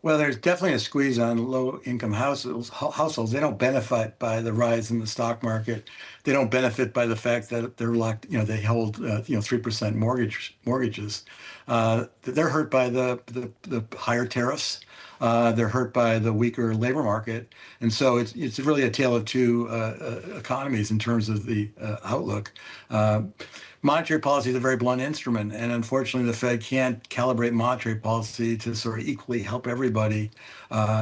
Well, there's definitely a squeeze on low-income households. They don't benefit by the rise in the stock market. They don't benefit by the fact that they're locked. They hold 3% mortgages. They're hurt by the higher tariffs. They're hurt by the weaker labor market, and so it's really a tale of two economies in terms of the outlook. Monetary policy is a very blunt instrument, and unfortunately, the Fed can't calibrate monetary policy to sort of equally help everybody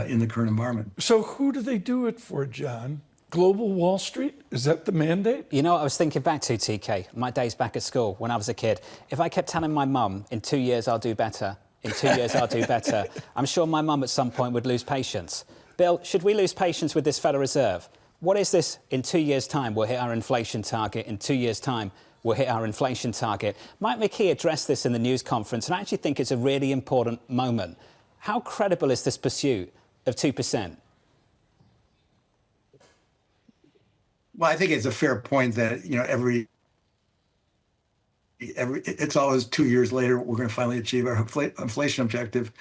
in the current environment. So who do they do it for, John? Global Wall Street? Is that the mandate? You know what I was thinking back to, TK? My days back at school when I was a kid. If I kept telling my mum, in 2 years I'll do better, in 2 years I'll do better, I'm sure my mum at some point would lose patience. Bill, should we lose patience with this Federal Reserve? What is this? In 2 years' time, we'll hit our inflation target. In 2 years' time, we'll hit our inflation target. Mike McKee addressed this in the news conference, and I actually think it's a really important moment. How credible is this pursuit of 2%? Well, I think it's a fair point that it's always 2 years later we're going to finally achieve our inflation objective.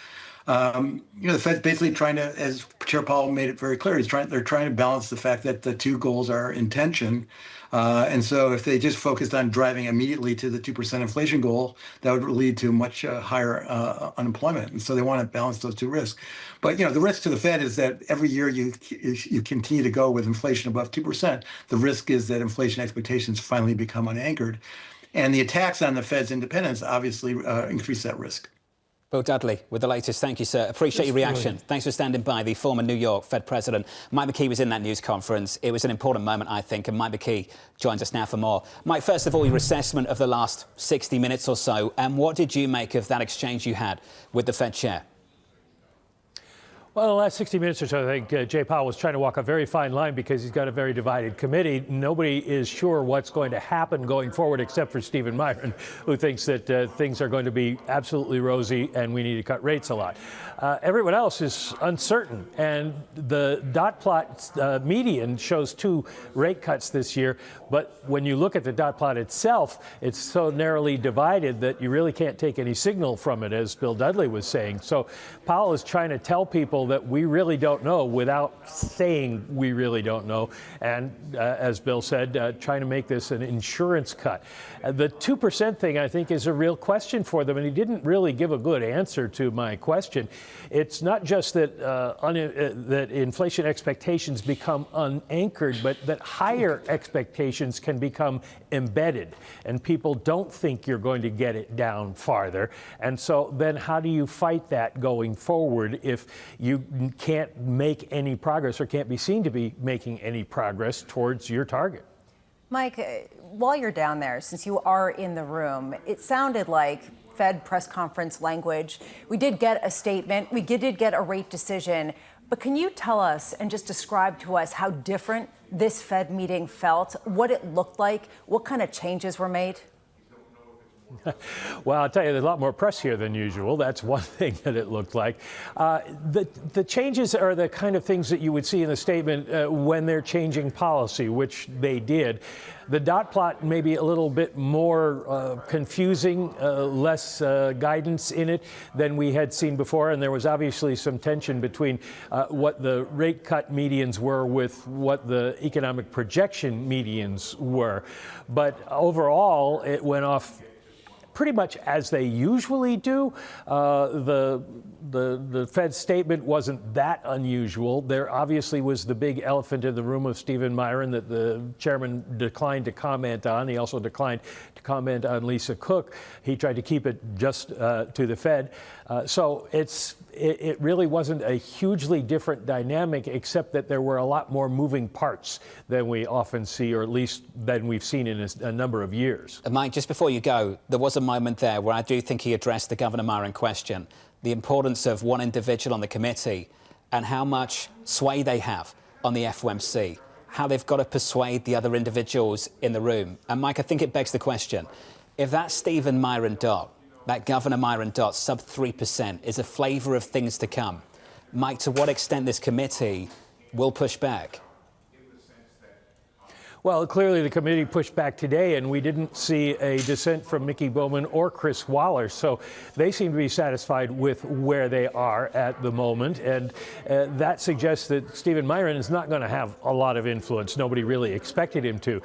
The Fed's basically trying to, as Chair Powell made it very clear, they're trying to balance the fact that the two goals are in tension. And so if they just focused on driving immediately to the 2% inflation goal, that would lead to much higher unemployment. And so they want to balance those two risks. But, the risk to the Fed is that every year you continue to go with inflation above 2%. The risk is that inflation expectations finally become unanchored. And the attacks on the Fed's independence obviously increase that risk. Bill Dudley with the latest. Thank you, sir. Appreciate your reaction. Brilliant. Thanks for standing by. The former New York Fed president, Mike McKee, was in that news conference. It was an important moment, I think, and Mike McKee joins us now for more. Mike, first of all, your assessment of the last 60 minutes or so, and what did you make of that exchange you had with the Fed chair? Well, in the last 60 minutes or so, I think Jay Powell was trying to walk a very fine line because he's got a very divided committee. Nobody is sure what's going to happen going forward except for Stephen Miron, who thinks that things are going to be absolutely rosy and we need to cut rates a lot. Everyone else is uncertain, and the dot plot median shows 2 rate cuts this year, but when you look at the dot plot itself, it's so narrowly divided that you really can't take any signal from it, as Bill Dudley was saying. So Powell is trying to tell people that we really don't know without saying we really don't know. And as Bill said, trying to make this an insurance cut. The 2% thing, I think, is a real question for them. And he didn't really give a good answer to my question. It's not just that that inflation expectations become unanchored, but that higher expectations can become embedded. And people don't think you're going to get it down farther. And so then how do you fight that going forward if you can't make any progress or can't be seen to be making any progress towards your target? Mike, while you're down there, since you are in the room, it sounded like Fed press conference language. We did get a statement. We did get a rate decision. But can you tell us and just describe to us how different this Fed meeting felt, what it looked like, what kind of changes were made? Well, I'll tell you, there's a lot more press here than usual. That's one thing that it looked like. The changes are the kind of things that you would see in the statement when they're changing policy, which they did. The dot plot may be a little bit more confusing, less guidance in it than we had seen before. And there was obviously some tension between what the rate cut medians were with what the economic projection medians were. But overall, it went off pretty much as they usually do. The Fed's statement wasn't that unusual. There obviously was the big elephant in the room of Stephen Miron that the chairman declined to comment on. He also declined to comment on Lisa Cook. He tried to keep it just to the Fed. So it really wasn't a hugely different dynamic, except that there were a lot more moving parts than we often see, or at least than we've seen in a number of years. Mike, just before you go, there was a moment there where I do think he addressed the Governor Miron question, the importance of one individual on the committee and how much sway they have on the FOMC. how they've got to persuade the other individuals in the room. And Mike, I think it begs the question, if that Stephen Myron dot, that Governor Myron dot, sub 3% is a flavour of things to come, Mike, to what extent this committee will push back? Well, clearly the committee pushed back today, and we didn't see a dissent from McKee Bowman or Chris Waller. So they seem to be satisfied with where they are at the moment. And that suggests that Stephen Myron is not going to have a lot of influence. Nobody really expected him to.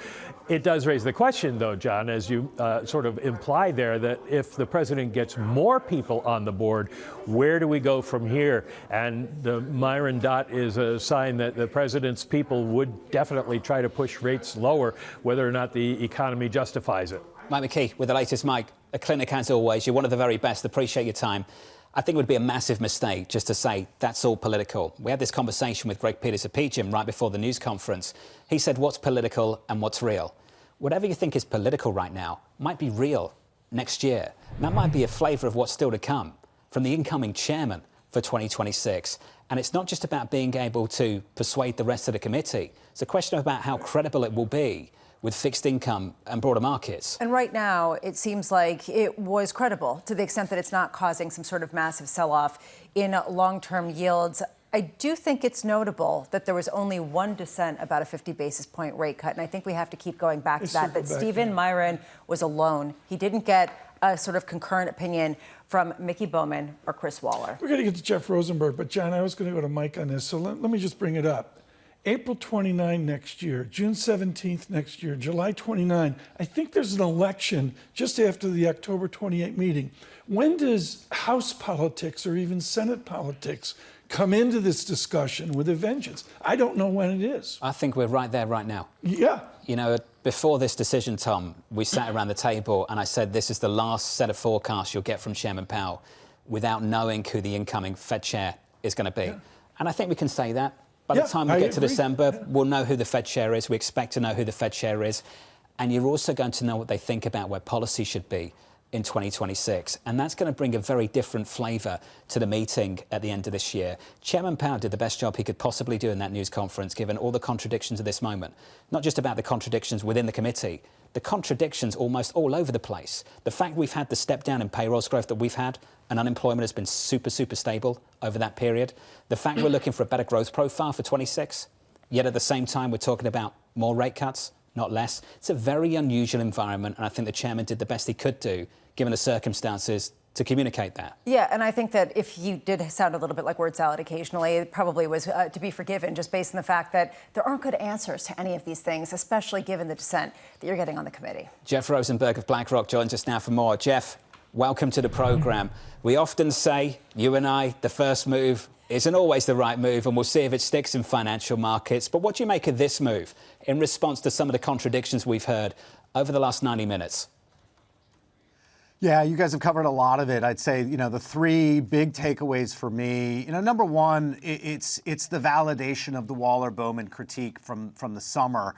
It does raise the question, though, John, as you sort of implied there, that if the president gets more people on the board, where do we go from here? And the Myron dot is a sign that the president's people would definitely try to push rates lower, whether or not the economy justifies it. Mike McKee with the latest. Mike, a clinic as always. You're one of the very best. Appreciate your time. I think it would be a massive mistake just to say that's all political. We had this conversation with Greg Peters of PGIM right before the news conference. He said what's political and what's real. Whatever you think is political right now might be real next year. And that might be a flavour of what's still to come from the incoming chairman for 2026. And it's not just about being able to persuade the rest of the committee. It's a question about how credible it will be with fixed income and broader markets. And right now, it seems like it was credible to the extent that it's not causing some sort of massive sell-off in long-term yields. I do think it's notable that there was only one dissent about a 50 basis point rate cut. And I think we have to keep going back to that Stephen Myron was alone. He didn't get a sort of concurrent opinion from McKee Bowman or Chris Waller. We're going to get to Jeff Rosenberg, but John, I was going to go to Mike on this. So let me just bring it up. April 29 next year, June 17th next year, July 29. I think there's an election just after the October 28 meeting. When does House politics or even Senate politics come into this discussion with a vengeance? I don't know when it is. I think we're right there right now. Yeah. You know, before this decision, Tom, we sat around the table and I said this is the last set of forecasts you'll get from Chairman Powell without knowing who the incoming Fed chair is going to be. Yeah. And I think we can say that. By the time we get to December, we'll know who the Fed chair is. We expect to know who the Fed chair is. And you're also going to know what they think about where policy should be in 2026. And that's going to bring a very different flavour to the meeting at the end of this year. Chairman Powell did the best job he could possibly do in that news conference, given all the contradictions of this moment. Not just about the contradictions within the committee, the contradictions almost all over the place. The fact we've had the step down in payrolls growth that we've had, and unemployment has been super, super stable over that period. The fact we're looking for a better growth profile for 26, yet at the same time we're talking about more rate cuts, not less. It's a very unusual environment, and I think the chairman did the best he could do, given the circumstances, to communicate that. Yeah, and I think that if you did sound a little bit like word salad occasionally, it probably was to be forgiven, just based on the fact that there aren't good answers to any of these things, especially given the dissent that you're getting on the committee. Jeff Rosenberg of BlackRock joins us now for more. Jeff, welcome to the programme. We often say, you and I, the first move isn't always the right move, and we'll see if it sticks in financial markets. But what do you make of this move in response to some of the contradictions we've heard over the last 90 minutes? Yeah, you guys have covered a lot of it. I'd say, the three big takeaways for me, number one, it's the validation of the Waller-Bowman critique from the summer.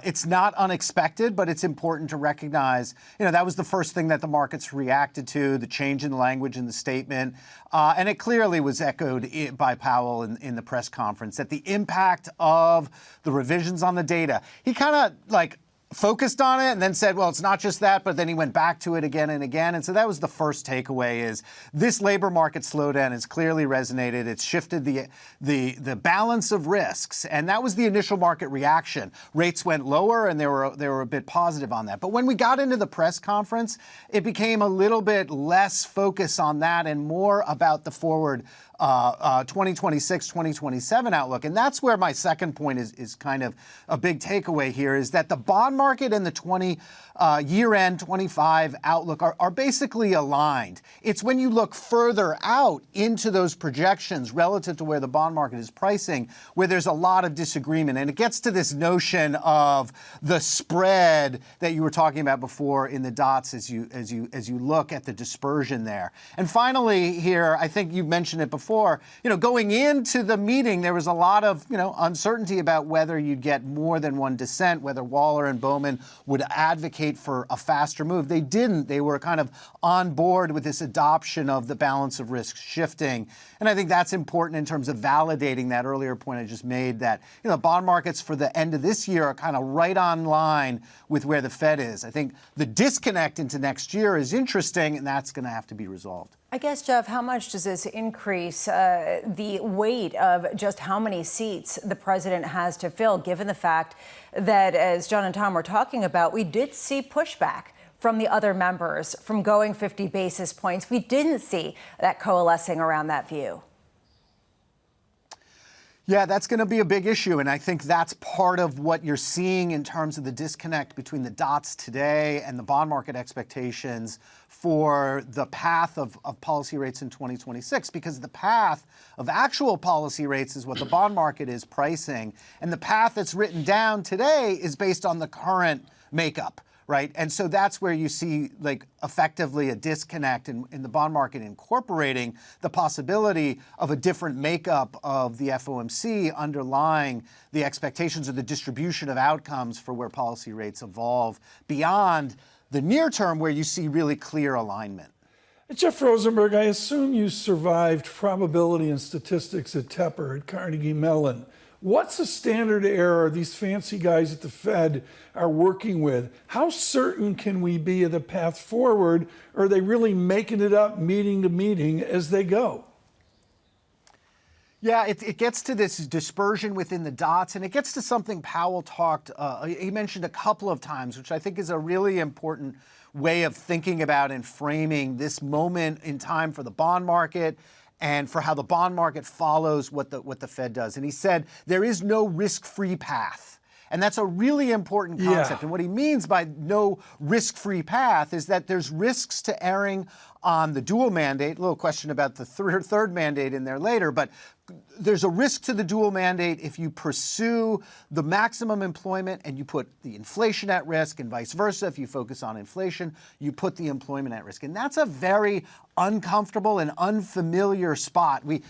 It's not unexpected, but it's important to recognize, that was the first thing that the markets reacted to, the change in language in the statement. And it clearly was echoed by Powell in the press conference, that the impact of the revisions on the data, he kind of focused on it and then said, well, it's not just that, but then he went back to it again and again. And so that was the first takeaway, is this labor market slowdown has clearly resonated. It's shifted the balance of risks. And that was the initial market reaction. Rates went lower and they were a bit positive on that. But when we got into the press conference, it became a little bit less focus on that and more about the forward 2026, 2027 outlook. And that's where my second point is kind of a big takeaway here, is that the bond market and the year-end 25 outlook are basically aligned. It's when you look further out into those projections relative to where the bond market is pricing where there's a lot of disagreement. And it gets to this notion of the spread that you were talking about before in the dots as you look at the dispersion there. And finally here, I think you mentioned it before, before, going into the meeting, there was a lot of, uncertainty about whether you'd get more than one dissent, whether Waller and Bowman would advocate for a faster move. They didn't. They were kind of on board with this adoption of the balance of risk shifting. And I think that's important in terms of validating that earlier point I just made that, bond markets for the end of this year are kind of right on line with where the Fed is. I think the disconnect into next year is interesting, and that's going to have to be resolved. I guess, Jeff, how much does this increase the weight of just how many seats the president has to fill, given the fact that, as John and Tom were talking about, we did see pushback from the other members from going 50 basis points? We didn't see that coalescing around that view. Yeah, that's going to be a big issue. And I think that's part of what you're seeing in terms of the disconnect between the dots today and the bond market expectations for the path of policy rates in 2026, because the path of actual policy rates is what the bond market is pricing. And the path that's written down today is based on the current makeup. Right. And so that's where you see effectively a disconnect in the bond market incorporating the possibility of a different makeup of the FOMC underlying the expectations or the distribution of outcomes for where policy rates evolve beyond the near term where you see really clear alignment. Jeff Rosenberg, I assume you survived probability and statistics at Tepper at Carnegie Mellon. What's the standard error these fancy guys at the Fed are working with? How certain can we be of the path forward? Or are they really making it up meeting to meeting as they go? Yeah, it gets to this dispersion within the dots, and it gets to something Powell he mentioned a couple of times, which I think is a really important way of thinking about and framing this moment in time for the bond market and for how the bond market follows what the Fed does. And he said there is no risk-free path. And that's a really important concept. And what he means by no risk-free path is that there's risks to erring on the dual mandate. A little question about the third mandate in there later, but there's a risk to the dual mandate if you pursue the maximum employment and you put the inflation at risk, and vice versa. If you focus on inflation, you put the employment at risk. And that's a very uncomfortable and unfamiliar spot. We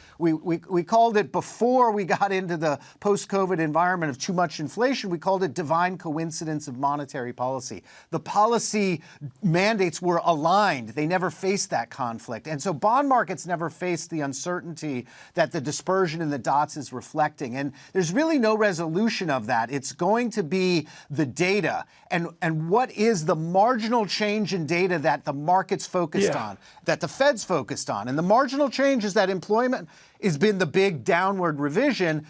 called it, before we got into the post-COVID environment of too much inflation, we called it divine coincidence of monetary policy. The policy mandates were aligned. They never faced that conflict. And so bond markets never faced the uncertainty that the dispersion in the dots is reflecting. And there's really no resolution of that. It's going to be the data and what is the marginal change in data that the market's focused on, that the Fed's focused on. And the marginal change is that employment has been the big downward revision.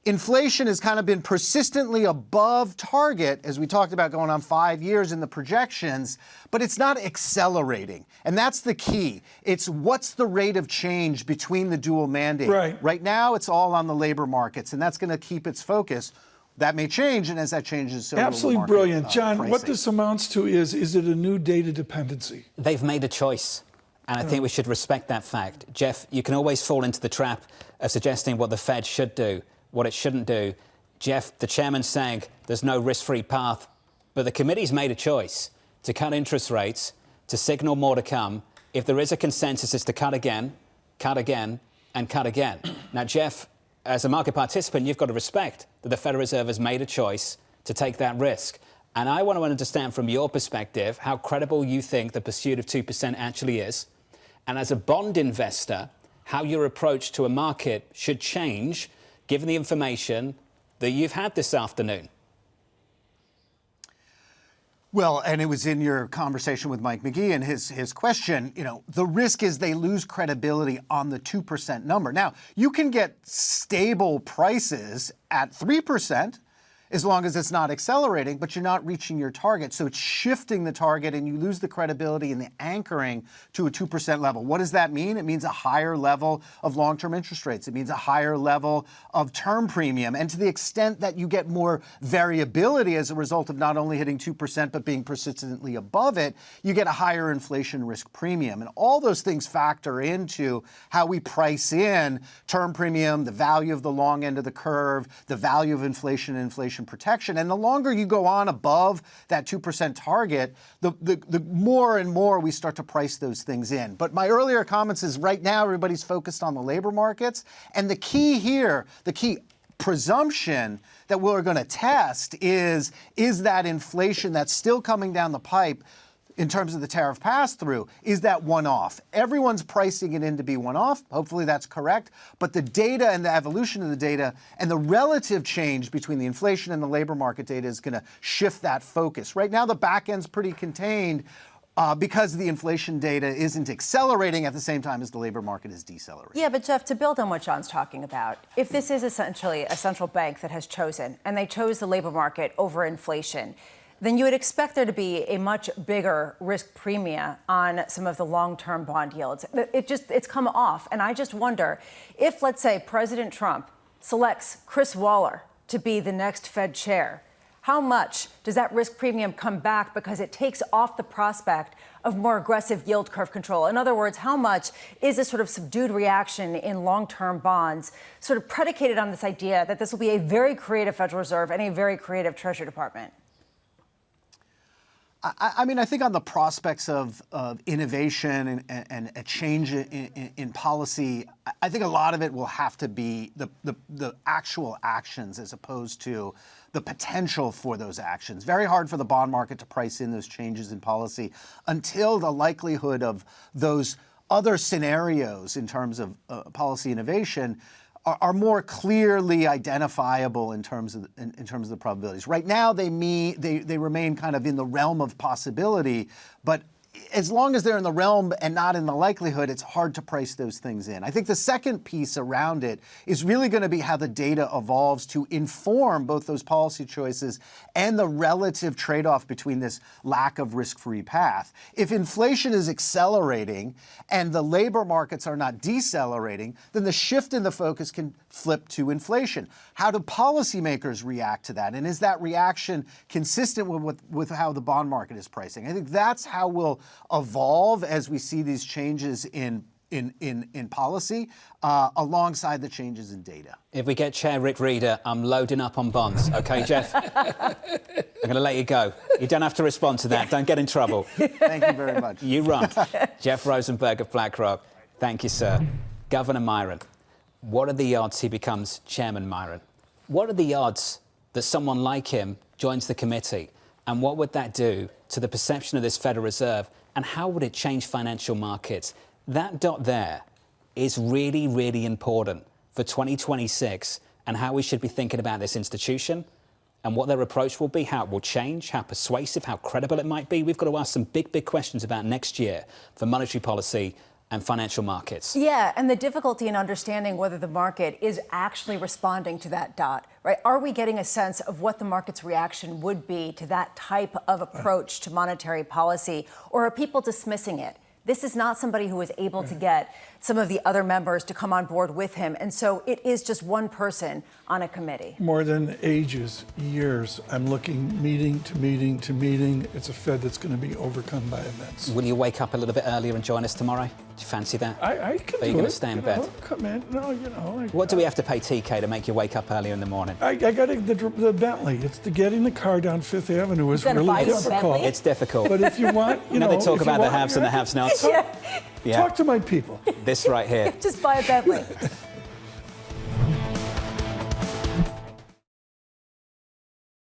Inflation has kind of been persistently above target, as we talked about, going on 5 years in the projections, but it's not accelerating. And that's the key. It's what's the rate of change between the dual mandate. Right now, it's all on the labor markets, and that's going to keep its focus. That may change, and as that changes, so absolutely will the market, brilliant. John, pricing. What this amounts to is it a new data dependency? They've made a choice. And I think we should respect that fact. Jeff, you can always fall into the trap of suggesting what the Fed should do, what it shouldn't do. Jeff, the chairman's saying there's no risk-free path, but the committee's made a choice to cut interest rates, to signal more to come. If there is a consensus, it's to cut again, and cut again. Now, Jeff, as a market participant, you've got to respect that the Federal Reserve has made a choice to take that risk. And I want to understand from your perspective how credible you think the pursuit of 2% actually is. And as a bond investor, how your approach to a market should change given the information that you've had this afternoon. Well, and it was in your conversation with Mike McKee and his question, the risk is they lose credibility on the 2% number. Now, you can get stable prices at 3%. As long as it's not accelerating, but you're not reaching your target. So it's shifting the target and you lose the credibility and the anchoring to a 2% level. What does that mean? It means a higher level of long-term interest rates. It means a higher level of term premium. And to the extent that you get more variability as a result of not only hitting 2%, but being persistently above it, you get a higher inflation risk premium. And all those things factor into how we price in term premium, the value of the long end of the curve, the value of inflation and inflation inflation protection. And the longer you go on above that 2% target, the more and more we start to price those things in. But my earlier comments is right now everybody's focused on the labor markets. And the key here, the key presumption that we're going to test is that inflation that's still coming down the pipe in terms of the tariff pass-through, is that one-off? Everyone's pricing it in to be one-off. Hopefully that's correct. But the data and the evolution of the data and the relative change between the inflation and the labor market data is going to shift that focus. Right now, the back end's pretty contained because the inflation data isn't accelerating at the same time as the labor market is decelerating. Yeah, but Jeff, to build on what John's talking about, if this is essentially a central bank that has chosen, and they chose the labor market over inflation, then you would expect there to be a much bigger risk premium on some of the long-term bond yields. It's come off. And I just wonder if, let's say, President Trump selects Chris Waller to be the next Fed chair, how much does that risk premium come back because it takes off the prospect of more aggressive yield curve control? In other words, how much is this sort of subdued reaction in long-term bonds sort of predicated on this idea that this will be a very creative Federal Reserve and a very creative Treasury Department? I mean, I think on the prospects of innovation and a change in policy, I think a lot of it will have to be the actual actions as opposed to the potential for those actions. Very hard for the bond market to price in those changes in policy until the likelihood of those other scenarios in terms of policy innovation are more clearly identifiable in terms of the probabilities. Right now, they remain kind of in the realm of possibility, but as long as they're in the realm and not in the likelihood, it's hard to price those things in. I think the second piece around it is really going to be how the data evolves to inform both those policy choices and the relative trade-off between this lack of risk-free path. If inflation is accelerating and the labor markets are not decelerating, then the shift in the focus can flip to inflation. How do policymakers react to that? And is that reaction consistent with how the bond market is pricing? I think that's how we'll evolve as we see these changes in policy alongside the changes in data. If we get Chair Rick Reeder, I'm loading up on bonds. Okay, Jeff? I'm going to let you go. You don't have to respond to that. Don't get in trouble. Thank you very much. You run. Jeff Rosenberg of BlackRock. Thank you, sir. Governor Myron, what are the odds he becomes Chairman Myron? What are the odds that someone like him joins the committee? And what would that do to the perception of this Federal Reserve? And how would it change financial markets? That dot there is really, really important for 2026 and how we should be thinking about this institution and what their approach will be, how it will change, how persuasive, how credible it might be. We've got to ask some big, big questions about next year for monetary policy and financial markets. Yeah, and the difficulty in understanding whether the market is actually responding to that dot, right? Are we getting a sense of what the market's reaction would be to that type of approach to monetary policy, or are people dismissing it? This is not somebody who was able to get some of the other members to come on board with him. And so it is just one person on a committee. More than ages, years. I'm looking meeting to meeting to meeting. It's a Fed that's going to be overcome by events. Will you wake up a little bit earlier and join us tomorrow? Do you fancy that? I can do it. Are you going to stay in bed? Come in. No, you know. What do we have to pay TK to make you wake up earlier in the morning? I got the Bentley. It's getting the car down Fifth Avenue is really difficult. It's difficult. But if you want, you know. They talk about the haves and the have-nots. Yeah. Talk to my people. This right here. Just buy a Bentley.